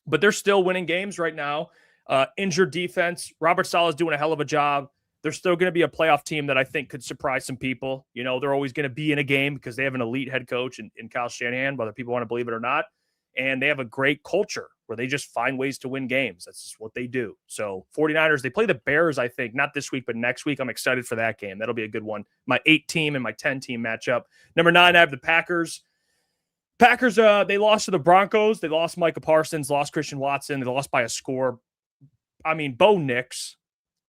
But they're still winning games right now. Injured defense. Robert Saleh's doing a hell of a job. They're still going to be a playoff team that I think could surprise some people. You know, they're always going to be in a game because they have an elite head coach in Kyle Shanahan, whether people want to believe it or not. And they have a great culture where they just find ways to win games. That's just what they do. So 49ers, they play the Bears, I think, not this week, but next week. I'm excited for that game. That'll be a good one. My 8-team and my 10-team matchup. Number 9, I have the Packers. Packers, they lost to the Broncos. They lost Micah Parsons, lost Christian Watson. They lost by a score. I mean, Bo Nix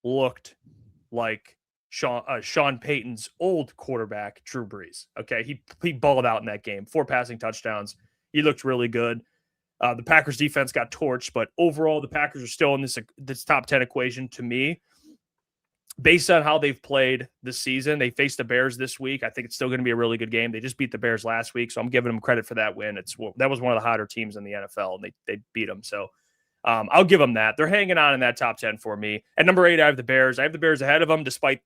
looked like Sean Payton's old quarterback, Drew Brees. Okay, he balled out in that game. 4 passing touchdowns. He looked really good. The Packers defense got torched, but overall, the Packers are still in this top 10 equation to me. Based on how they've played this season, they faced the Bears this week. I think it's still going to be a really good game. They just beat the Bears last week, so I'm giving them credit for that win. That was one of the hotter teams in the NFL, and they beat them. So I'll give them that. They're hanging on in that top 10 for me. At number 8, I have the Bears. I have the Bears ahead of them despite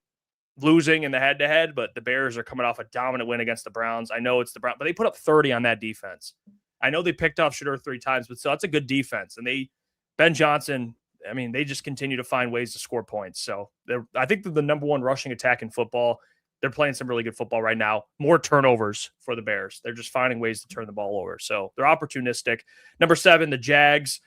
losing in the head-to-head, but the Bears are coming off a dominant win against the Browns. I know it's the Browns, but they put up 30 on that defense. I know they picked off Shedeur 3 times, but still, that's a good defense. And Ben Johnson, I mean, they just continue to find ways to score points. So I think they're the number 1 rushing attack in football. They're playing some really good football right now. More turnovers for the Bears. They're just finding ways to turn the ball over. So they're opportunistic. Number 7, the Jags.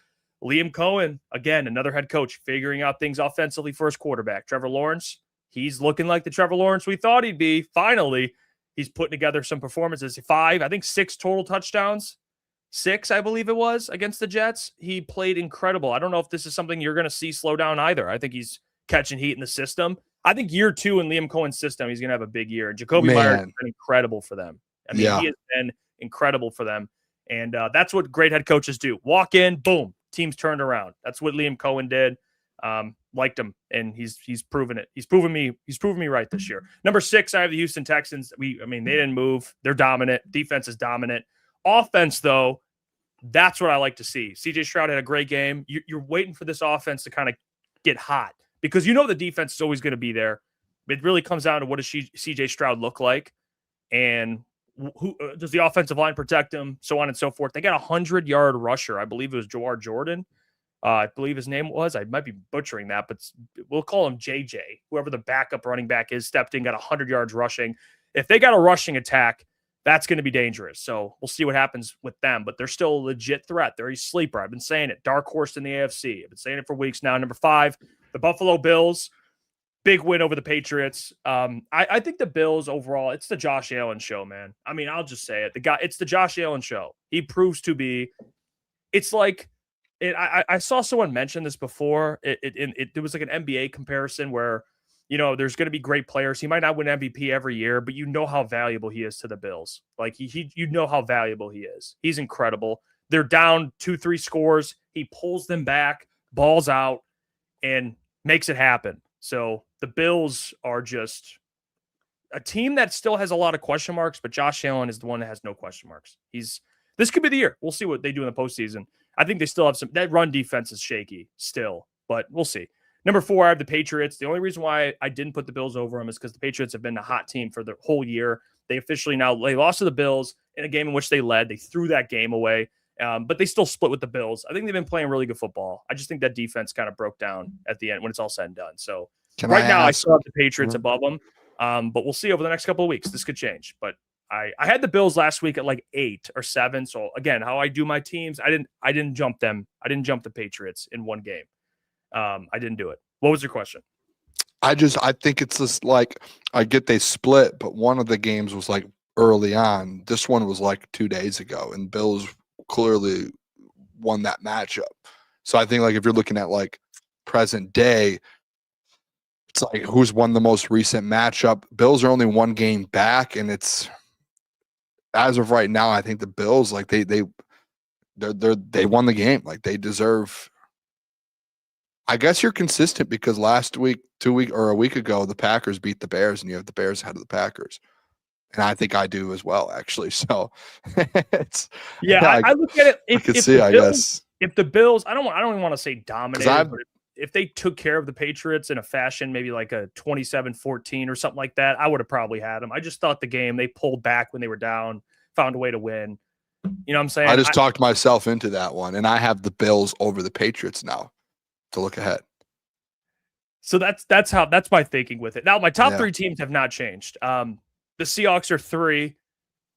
Liam Cohen, again, another head coach, figuring out things offensively for his quarterback. Trevor Lawrence, he's looking like the Trevor Lawrence we thought he'd be. Finally, he's putting together some performances. 6 total touchdowns. 6, I believe it was, against the Jets. He played incredible. I don't know if this is something you're going to see slow down either. I think he's catching heat in the system. I think year 2 in Liam Cohen's system, he's going to have a big year. And Jacoby Myers has been incredible for them. I mean, he has been incredible for them. And that's what great head coaches do. Walk in, boom, team's turned around. That's what Liam Cohen did. Liked him, and he's proven it. He's proven me right this year. Number 6, I have the Houston Texans. They didn't move. They're dominant. Defense is dominant. Offense, though, that's what I like to see. CJ Stroud had a great game. You're waiting for this offense to kind of get hot because you know the defense is always going to be there. It really comes down to what does CJ Stroud look like, and who does the offensive line protect him, so on and so forth. They got a 100-yard rusher. I believe it was Jawar Jordan. I believe his name was. I might be butchering that, but we'll call him JJ. Whoever the backup running back is stepped in, got 100 yards rushing. If they got a rushing attack, that's going to be dangerous. So we'll see what happens with them, but they're still a legit threat. They're a sleeper. I've been saying it. Dark horse in the AFC. I've been saying it for weeks now. Number 5, the Buffalo Bills. Big win over the Patriots. I think the Bills overall, it's the Josh Allen show, man. I mean, I'll just say it. It's the Josh Allen show. He proves to be. It's like I saw someone mention this before. It was like an NBA comparison where, you know, there's going to be great players. He might not win MVP every year, but you know how valuable he is to the Bills. Like you know how valuable he is. He's incredible. They're down 2-3 scores. He pulls them back, balls out, and makes it happen. So the Bills are just a team that still has a lot of question marks, but Josh Allen is the one that has no question marks. This could be the year. We'll see what they do in the postseason. I think they still have that run defense is shaky still, but we'll see. Number 4, I have the Patriots. The only reason why I didn't put the Bills over them is because the Patriots have been a hot team for the whole year. They lost to the Bills in a game in which they led. They threw that game away, but they still split with the Bills. I think they've been playing really good football. I just think that defense kind of broke down at the end when it's all said and done. So I still have the Patriots above them, but we'll see over the next couple of weeks. This could change, but I had the Bills last week at like 8 or 7. So again, how I do my teams, I didn't jump them. I didn't jump the Patriots in one game. I didn't do it. What was your question? I think it's just like, I get they split, but one of the games was like early on. This one was like 2 days ago, and Bills clearly won that matchup. So I think like if you're looking at like present day, it's like who's won the most recent matchup. Bills are only 1 game back, and it's as of right now, I think the Bills like they won the game. Like they deserve. I guess you're consistent because last week, 2 week or a week ago, the Packers beat the Bears, and you have the Bears ahead of the Packers. And I think I do as well, actually. So it's I look at it. I guess if the Bills, I don't even want to say dominated, but if they took care of the Patriots in a fashion, maybe like a 27-14 or something like that, I would have probably had them. I just thought the game they pulled back when they were down, found a way to win. You know what I'm saying? I just talked myself into that one, and I have the Bills over the Patriots now to look ahead. So that's my thinking with it. Now my top 3 teams have not changed. The Seahawks are 3.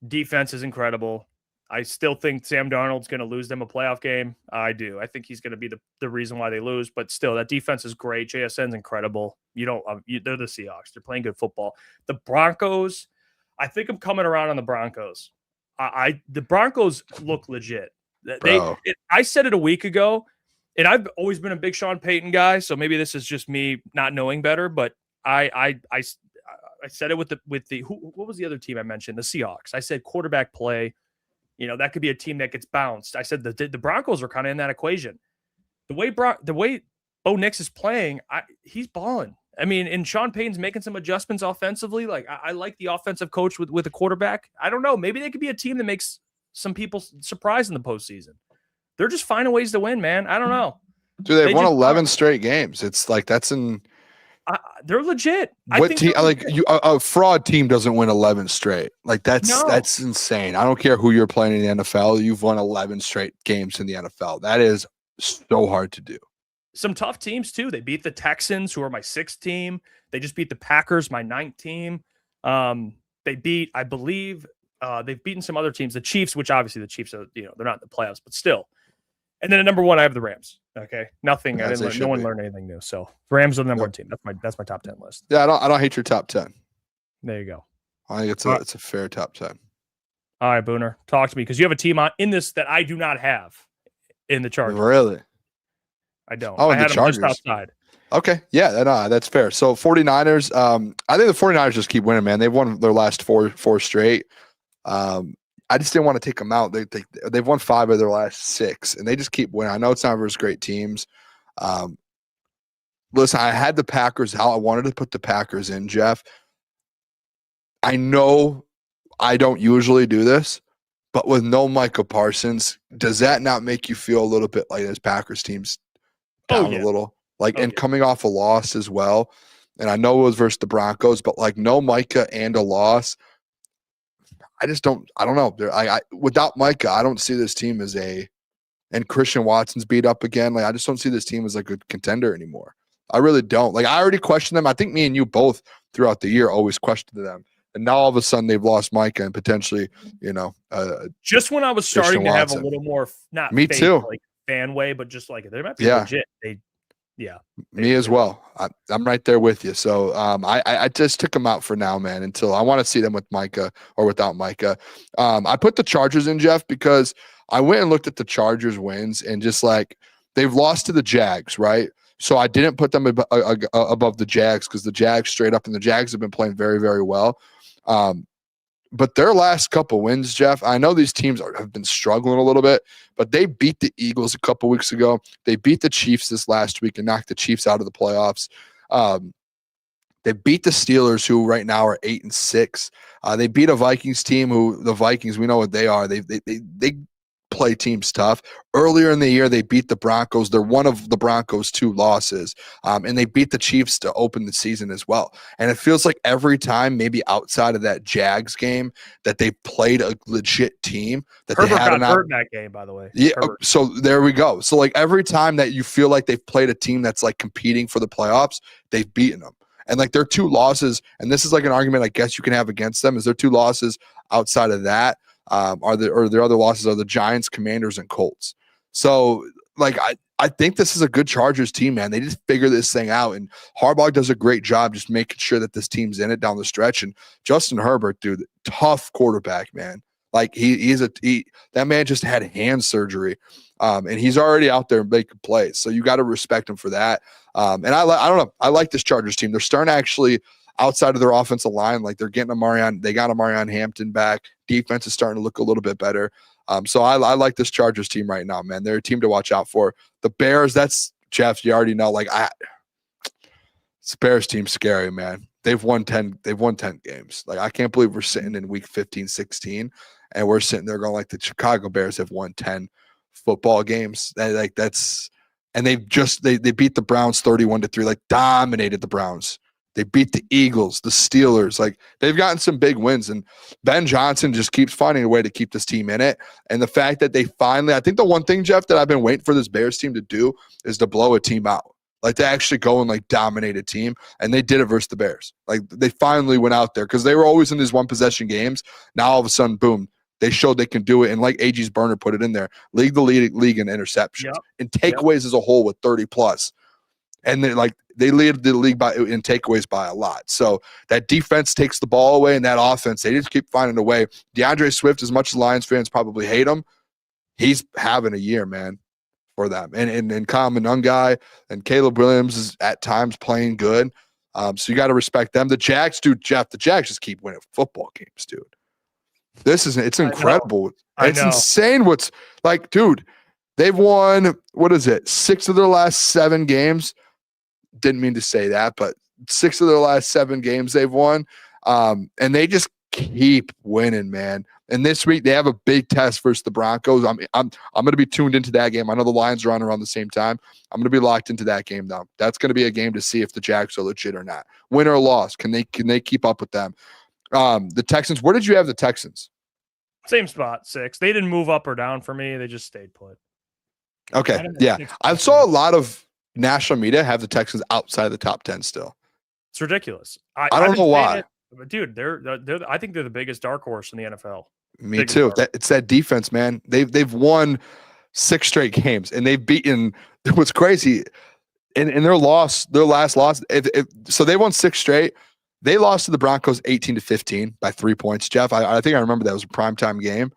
Defense is incredible. I still think Sam Darnold's going to lose them a playoff game. I do. I think he's going to be the reason why they lose. But still, that defense is great. JSN's incredible. They're the Seahawks. They're playing good football. The Broncos, I think I'm coming around on the Broncos. The Broncos look legit. I said it a week ago, and I've always been a big Sean Payton guy. So maybe this is just me not knowing better. But I said it with the what was the other team I mentioned? The Seahawks. I said quarterback play. That could be a team that gets bounced. I said the Broncos are kind of in that equation. The way Bo Nix is playing, he's balling. I mean, and Sean Payton's making some adjustments offensively. Like I like the offensive coach with a quarterback. I don't know. Maybe they could be a team that makes some people surprised in the postseason. They're just finding ways to win, man. I don't know. Dude, they've won 11 straight games. It's like that's in. They're legit. What team? Like a fraud team doesn't win 11 straight. Like that's insane. I don't care who you're playing in the NFL. You've won 11 straight games in the NFL. That is so hard to do. Some tough teams too. They beat the Texans, who are my 6th team. They just beat the Packers, my 9th team. They beat, I believe, they've beaten some other teams. The Chiefs, which obviously the Chiefs are, they're not in the playoffs, but still. And then at number 1, I have the Rams. Okay, nothing. No one learned anything new. So Rams are the number 1 team. That's my top 10 list. Yeah, I don't hate your top 10. There you go. I think it's a fair top 10. All right, Booner, talk to me because you have a team in this that I do not have in the Chargers. Really? I don't. Oh, I had the Chargers. them just outside. Okay, yeah, that's fair. So 49ers, I think the 49ers just keep winning, man. They've won their last four straight. I just didn't want to take them out. They've won 5 of their last 6, and they just keep winning. I know it's not versus great teams. Listen, I had the Packers out. I wanted to put the Packers in, Jeff. I know I don't usually do this, but with no Micah Parsons, does that not make you feel a little bit like this Packers team's down a little? And coming off a loss as well. And I know it was versus the Broncos, but like no Micah and a loss, I don't know. Without Micah, I don't see this team as and Christian Watson's beat up again. Like I just don't see this team as like a contender anymore. I really don't. Like I already questioned them. I think me and you both throughout the year always questioned them. And now all of a sudden they've lost Micah and potentially, just when I was starting to have a little more, not me faith, too, like fan way, but just like they might be legit. Me as well. I'm right there with you. So I just took them out for now, man, until I want to see them with Micah or without Micah. I put the Chargers in, Jeff, because I went and looked at the Chargers wins and just like they've lost to the Jags, right? So I didn't put them above the Jags because the Jags straight up and the Jags have been playing very, very well. But their last couple wins, Jeff, I know these teams have been struggling a little bit, but they beat the Eagles a couple weeks ago. They beat the Chiefs this last week and knocked the Chiefs out of the playoffs. They beat the Steelers, who right now are 8-6. They beat a Vikings team who the Vikings, we know what they are. They play teams tough. Earlier in the year, they beat the Broncos. They're one of the Broncos' 2 losses. And they beat the Chiefs to open the season as well. And it feels like every time, maybe outside of that Jags game, that they played a legit team. That Herbert they had got hurt in that game, by the way. Yeah. Herbert. So there we go. So like every time that you feel like they've played a team that's like competing for the playoffs, they've beaten them. And like their 2 losses, and this is like an argument I guess you can have against them, is their 2 losses outside of that their other losses are the Giants, Commanders, and Colts. So like I think this is a good Chargers team, man. They just figure this thing out, and Harbaugh does a great job just making sure that this team's in it down the stretch. And Justin Herbert, dude, tough quarterback, man. Like that man just had hand surgery, and he's already out there making plays. So you got to respect him for that. And I don't know. I like this Chargers team. They're starting to actually outside of their offensive line, like they're getting they got Amarion Hampton back. Defense is starting to look a little bit better. So I like this Chargers team right now, man. They're a team to watch out for. The Bears, that's Jeff. You already know. Like this Bears team's scary, man. They've won 10 games. Like I can't believe we're sitting in week 15, 16, and we're sitting there going like the Chicago Bears have won 10 football games. And they beat the Browns 31-3, like dominated the Browns. They beat the Eagles, the Steelers. Like they've gotten some big wins, and Ben Johnson just keeps finding a way to keep this team in it. And the fact that they finally, I think the one thing, Jeff, that I've been waiting for this Bears team to do is to blow a team out. Like to actually go and like dominate a team, and they did it versus the Bears. Like they finally went out there because they were always in these one possession games. Now all of a sudden, boom, they showed they can do it. And like AG's burner put it in there, league in interceptions and takeaways as a whole with 30+. And they lead the league in takeaways by a lot. So that defense takes the ball away, and that offense, they just keep finding a way. DeAndre Swift, as much as Lions fans probably hate him, he's having a year, man, for them. And Kyle Manungai and Caleb Williams is at times playing good. So you got to respect them. The Jags, dude, Jeff, the Jags just keep winning football games, dude. It's incredible. It's insane what's like, dude, they've won, 6 of their last 7 games. Didn't mean to say that, but 6 of their last 7 games they've won. And they just keep winning, man. And this week they have a big test versus the Broncos. I'm going to be tuned into that game. I know the Lions are on around the same time. I'm going to be locked into that game though. That's going to be a game to see if the Jags are legit or not. Win or loss, can they keep up with them? The Texans. Where did you have the Texans? Same spot, 6. They didn't move up or down for me. They just stayed put. Okay, yeah. I saw a lot of national media have the Texans outside the top 10 still. It's ridiculous. I don't know why. But dude, they're I think they're the biggest dark horse in the NFL. Me too. It's that defense, man. They've won 6 straight games, and they've beaten. What's crazy in their last loss. So they won 6 straight. They lost to the Broncos 18-15 by 3 points. Jeff, I think I remember that was a primetime game.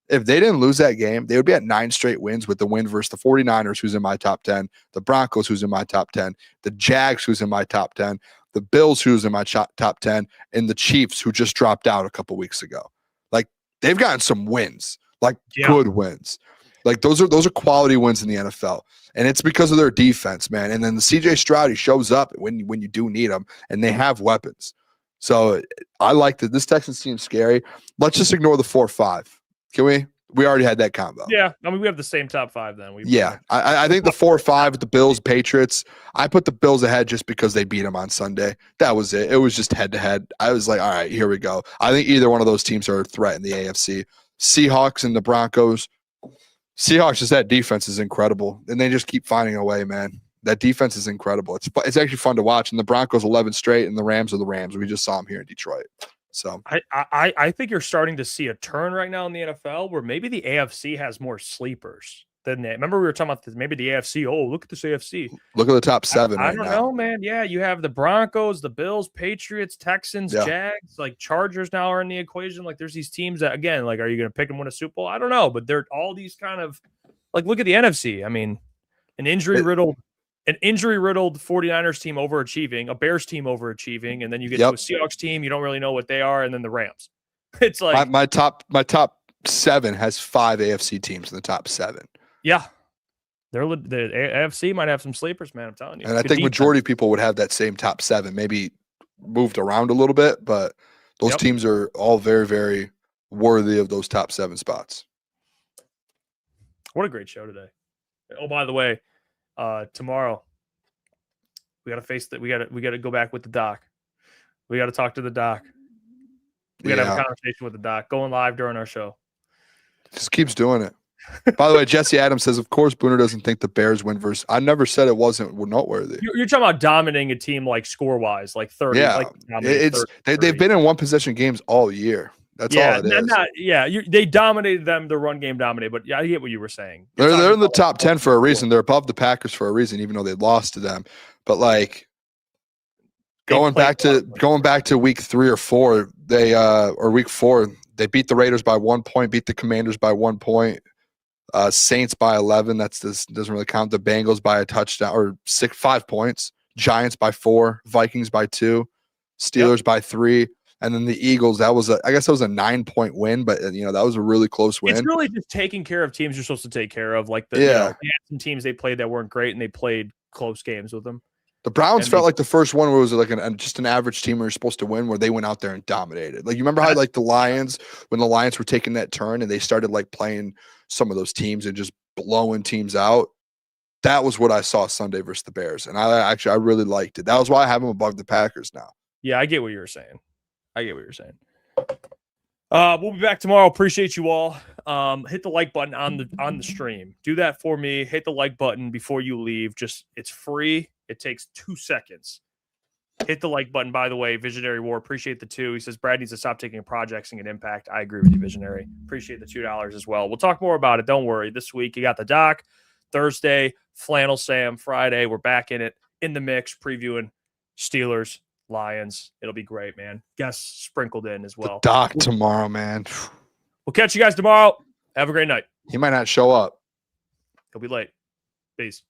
If they didn't lose that game, they would be at 9 straight wins with the win versus the 49ers, who's in my top 10, the Broncos, who's in my top 10, the Jags, who's in my top 10, the Bills, who's in my top 10, and the Chiefs, who just dropped out a couple weeks ago. Like they've gotten some wins, good wins. Like those are quality wins in the NFL, and it's because of their defense, man. And then the CJ Stroud, he shows up when you do need him, and they have weapons. So I like that. This Texans team's scary. Let's just ignore the 4-5. Can we? We already had that combo. Yeah, I mean we have the same top 5 then. I think the 4-5 with the Bills, Patriots. I put the Bills ahead just because they beat them on Sunday. That was it. It was just head to head. I was like, all right, here we go. I think either one of those teams are a threat in the AFC. Seahawks and the Broncos. Seahawks, just that defense is incredible, and they just keep finding a way, man. That defense is incredible. It's actually fun to watch. And the Broncos 11 straight, and the Rams are the Rams. We just saw them here in Detroit. So I think you're starting to see a turn right now in the NFL where maybe the AFC has more sleepers than they. Remember we were talking about this, maybe the AFC. Oh, look at this AFC. Look at the top 7. I don't know, man. Yeah, you have the Broncos, the Bills, Patriots, Texans, Jags, like Chargers now are in the equation. Like there's these teams that, again, like, are you going to pick them win a Super Bowl? I don't know, but they're all these kind of like, look at the NFC. I mean, an injury riddled 49ers team overachieving, a Bears team overachieving, and then you get to a Seahawks team, you don't really know what they are, and then the Rams. It's like my top 7 has 5 AFC teams in the top 7. Yeah. The AFC might have some sleepers, man, I'm telling you. And I think majority of people would have that same top 7, maybe moved around a little bit, but those teams are all very, very worthy of those top 7 spots. What a great show today. Oh, by the way, tomorrow we got to face that. We got to go back with the doc. We got to talk to the doc. We got to have a conversation with the doc going live during our show. Just keeps doing it. By the way, Jesse Adams says, of course, Booner doesn't think the Bears win versus. I never said it wasn't noteworthy. You're talking about dominating a team like score wise, like 30. Yeah, like they've been in one possession games all year. That's all it is. They dominated them. The run game dominated, but I get what you were saying. They're in the top 10 for a reason. They're above the Packers for a reason, even though they lost to them. But like going back to week 3 or 4, or week 4, They beat the Raiders by 1 point, beat the Commanders by 1 point. Saints by 11. Doesn't really count. The Bengals by a touchdown or 5 points. Giants by 4. Vikings by 2. Steelers by 3. And then the Eagles, I guess that was a 9-point win, but that was a really close win. It's really just taking care of teams you're supposed to take care of. Like they had some teams they played that weren't great, and they played close games with them. The Browns felt like the first one where it was like just an average team we were supposed to win, where they went out there and dominated. Like, you remember how like the Lions, when the Lions were taking that turn and they started like playing some of those teams and just blowing teams out? That was what I saw Sunday versus the Bears, and I really liked it. That was why I have them above the Packers now. Yeah, I get what you're saying. We'll be back tomorrow. Appreciate you all. Hit the like button on the stream. Do that for me. Hit the like button before you leave. It's free. It takes 2 seconds. Hit the like button, by the way. Visionary War, appreciate the 2. He says Brad needs to stop taking projects and get impact. I agree with you, Visionary. Appreciate the $2 as well. We'll talk more about it. Don't worry. This week you got the doc. Thursday, Flannel Sam. Friday, we're back in the mix, previewing Steelers, Lions. It'll be great, man. Guests sprinkled in as well. The doc tomorrow, man. We'll catch you guys tomorrow. Have a great night. He might not show up. He'll be late. Peace.